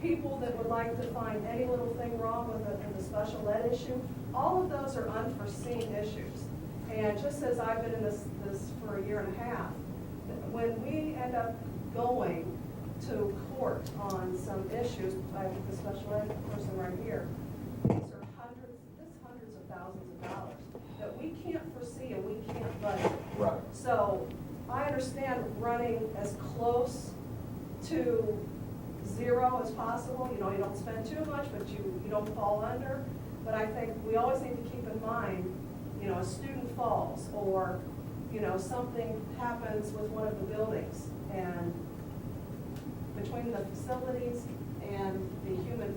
people that would like to find any little thing wrong with the special ed issue, all of those are unforeseen issues. And just as I've been in this for a year and a half, when we end up going to court on some issues, like the special ed person right here, these are hundreds of thousands of dollars that we can't foresee and we can't budget. Right. So I understand running as close to zero as possible. You know, you don't spend too much, but you don't fall under. But I think we always need to keep in mind, you know, a student falls or, you know, something happens with one of the buildings, and between the facilities and the human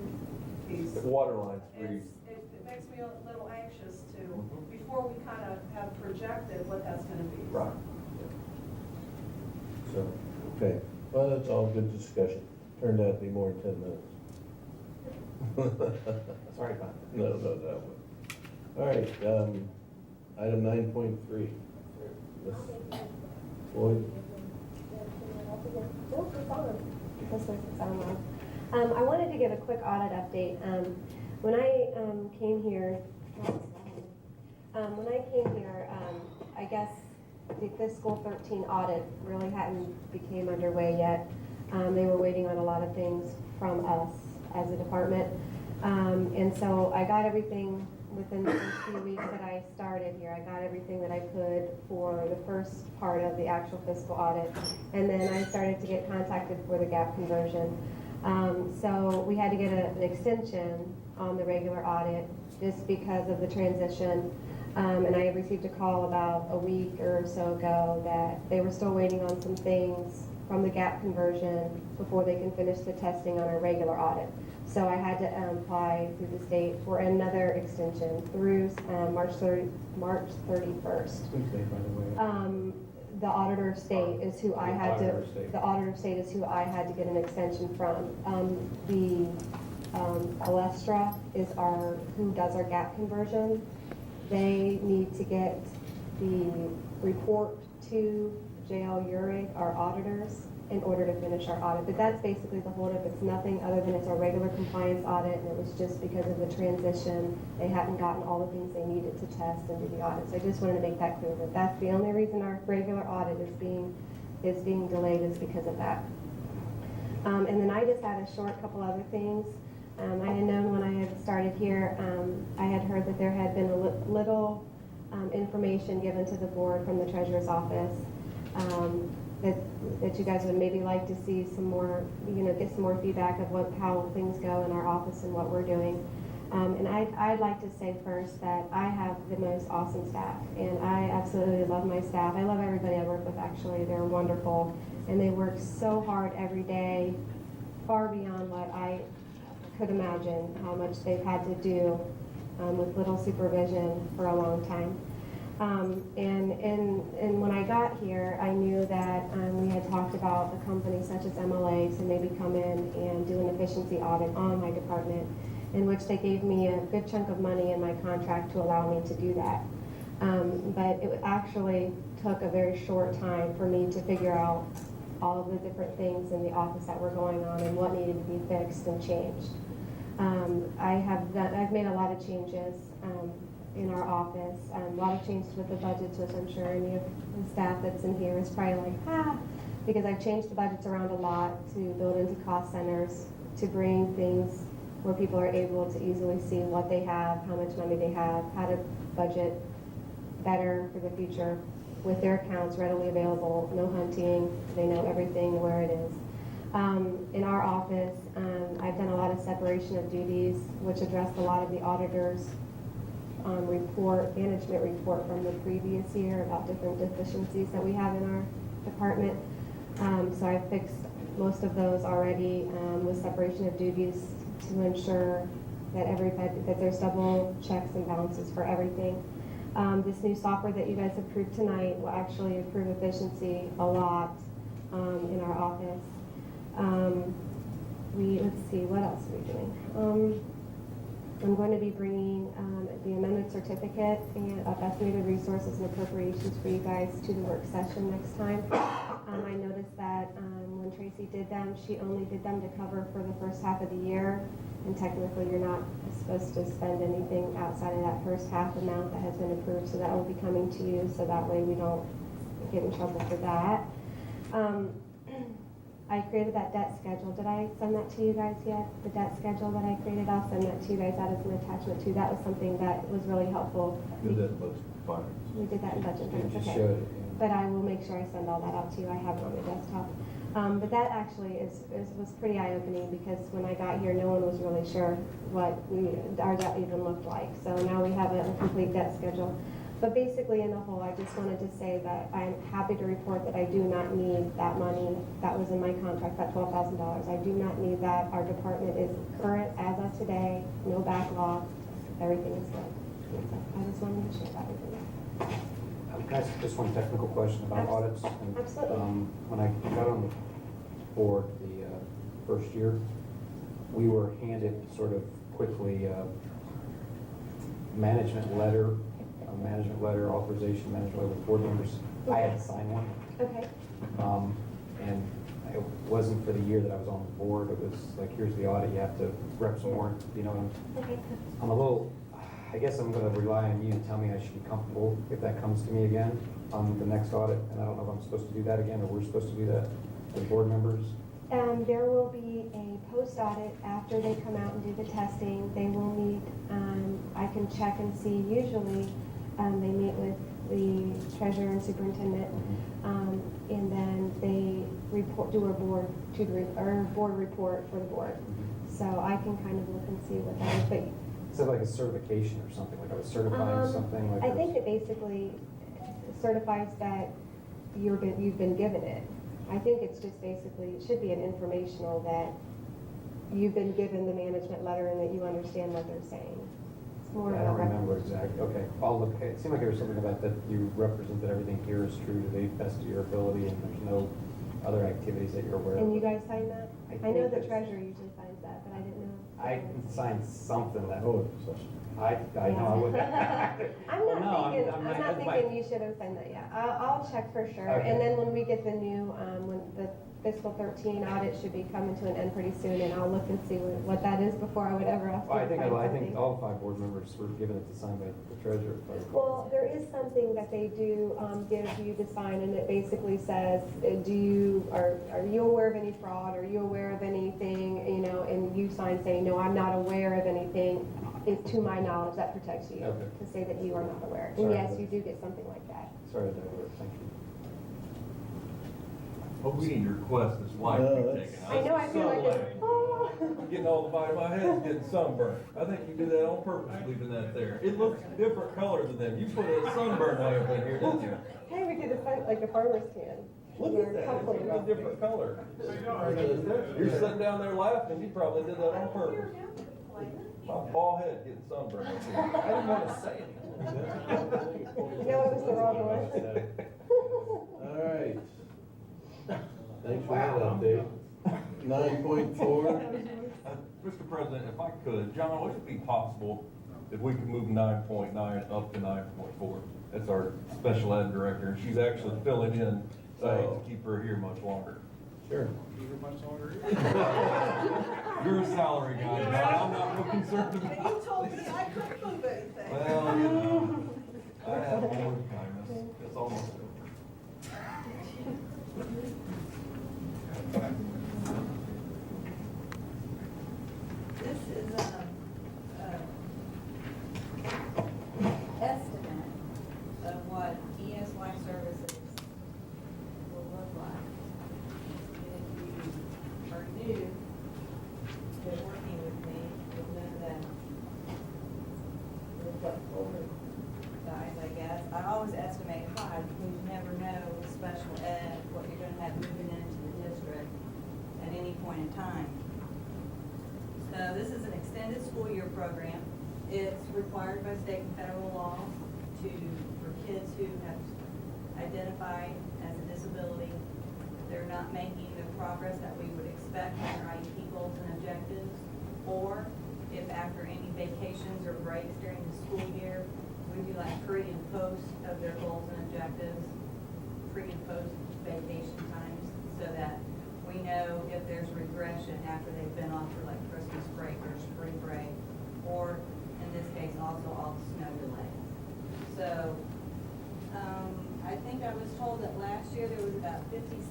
piece. The water lines freeze. It makes me a little anxious before we kind of have projected what that's going to be. Right. So, okay, well, that's all good discussion. Turned out to be more than 10 minutes. Sorry about that. No, that one. All right, item 9.3. Ms. Floyd? I wanted to give a quick audit update. When I came here, I guess the fiscal 13 audit really hadn't became underway yet. They were waiting on a lot of things from us as a department. And so I got everything within the first few weeks that I started here. I got everything that I could for the first part of the actual fiscal audit. And then I started to get contacted for the gap conversion. So we had to get an extension on the regular audit just because of the transition. And I received a call about a week or so ago that they were still waiting on some things from the gap conversion before they can finish the testing on a regular audit. So I had to apply through the state for another extension through March 31st. Who's they, by the way? The auditor of state is who I had to, Auditor of state. the auditor of state is who I had to get an extension from. The Alestra is who does our gap conversion. They need to get the report to JL Urig, our auditors, in order to finish our audit. But that's basically the holdup. It's nothing other than it's our regular compliance audit, and it was just because of the transition, they hadn't gotten all the things they needed to test and do the audit. So I just wanted to make that clear, that that's the only reason our regular audit is being delayed is because of that. And then I just had a short couple other things. I had known when I had started here, I had heard that there had been a little information given to the board from the treasurer's office, that you guys would maybe like to see some more, get some more feedback of how things go in our office and what we're doing. And I'd like to say first that I have the most awesome staff, and I absolutely love my staff. I love everybody I work with, actually. They're wonderful, and they work so hard every day, far beyond what I could imagine how much they've had to do with little supervision for a long time. And when I got here, I knew that we had talked about a company such as MLA to maybe come in and do an efficiency audit on my department, in which they gave me a good chunk of money in my contract to allow me to do that. But it actually took a very short time for me to figure out all of the different things in the office that were going on and what needed to be fixed and changed. I've made a lot of changes in our office, a lot of changes with the budgets, which I'm sure any of the staff that's in here is probably like, because I've changed the budgets around a lot to build into cost centers, to bring things where people are able to easily see what they have, how much money they have, how to budget better for the future with their accounts readily available, no hunting, they know everything where it is. In our office, I've done a lot of separation of duties, which addressed a lot of the auditor's management report from the previous year about different deficiencies that we have in our department. So I fixed most of those already with separation of duties to ensure that there's double checks and balances for everything. This new software that you guys approved tonight will actually improve efficiency a lot in our office. Let's see, what else are we doing? I'm going to be bringing the amended certificate of estimated resources and appropriations for you guys to the work session next time. I noticed that when Tracy did them, she only did them to cover for the first half of the year, and technically you're not supposed to spend anything outside of that first half amount that has been approved, so that will be coming to you, so that way we don't get in trouble for that. I created that debt schedule. Did I send that to you guys yet? The debt schedule that I created, I'll send that to you guys out as an attachment too. That was something that was really helpful. Did that in budget funds. We did that in budget You funds, just okay. showed it, yeah. But I will make sure I send all that out to you. I have it on the desktop. But that actually was pretty eye-opening, because when I got here, no one was really sure what our debt even looked like. So now we have a complete debt schedule. But basically, in the whole, I just wanted to say that I'm happy to report that I do not need that money that was in my contract, that $12,000. I do not need that. Our department is current as of today, no backlog, everything is good. So I just wanted to share that with you. Can I ask just one technical question about audits? And, Absolutely. when I got on the board the first year, we were handed sort of quickly management letter, authorization management letter with board members. I had to sign one. Okay. And it wasn't for the year that I was on the board. It was like, here's the audit, you have to rep some more, Okay. I'm a little, I guess I'm gonna rely on you to tell me I should be comfortable if that comes to me again on the next audit. And I don't know if I'm supposed to do that again, or we're supposed to do that as board members. There will be a post-audit after they come out and do the testing. They will meet, I can check and see, usually they meet with the treasurer and superintendent, and then they do a board report for the board. So I can kind of look and see what that is. But Is it like a certification or something, like I was certifying something like I think it basically certifies that you've been given it. I think it's just basically, it should be an informational that you've been given the management letter and that you understand what they're saying. It's more Yeah, I of a don't remember recommendation. exactly. Okay, I'll look, it seemed like there was something about that you represent that everything here is true to the best of your ability and there's no other activities that you're aware of. And you guys sign that? I I know think the it's- treasurer usually signs that, but I didn't know. I can sign something that, Oh, I know I would. I'm Well, no, not thinking, I'm I'm not that's my- thinking you should have signed that yet. I'll check for sure. Okay. And then when we get the new, when the fiscal 13 audit should be coming to an end pretty soon, and I'll look and see what that is before I would ever ask Well, you I to think, sign I think something. all 5 board members were given it to sign by the treasurer. if I recall. Well, there is something that they do give you to sign, and it basically says, are you aware of any fraud? Are you aware of anything, you know, and you sign saying, no, I'm not aware of anything. It's to my knowledge, that protects you, Okay. to say that you are not aware. And Sorry. yes, you do get something like that. Sorry to divert, thank you. Well, we need to request this light to be taken out. I know, I feel like it's, oh. Getting all the bottom of my head's getting sunburned. I think you do that on purpose, leaving that there. It looks different color than them. You put a sunburn lamp in here, didn't you? Hey, we did like a farmer's tan. Look at that, it's a different color. You're sitting down there laughing, you probably did that on purpose. My bald head getting sunburned. I didn't want to say anything. No, it was the wrong one. All right. Thanks for that update. 9.4. Mr. President, if I could, John, would it be possible if we could move 9.9 up to 9.4? That's our special ed director, and she's actually filling in, so I hate to keep her here much longer. Sure. You're a salary guy, John, I'm not real concerned about. You told me I couldn't prove anything. Well, you know, I have more kindness, it's almost over. This is estimate of what ESY services will look like. If you are new to working with me, you'll know that we're what, older guys, I guess. I always estimate high because you never know with special ed what you're gonna have moving into the district at any point in time. So this is an extended school year program. It's required by state and federal laws for kids who have identified as a disability. They're not making the progress that we would expect in their IEP goals and objectives, or if after any vacations or breaks during the school year, we do like pre and post of their goals and objectives, pre and post vacation times, so that we know if there's regression after they've been off for like Christmas break or spring break, or in this case also all the snow delays. So I think I was told that last year there was about 56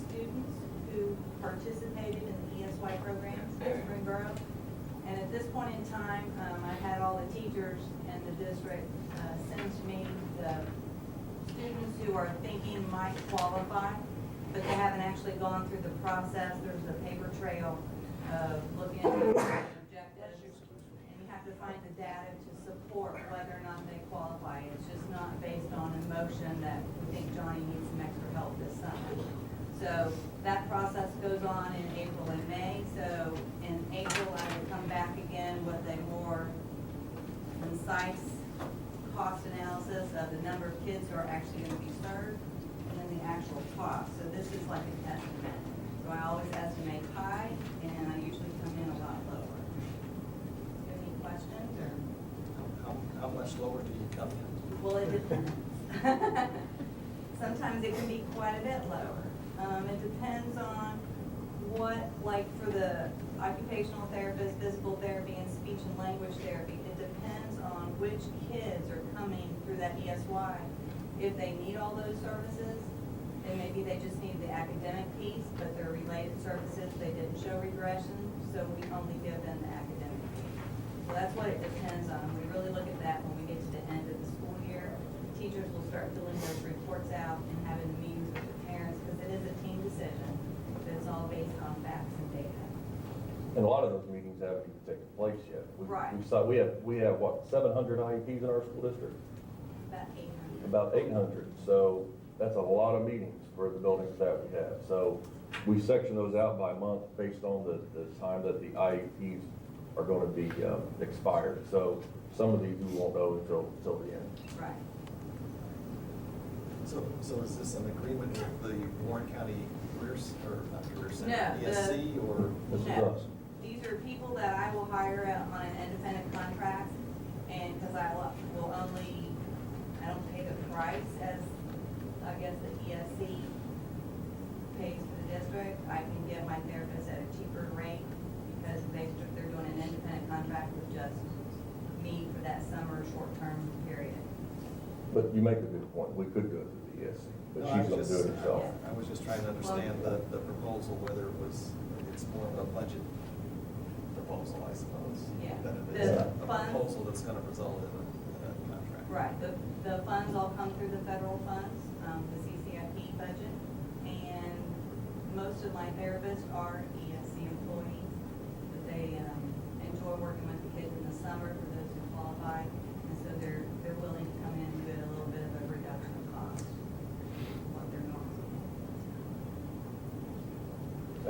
students who participated in the ESY programs in Springboro. And at this point in time, I had all the teachers in the district send to me the students who are thinking might qualify, but they haven't actually gone through the process. There's a paper trail of looking at the objectives, and you have to find the data to support whether or not they qualify. It's just not based on emotion that we think Johnny needs some extra help this summer. So that process goes on in April and May. So in April, I will come back again with a more concise cost analysis of the number of kids who are actually going to be served, and then the actual cost. So this is like an estimate. So I always estimate high, and I usually come in a lot lower. Any questions or? How much lower do you come in? Well, it depends. Sometimes it can be quite a bit lower. It depends on what, like for the occupational therapist, physical therapy, and speech and language therapy, it depends on which kids are coming through that ESY. If they need all those services, then maybe they just need the academic piece, but they're related services, they didn't show regression, so we only give them the academic piece. So that's what it depends on. We really look at that when we get to the end of the school year. Teachers will start filling those reports out and having the meetings with the parents, because it is a team decision, but it's all based on facts and data. And a lot of those meetings haven't even taken place yet. Right. We have what, 700 IEPs in our school district? About 800. About 800. So That's a lot of meetings for the buildings that we have. So we section those out by month based on the time that the IEPs are going to be expired. So some of these we won't know until the end. Right. So is this an agreement with the Warren County Careers, or not Career Center, No, ESC, or? This is No. us. These are people that I will hire on an independent contract, and because I will only, I don't pay the price as, I guess, the ESC pays for the district. I can get my therapist at a cheaper rate because they're doing an independent contract with just me for that summer short-term period. But you make a good point. We could go to the ESC, but No, she's going to do it herself. I was just trying to understand the proposal, whether it's more of a budget proposal, I suppose. Yeah. Than it is a funds- proposal that's gonna result in a contract. Right, the funds all come through the federal funds, the CCIP budget, and most of my therapists are ESC employees. But they enjoy working with the kids in the summer for those who qualify, and so they're willing to come in and do a little bit of a reduction of cost, what they're normally.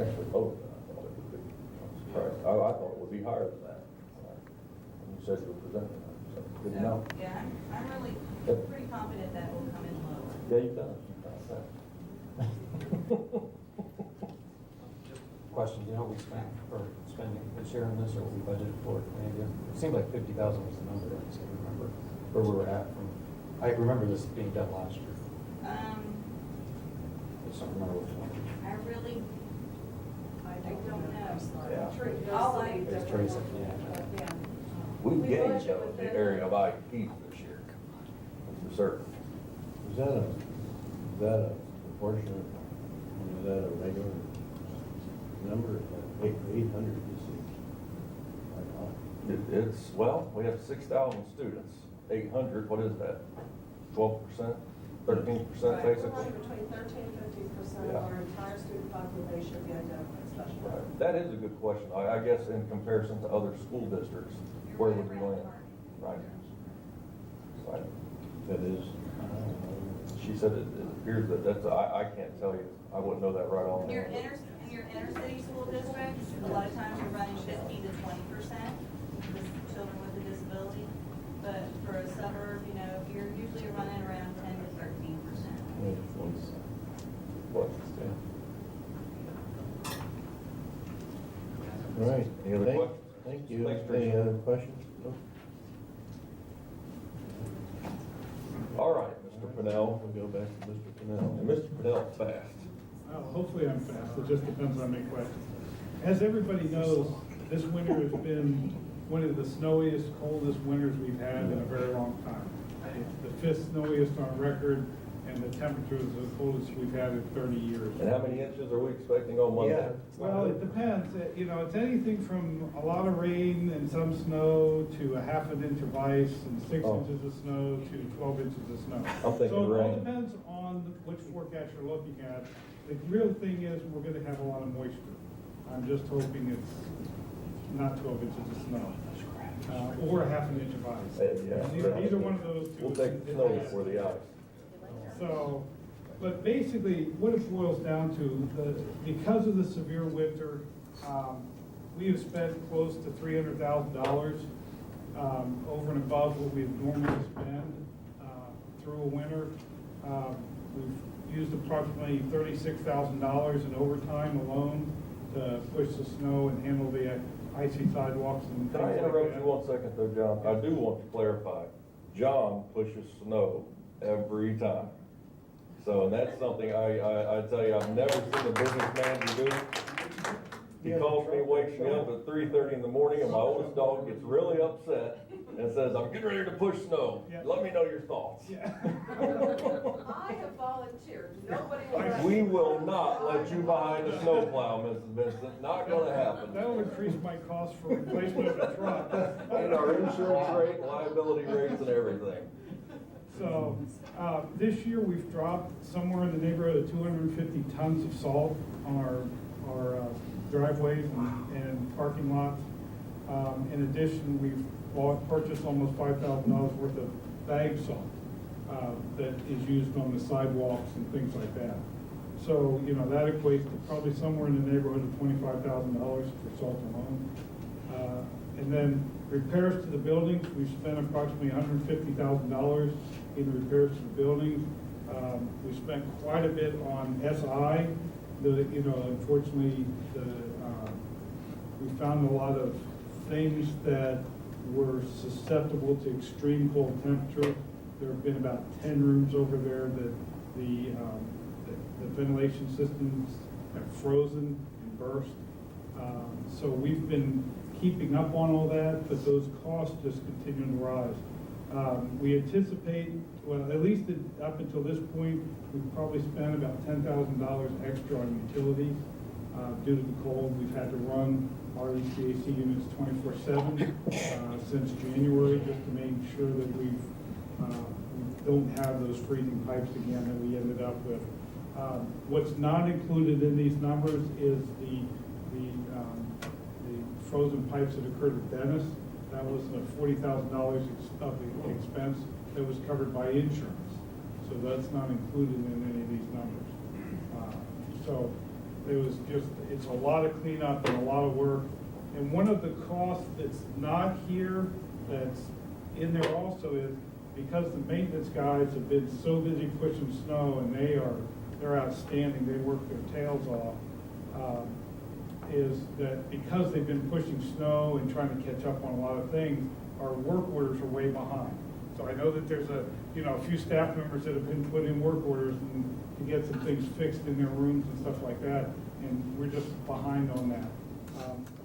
Actually, both. I thought it would be. I'm surprised. I thought it would be higher than that. When you said you were presenting that, so good to know. Yeah, I'm really Yep. pretty confident that will come in lower. Yeah, you've done it. You've done that. Question, do you know what we spent for spending this year on this, or what we budgeted for it? Any idea? It seemed like 50,000 was the number, I just can't remember where we were at from, I remember this being done last year. I just don't remember which one. I really, I don't know. Yeah. All I, It's Teresa, yeah. yeah. We We gained budget though in within- the area of IEPs this year, for certain. Is that a proportionate, is that a regular number? 800 this year. It's, well, we have 6,000 students, 800, what is that? 12%, 13% Right, we're basically? running between 13 and 15% of Yeah. our entire student population being identified as special ed. Right. That is a good question. I guess in comparison to other school districts, where would we land? Right. Right. That is. She said it appears that I can't tell you. I wouldn't know that right on. In your inner city school districts, a lot of times you're running 15 to 20% with children with a disability. But for a suburb, you're usually running around 10 to 13%. What? All right. Any other questions? Thank you. Thanks, Any Teresa. other questions? No? All right, Mr. Pennell. We'll go back to Mr. Pennell. And Mr. Pennell's fast. Hopefully I'm fast, it just depends on my questions. As everybody knows, this winter has been one of the snowiest, coldest winters we've had in a very long time. It's the 5th snowiest on record, and the temperature is the coldest we've had in 30 years. And how many inches are we expecting on Monday? Well, it depends. It's anything from a lot of rain and some snow to a half an inch of ice and 6 inches of snow to 12 inches of snow. I'm thinking So it all rain. depends on which forecast you're looking at. The real thing is, we're gonna have a lot of moisture. I'm just hoping it's not 12 inches of snow, or a half an inch of ice. Yeah. Either one of those two. We'll take the snow before the ice. So, but basically, what it boils down to, because of the severe winter, we have spent close to $300,000 over and above what we would normally spend through a winter. We've used approximately $36,000 in overtime alone to push the snow and handle the icy sidewalks and Can I things like interrupt that. you 1 second though, John? I do want to clarify. John pushes snow every time. So, and that's something I tell you, I've never seen a businessman do. He calls me, wakes me up at 3:30 in the morning, and my oldest dog gets really upset and says, "I'm getting ready to push snow. Let me know your thoughts." I have volunteered, nobody will. We will not let you behind the snowplow, Mrs. Vincent. Not gonna happen. That'll increase my cost for replacement of the truck. And our insurance rate, liability rates, and everything. So, this year, we've dropped somewhere in the neighborhood of 250 tons of salt on our driveways and parking lots. In addition, we've purchased almost $5,000 worth of bagged salt. that is used on the sidewalks and things like that. So, you know, that equates to probably somewhere in the neighborhood of $25,000 for salt alone. And then repairs to the buildings, we've spent approximately $150,000 in repairs to the buildings. We spent quite a bit on SI. You know, unfortunately, we found a lot of things that were susceptible to extreme cold temperature. There have been about 10 rooms over there that the ventilation systems have frozen and burst. So we've been keeping up on all that, but those costs just continue to rise. We anticipate, well, at least up until this point, we've probably spent about $10,000 extra on utilities. Due to the cold, we've had to run our HVAC units 24/7 since January, just to make sure that we don't have those freezing pipes again that we ended up with. What's not included in these numbers is the frozen pipes that occurred at Dennis. That was $40,000 of the expense that was covered by insurance. So that's not included in any of these numbers. So it was just, it's a lot of cleanup and a lot of work. And one of the costs that's not here, that's in there also, is because the maintenance guys have been so busy pushing snow, and they're outstanding, they work their tails off, is that because they've been pushing snow and trying to catch up on a lot of things, our work orders are way behind. So I know that there's a few staff members that have been put in work orders to get some things fixed in their rooms and stuff like that, and we're just behind on that.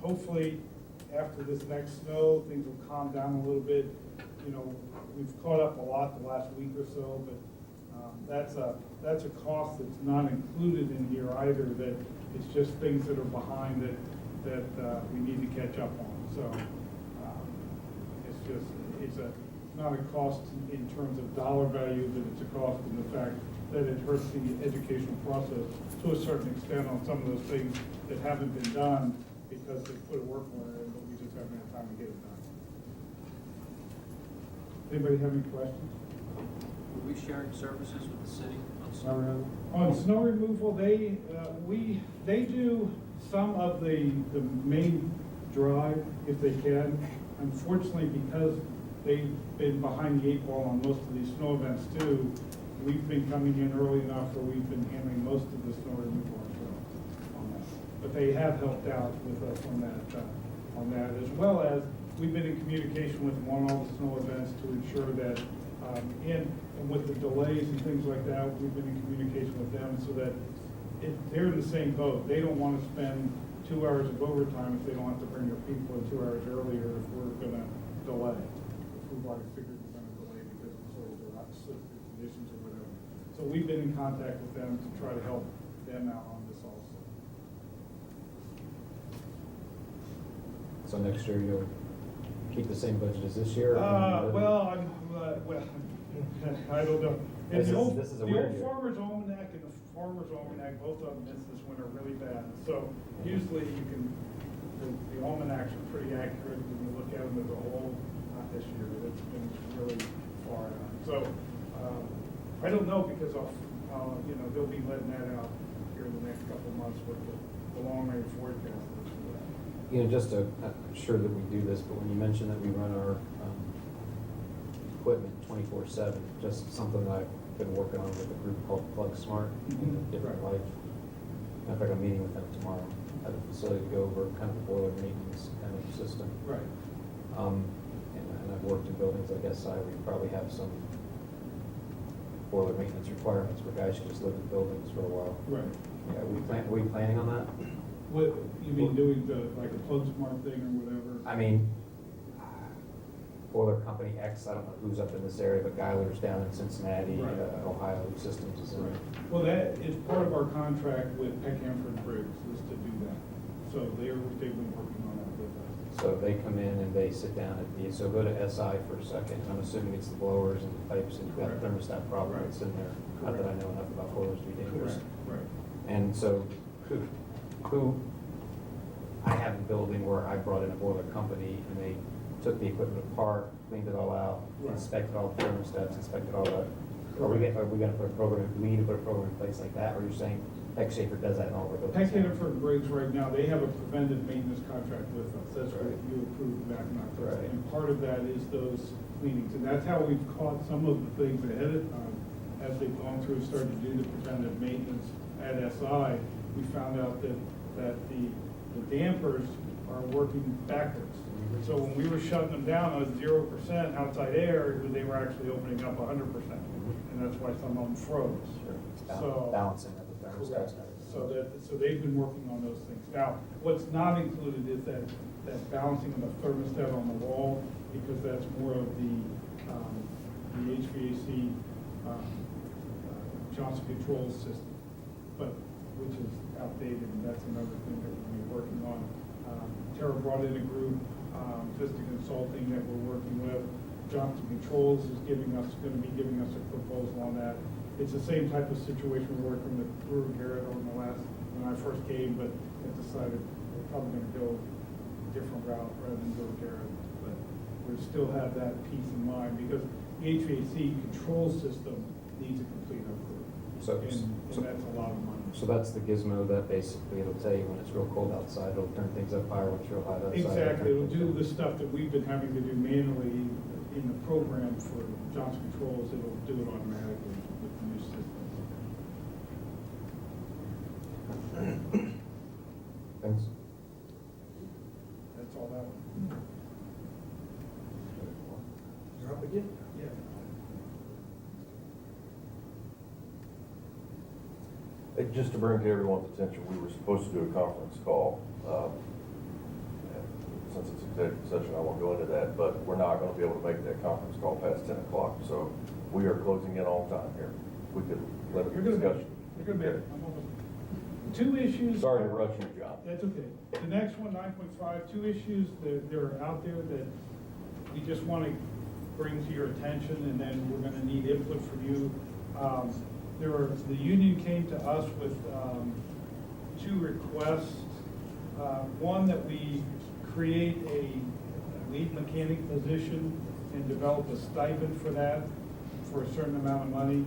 Hopefully, after this next snow, things will calm down a little bit. You know, we've caught up a lot the last week or so, but that's a cost that's not included in here either, that it's just things that are behind that we need to catch up on. So it's not a cost in terms of dollar value, but it's a cost in the fact that it hurts the educational process to a certain extent on some of those things that haven't been done because they put a work order in, but we just haven't had time to get it done. Anybody have any questions? Are we sharing services with the city on snow removal? On snow removal, they do some of the main drive if they can. Unfortunately, because they've been behind the 8 ball on most of these snow events too, we've been coming in early enough where we've been handling most of the snow removal ourselves on that. But they have helped out with us on that, as well as we've been in communication with them on all the snow events to ensure that, and with the delays and things like that, we've been in communication with them so that they're in the same boat. They don't want to spend 2 hours of overtime if they don't have to bring their people in 2 hours earlier if we're going to delay. If we've already figured we're going to delay because of sort of the slippery conditions or whatever. So we've been in contact with them to try to help them out on this also. So next year you'll keep the same budget as this year? Well, I don't know. And This the old is a weird year. Farmer's Almanac and the Farmer's Almanac, both of them missed this winter really bad. So usually the almanacs are pretty accurate when you look at them as a whole. Not this year, it's been really far out. So I don't know, because they'll be letting that out here in the next couple of months with the long range forecast. You know, just to, I'm sure that we do this, but when you mentioned that we run our equipment 24/7, just something that I've been working on with a group called Plug Smart in a different life. In fact, I'm meeting with them tomorrow at the facility to go over kind of the boiler maintenance kind of system. Right. And I've worked in buildings like SI where you probably have some boiler maintenance requirements where guys should just live in buildings for a while. Right. Yeah, are we planning on that? What, you mean doing like a Plug Smart thing or whatever? I mean, boiler company X, I don't know who's up in this area, but Geiler's down in Cincinnati, Right. Ohio Systems is in. Right. Well, that is part of our contract with Peck Hanford Briggs, is to do that. So they've been working on that with us. So they come in and they sit down so go to SI for a second. I'm assuming it's the blowers and the pipes and that thermostat problem that's in there. Not that I know enough about boilers to be dangerous. Right. And so who I have a building where I brought in a boiler company and they took the equipment apart, cleaned it all out, Right. inspected all the thermostats, inspected all that. Are we gonna put a program, do we need to put a program in place like that, or you're saying Heck Schaefer does that in all of our buildings? Heck Hannaford Briggs right now, they have a preventive maintenance contract with us. That's what you approved back in October. Right. And part of that is those cleanings. And that's how we've caught some of the things ahead of time. As they've gone through and started to do the preventive maintenance at SI, we found out that the dampers are working backwards. So when we were shutting them down on 0% outside air, they were actually opening up 100%. And that's why some of them froze. So Balancing of the thermostats. So they've been working on those things. Now, what's not included is that balancing of the thermostat on the wall, because that's more of the HVAC Johnson Controls system, but which is outdated, and that's another thing that we'll be working on. Tara brought in a group, Vista Consulting, that we're working with. Johnson Controls is going to be giving us a proposal on that. It's the same type of situation we're working with Brewer Garrett on when I first came, but have decided we're probably going to go a different route rather than Brewer Garrett. But we still have that peace in mind, because the HVAC control system needs a complete upgrade. And that's a lot of money. So that's the gizmo that basically it'll tell you when it's real cold outside, it'll turn things up higher when it's real hot outside. Exactly, it'll do the stuff that we've been having to do manually in the program for Johnson Controls. It'll do it automatically with the new system. Thanks. That's all that one. You're up again? Yeah. Just to bring to everyone's attention, we were supposed to do a conference call. Since it's executive session, I won't go into that, but we're not going to be able to make that conference call past 10 o'clock. So we are closing in on time here. We could limit the discussion. You're gonna make it. I'm almost. 2 issues. Sorry to rush you, John. That's okay. The next one, 9.5, 2 issues that are out there that we just want to bring to your attention, and then we're going to need input from you. The union came to us with 2 requests. One, that we create a lead mechanic position and develop a stipend for that for a certain amount of money.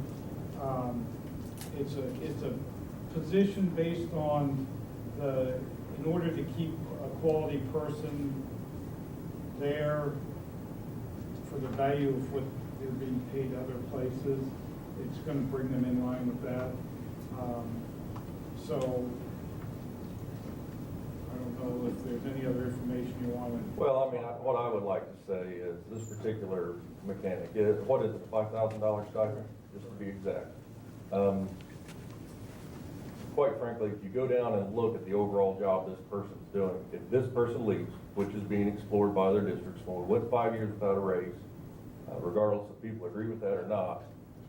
It's a position based on in order to keep a quality person there for the value of what they're being paid other places. It's going to bring them in line with that. So I don't know if there's any other information you want to. Well, I mean, what I would like to say is this particular mechanic, what is it, $5,000 stipend, just to be exact. Quite frankly, if you go down and look at the overall job this person's doing, if this person leaves, which is being explored by other districts, when we went 5 years without a raise, regardless if people agree with that or not,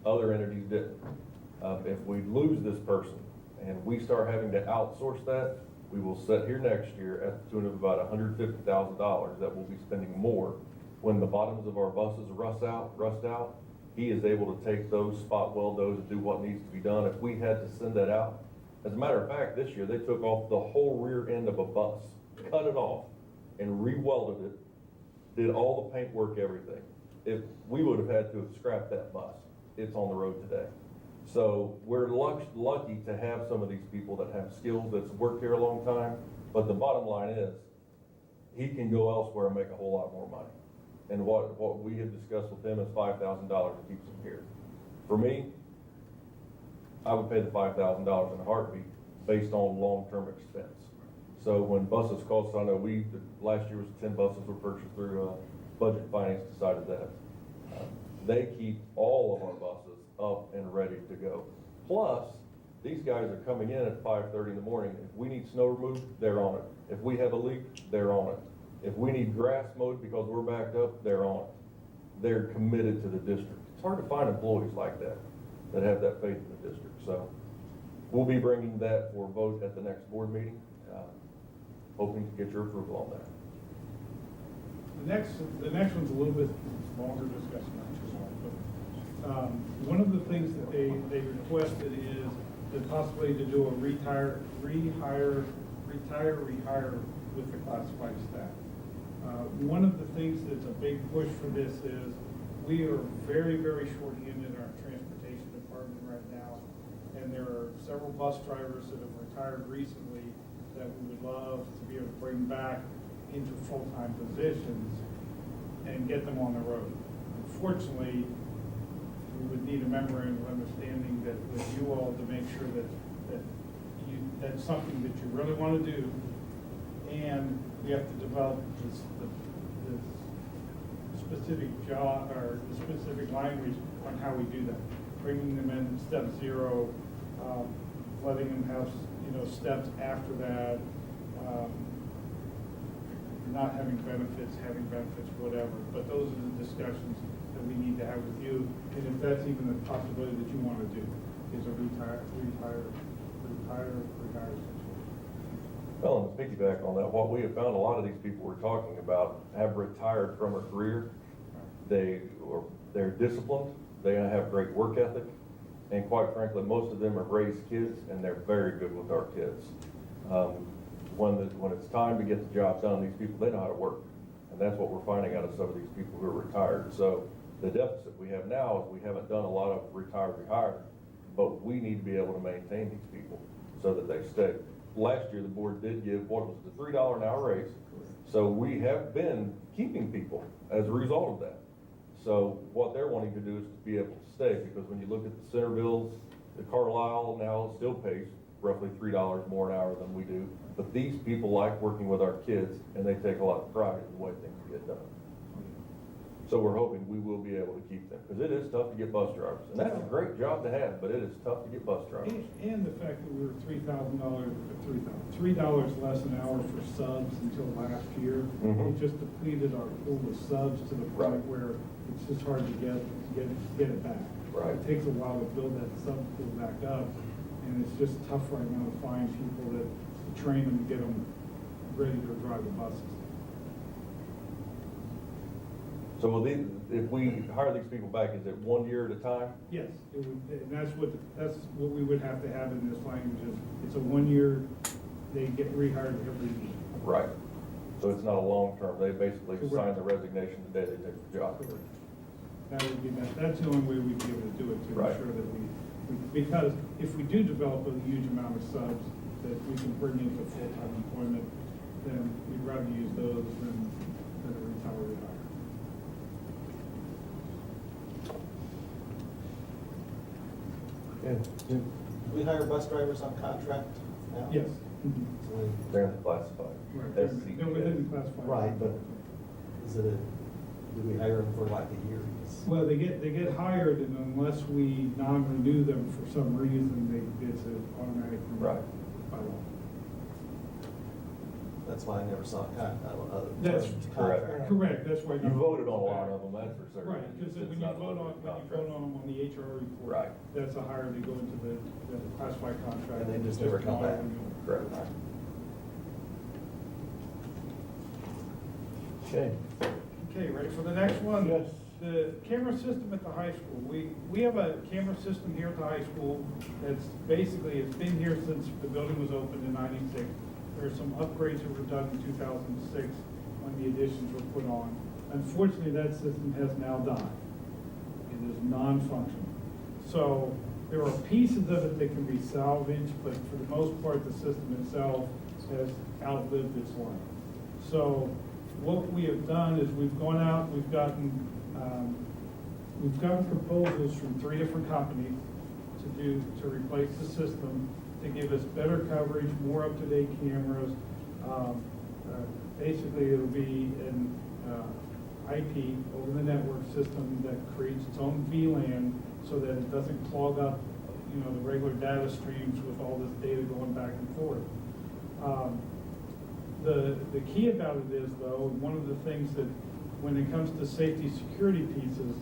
other entities didn't. If we lose this person and we start having to outsource that, we will sit here next year at the tune of about $150,000 that we'll be spending more. When the bottoms of our buses rust out, he is able to take those, spot weld those, and do what needs to be done. If we had to send that out, as a matter of fact, this year they took off the whole rear end of a bus, cut it off, and re-welded it, did all the paint work, everything. If we would have had to have scrapped that bus, it's on the road today. So we're lucky to have some of these people that have skills, that's worked here a long time, but the bottom line is, he can go elsewhere and make a whole lot more money. And what we have discussed with him is $5,000 that keeps him here. For me, I would pay the $5,000 in a heartbeat based on long-term expense. So when buses cost, I know last year was 10 buses were purchased through budget and finance decided that. They keep all of our buses up and ready to go. Plus, these guys are coming in at 5:30 in the morning. If we need snow removed, they're on it. If we have a leak, they're on it. If we need grass mowed because we're backed up, they're on it. They're committed to the district. It's hard to find employees like that have that faith in the district. So we'll be bringing that for vote at the next board meeting, hoping to get your approval on that. The next one's a little bit longer discussion, not too long, but one of the things that they requested is the possibility to do a rehire with the classified staff. One of the things that's a big push for this is we are very, very short-handed in our transportation department right now. And there are several bus drivers that have retired recently that we would love to be able to bring back into full-time positions and get them on the road. Unfortunately, we would need a memorandum of understanding that with you all to make sure that that's something that you really want to do. And we have to develop this specific job or the specific language on how we do that. Bringing them in step 0, letting them have, steps after that, not having benefits, whatever. But those are the discussions that we need to have with you. And if that's even a possibility that you want to do, is a retire situation. Well, and to piggyback on that, what we have found, a lot of these people we're talking about have retired from a career. They're disciplined, they have great work ethic, and quite frankly, most of them have raised kids, and they're very good with our kids. When it's time to get the job done, these people, they know how to work. And that's what we're finding out of some of these people who are retired. So the deficit we have now is we haven't done a lot of rehire, but we need to be able to maintain these people so that they stay. Last year, the board did give, what was the $3 an hour raise? So we have been keeping people as a result of that. So what they're wanting to do is to be able to stay, because when you look at the Centerville's, the Carlisle now still pays roughly $3 more an hour than we do. But these people like working with our kids, and they take a lot of pride in the way things get done. So we're hoping we will be able to keep them, because it is tough to get bus drivers. And that's a great job to have, but it is tough to get bus drivers. And the fact that we were $3 less an hour for subs until last year. Mhm. It just depleted our pool of subs to the point where it's just hard to get it back. Right. It takes a while to build that sub pool back up, and it's just tough right now to find people to train them and get them ready to drive the buses. So if we hire these people back, is it 1 year at a time? Yes, it would, and that's what we would have to have in this language is, it's a 1 year, they get rehired every year. Right. So it's not a long term. They basically Correct. sign the resignation the day they take the job. That would be, that's the only way we'd be able to do it, to Right. ensure that because if we do develop a huge amount of subs that we can bring into full-time employment, then we'd rather use those than a retire. Do we hire bus drivers on contract now? Yes. So we- They're classified. Right. SC. They're within the classified. Right, but is it do we hire them for like a year? Well, they get hired, and unless we non-renew them for some reason, it's an automatic renewal by law. That's why I never saw a That's contract. correct, that's why. You voted on a lot of them, that's for certain. Right, because It's when you not vote on them on the HR report, that's a hire to go into the classified contract. And they just never come back. Correct. Okay. Okay, ready for the next one? Yes. The camera system at the high school. We have a camera system here at the high school that's basically, it's been here since the building was opened in '96. There are some upgrades that were done in 2006 when the additions were put on. Unfortunately, that system has now died. It is non-functional. So there are pieces of it that can be salvaged, but for the most part, the system itself has outlived its life. So what we have done is we've gone out, we've gotten proposals from 3 different companies to replace the system, to give us better coverage, more up-to-date cameras. Basically, it'll be an IP over the network system that creates its own VLAN so that it doesn't clog up, the regular data streams with all this data going back and forth. The key about it is, though, one of the things that when it comes to safety security pieces,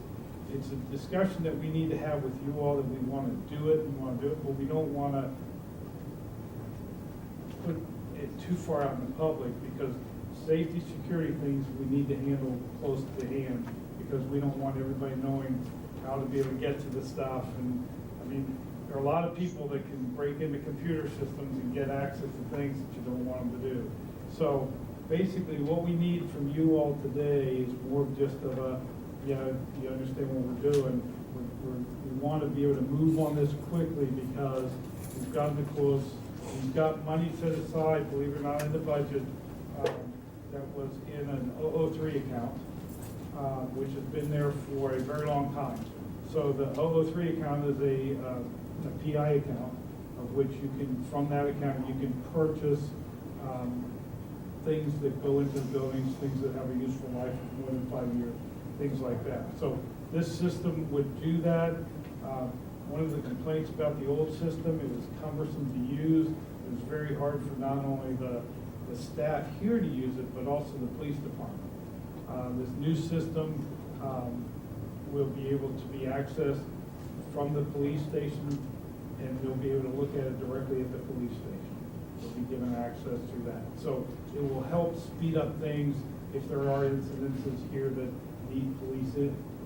it's a discussion that we need to have with you all, that we want to do it, but we don't want to put it too far out in the public, because safety security things we need to handle close to hand, because we don't want everybody knowing how to be able to get to the stuff. And I mean, there are a lot of people that can break into computer systems and get access to things that you don't want them to do. So basically what we need from you all today is more of just of a, you understand what we're doing. We want to be able to move on this quickly because we've gotten to close. We've got money set aside, believe it or not, in the budget, that was in an 003 account, which has been there for a very long time. So the 003 account is a PI account, of which you can, from that account, you can purchase things that go into the buildings, things that have a useful life of more than 5 years, things like that. So this system would do that. One of the complaints about the old system, it was cumbersome to use. It was very hard for not only the staff here to use it, but also the police department. This new system will be able to be accessed from the police station, and they'll be able to look at it directly at the police station. They'll be given access through that. So it will help speed up things if there are incidences here that need police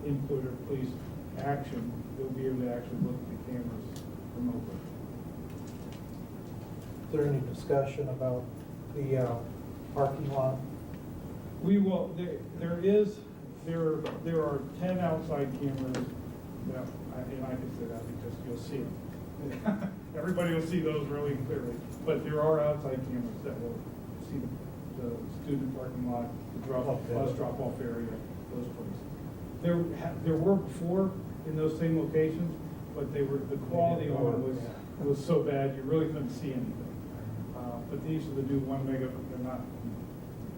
input or police action. They'll be able to actually look at the cameras remotely. Is there any discussion about the parking lot? We will, there are 10 outside cameras, and I can say that because you'll see them. Everybody will see those really clearly, but there are outside cameras that will see the student parking lot, the bus drop-off area, those places. There were before in those same locations, but the quality on it was so bad, you really couldn't see anything. But these are the new 1 mega, they're not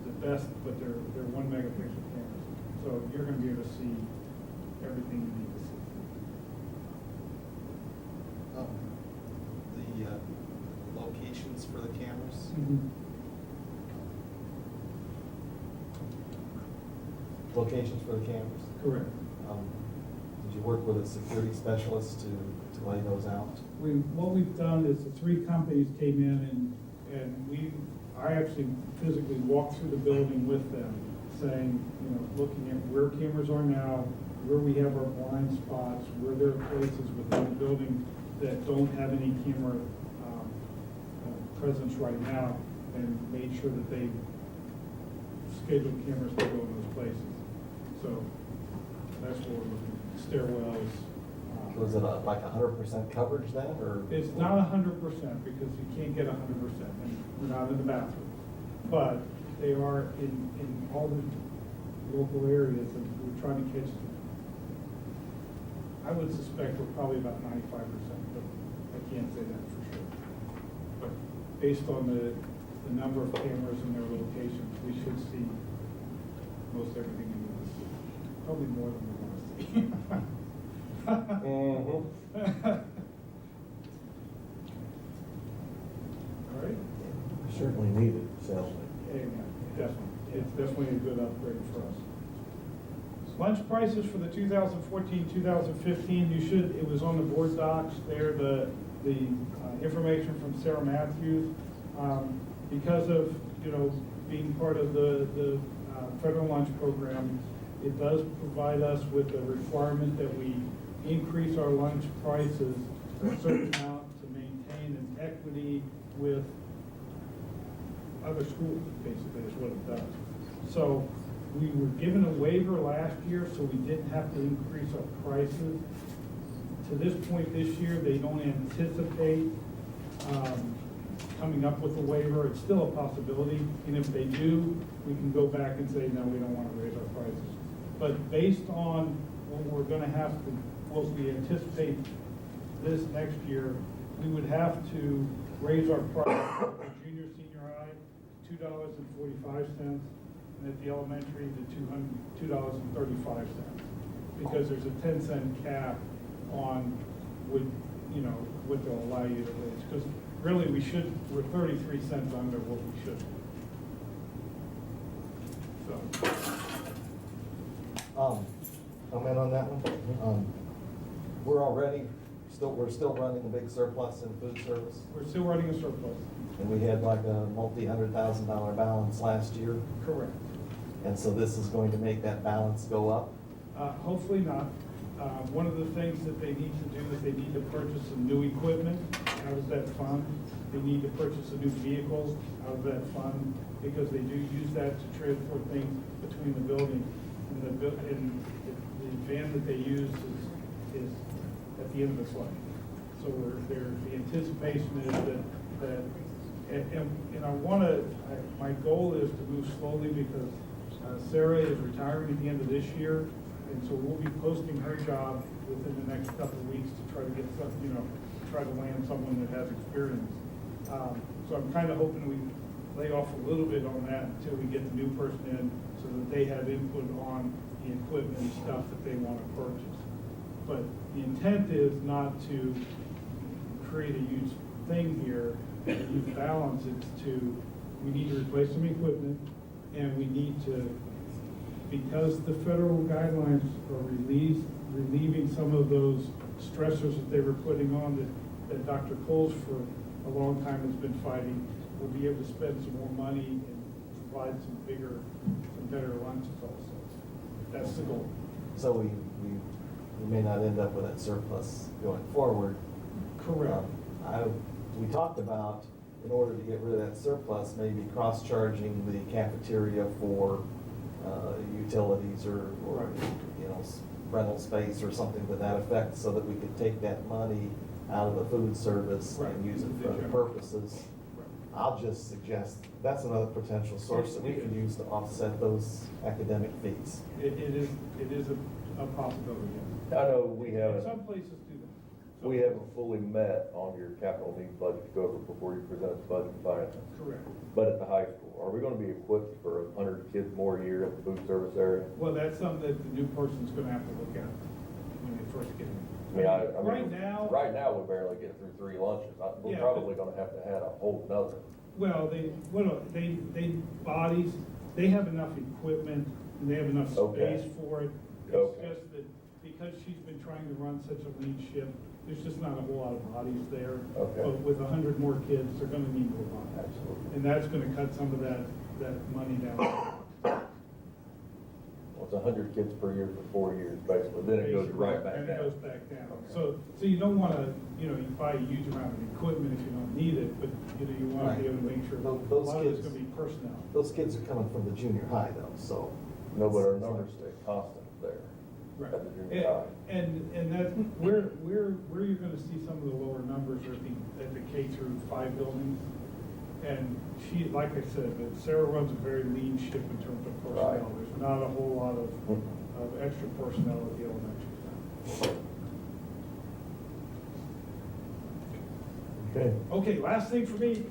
the best, but they're 1 megapixel cameras. So you're going to be able to see everything you need to see. The locations for the cameras? Locations for the cameras? Correct. Did you work with a security specialist to lay those out? What we've done is the 3 companies came in and I actually physically walked through the building with them, saying, looking at where cameras are now, where we have our blind spots, where there are places within the building that don't have any camera presence right now, and made sure that they scheduled cameras to go in those places. So that's what we're looking at. Stairwells. Was it like 100% coverage then, or? It's not 100% because you can't get 100%, and we're not in the bathroom. But they are in all the local areas, and we're trying to catch them. I would suspect we're probably about 95%, but I can't say that for sure. But based on the number of cameras in their locations, we should see most everything we need to see. Probably more than we want to see. Mm-hmm. All right. Certainly needed, so. Amen. Definitely. It's definitely a good upgrade for us. Lunch prices for the 2014-2015, it was on the board docs there, the information from Sarah Matthews. Because of, being part of the federal lunch program, it does provide us with a requirement that we increase our lunch prices a certain amount to maintain an equity with other schools, basically, is what it does. So we were given a waiver last year, so we didn't have to increase our prices. To this point this year, they don't anticipate coming up with a waiver. It's still a possibility, and if they do, we can go back and say, no, we don't want to raise our prices. But based on what we're going to have to, what we anticipate this next year, we would have to raise our price for junior, senior high to $2.45, and at the elementary to $2.35, because there's a 10-cent cap on what they'll allow you to raise. Because really, we're 33 cents under what we should be. So. Comment on that one? We're still running a big surplus in food service. We're still running a surplus. And we had like a multi-$100,000 balance last year. Correct. And so this is going to make that balance go up? Hopefully not. One of the things that they need to do is they need to purchase some new equipment. I of that fund. They need to purchase a new vehicle out of that fund, because they do use that to transport things between the building. And the van that they use is at the end of its life. So the anticipation is that and I wanna, my goal is to move slowly, because Sarah is retiring at the end of this year, and so we'll be posting her job within the next couple of weeks to try to get some, try to land someone that has experience. So I'm kind of hoping we lay off a little bit on that until we get the new person in, so that they have input on the equipment and stuff that they want to purchase. But the intent is not to create a huge thing here, a huge balance. It's we need to replace some equipment, and we need to, because the federal guidelines are relieving some of those stressors that they were putting on that Dr. Coles for a long time has been fighting, we'll be able to spend some more money and provide some better lunches also. That's the goal. So we may not end up with that surplus going forward. Correct. We talked about, in order to get rid of that surplus, maybe cross-charging the cafeteria for utilities or rental space or something to that effect, so that we could take that money out of the food service and use it for other purposes. I'll just suggest that's another potential source that we could use to offset those academic fees. It is a possibility, yes. I know we haven't. Some places do that. We haven't fully met on your capital needs budget to go over before you present the budget and finance. Correct. But at the high school, are we gonna be equipped for 100 kids more a year at the food service area? Well, that's something that the new person's gonna have to look at when they first get in. I mean, Right now, we barely get through 3 lunches. We're Yeah, probably gonna have to add a whole nother. well, bodies, they have enough equipment and they have enough Okay. space for it. It's Okay. just that because she's been trying to run such a lean ship, there's just not a whole lot of bodies there. Okay. But with 100 more kids, they're gonna need more bodies. Absolutely. And that's gonna cut some of that money down. Well, it's 100 kids per year for 4 years, basically, then it goes right back And down. it goes back down. So you don't wanna, you buy a huge amount of equipment if you don't need it, but, you wanna be able to make sure a Those lot of it's kids- gonna be personnel. Those kids are coming from the junior high though, so. No, but our numbers stay constant there. Right. At the junior high. And that's, where you're gonna see some of the lower numbers are at the K through 5 buildings. And she, like I said, that Sarah runs a very lean ship in terms of personnel. Right. There's not a whole lot of extra personnel at the elementary side. Okay. Okay, last thing for me.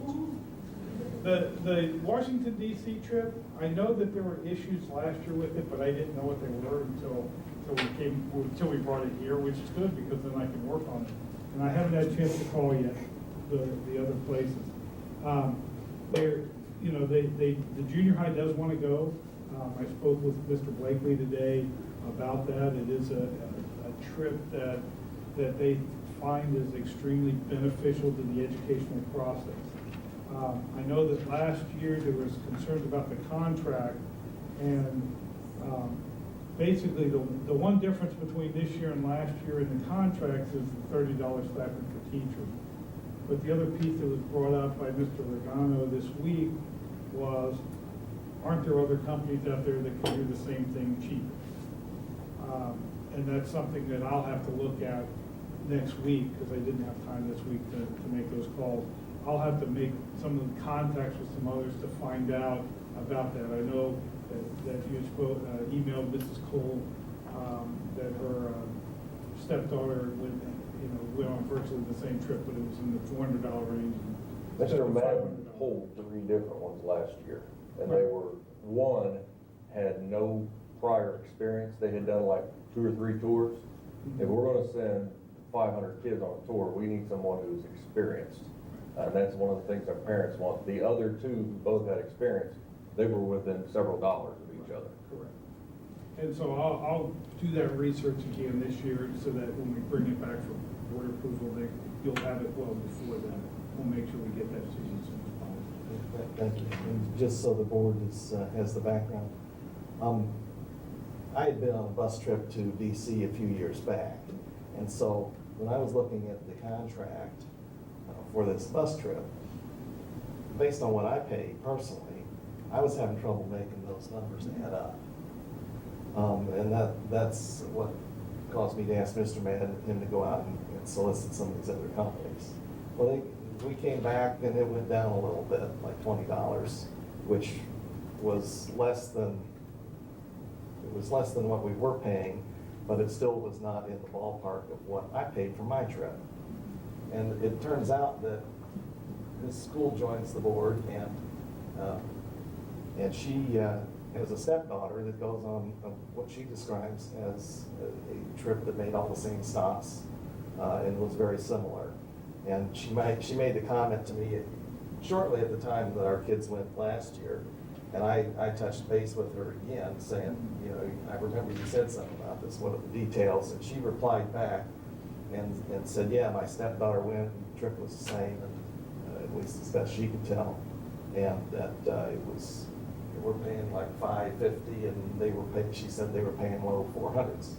The Washington DC trip, I know that there were issues last year with it, but I didn't know what they were until we brought it here, which is good, because then I can work on it. And I haven't had a chance to call yet, the other places. The junior high does want to go. I spoke with Mr. Blakely today about that. It is a trip that they find is extremely beneficial to the educational process. I know that last year there was concerns about the contract, and basically the one difference between this year and last year in the contracts is the $30 stipend for teachers. But the other piece that was brought up by Mr. Regano this week was, aren't there other companies out there that can do the same thing cheaper? And that's something that I'll have to look at next week, because I didn't have time this week to make those calls. I'll have to make some of the contacts with some others to find out about that. I know that you emailed Mrs. Cole that her stepdaughter went on virtually the same trip, but it was in the $400 range. Mr. Madden pulled 3 different ones last year, and they were, one had no prior experience. They had done like 2 or 3 tours. If we're gonna send 500 kids on a tour, we need someone who's experienced. And that's one of the things our parents want. The other 2 who both had experience, they were within several dollars of each other. Correct. And so I'll do that research again this year, so that when we bring it back for board approval, you'll have it well before then. We'll make sure we get that to you as soon as possible. Thank you. And just so the board has the background, I had been on a bus trip to DC a few years back, and so when I was looking at the contract, for this bus trip. Based on what I paid personally, I was having trouble making those numbers add up. And that's what caused me to ask Mr. Mann him to go out and solicit some of these other companies. Well, we came back and it went down a little bit, like $20, which was less than what we were paying, but it still was not in the ballpark of what I paid for my trip. And it turns out that this school joins the board, and she has a stepdaughter that goes on what she describes as a trip that made all the same stops and was very similar. And she made the comment to me shortly at the time that our kids went last year, and I touched base with her again, saying, you know, I remember you said something about this, what are the details? And she replied back and said, yeah, my stepdaughter went, and the trip was the same, and at least as best she could tell, and that we're paying like $550, and they were paying, she said they were paying low 400s.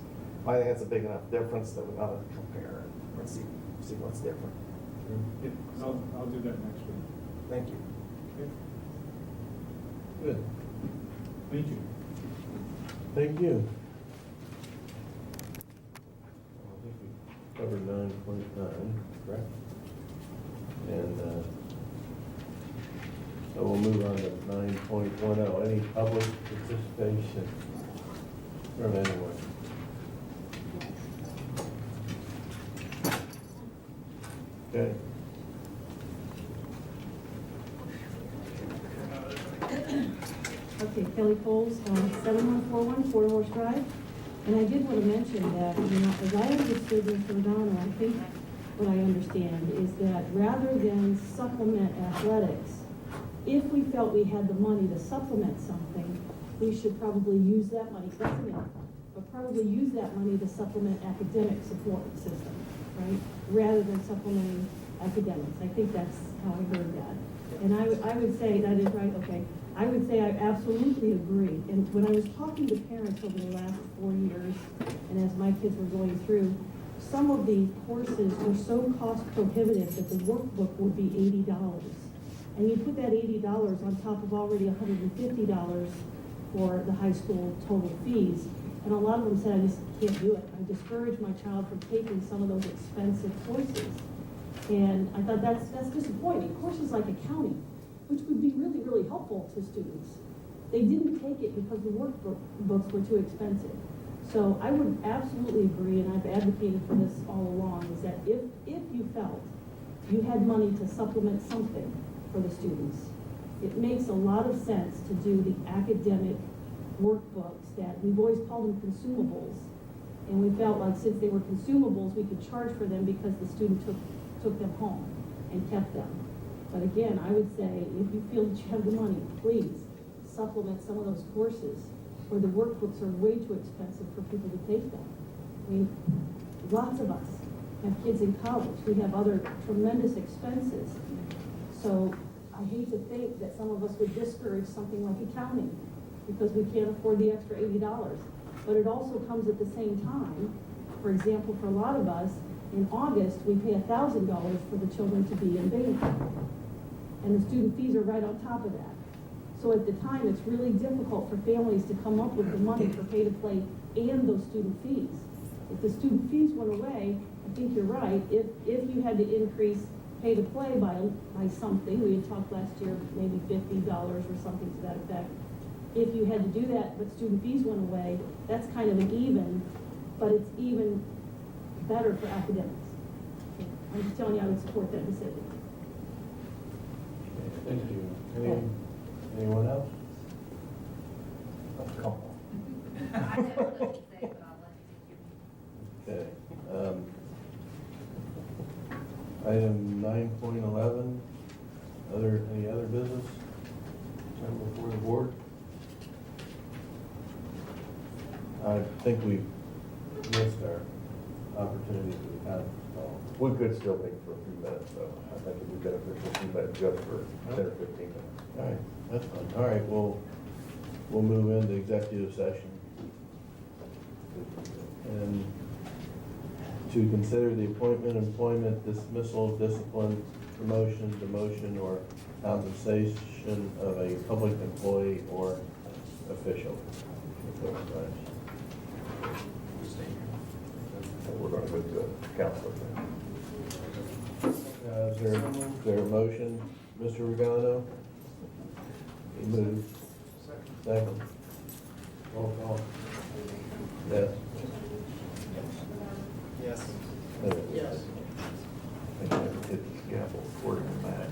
I think that's a big enough difference that we ought to compare and see what's different. I'll do that next week. Thank you. Okay. Good. Thank you. Thank you. I think we covered 9.9, correct? And so we'll move on to 9.10. Any public participation from anyone? Okay. Okay, Kelly Coles, 7141 Four Horse Drive. And I did want to mention that, you know, as I understood Mr. O'Donnell, I think what I understand is that rather than supplement athletics, if we felt we had the money to supplement something, we should probably use that money, that's a minute, but probably use that money to supplement academic support system, right? Rather than supplementing academics. I think that's how I heard that. And I would say, that is right, okay. I would say I absolutely agree. And when I was talking to parents over the last 4 years, and as my kids were going through, some of the courses were so cost prohibitive that the workbook would be $80. And you put that $80 on top of already $150 for the high school total fees. And a lot of them said, I just can't do it. I discourage my child from taking some of those expensive courses. And I thought that's disappointing. Courses like accounting, which would be really, really helpful to students, they didn't take it because the workbooks were too expensive. So I would absolutely agree, and I've advocated for this all along, is that if you felt you had money to supplement something for the students, it makes a lot of sense to do the academic workbooks that we've always called them consumables. And we felt like since they were consumables, we could charge for them because the student took them home and kept them. But again, I would say, if you feel that you have the money, please supplement some of those courses where the workbooks are way too expensive for people to take them. I mean, lots of us have kids in college. We have other tremendous expenses. So I hate to think that some of us would discourage something like accounting because we can't afford the extra $80. But it also comes at the same time. For example, for a lot of us, in August, we pay $1,000 for the children to be in band. And the student fees are right on top of that. So at the time, it's really difficult for families to come up with the money for pay to play and those student fees. If the student fees went away, I think you're right. If you had to increase pay to play by something, we had talked last year, maybe $50 or something to that effect. If you had to do that, but student fees went away, that's kind of an even, but it's even better for academics. I'm just telling you, I would support that decision. Thank you. Anyone else? Oh, come on. I have nothing to say, but I'll let you. Okay. Item 9.11, any other business before the board? I think we missed our opportunity for the conference call. We could still make it for a few minutes, though. I think it'd be beneficial if you met just for 10 or 15 minutes. All right, that's fine. All right, we'll move into executive session. And to consider the appointment, employment, dismissal, discipline, promotion, demotion, or compensation of a public employee or official. We're gonna go to council. Is there a motion? Mr. Regano? He moved. Second. Roll call. Yes. Yes. Yes. I think I hit the gavel according to that.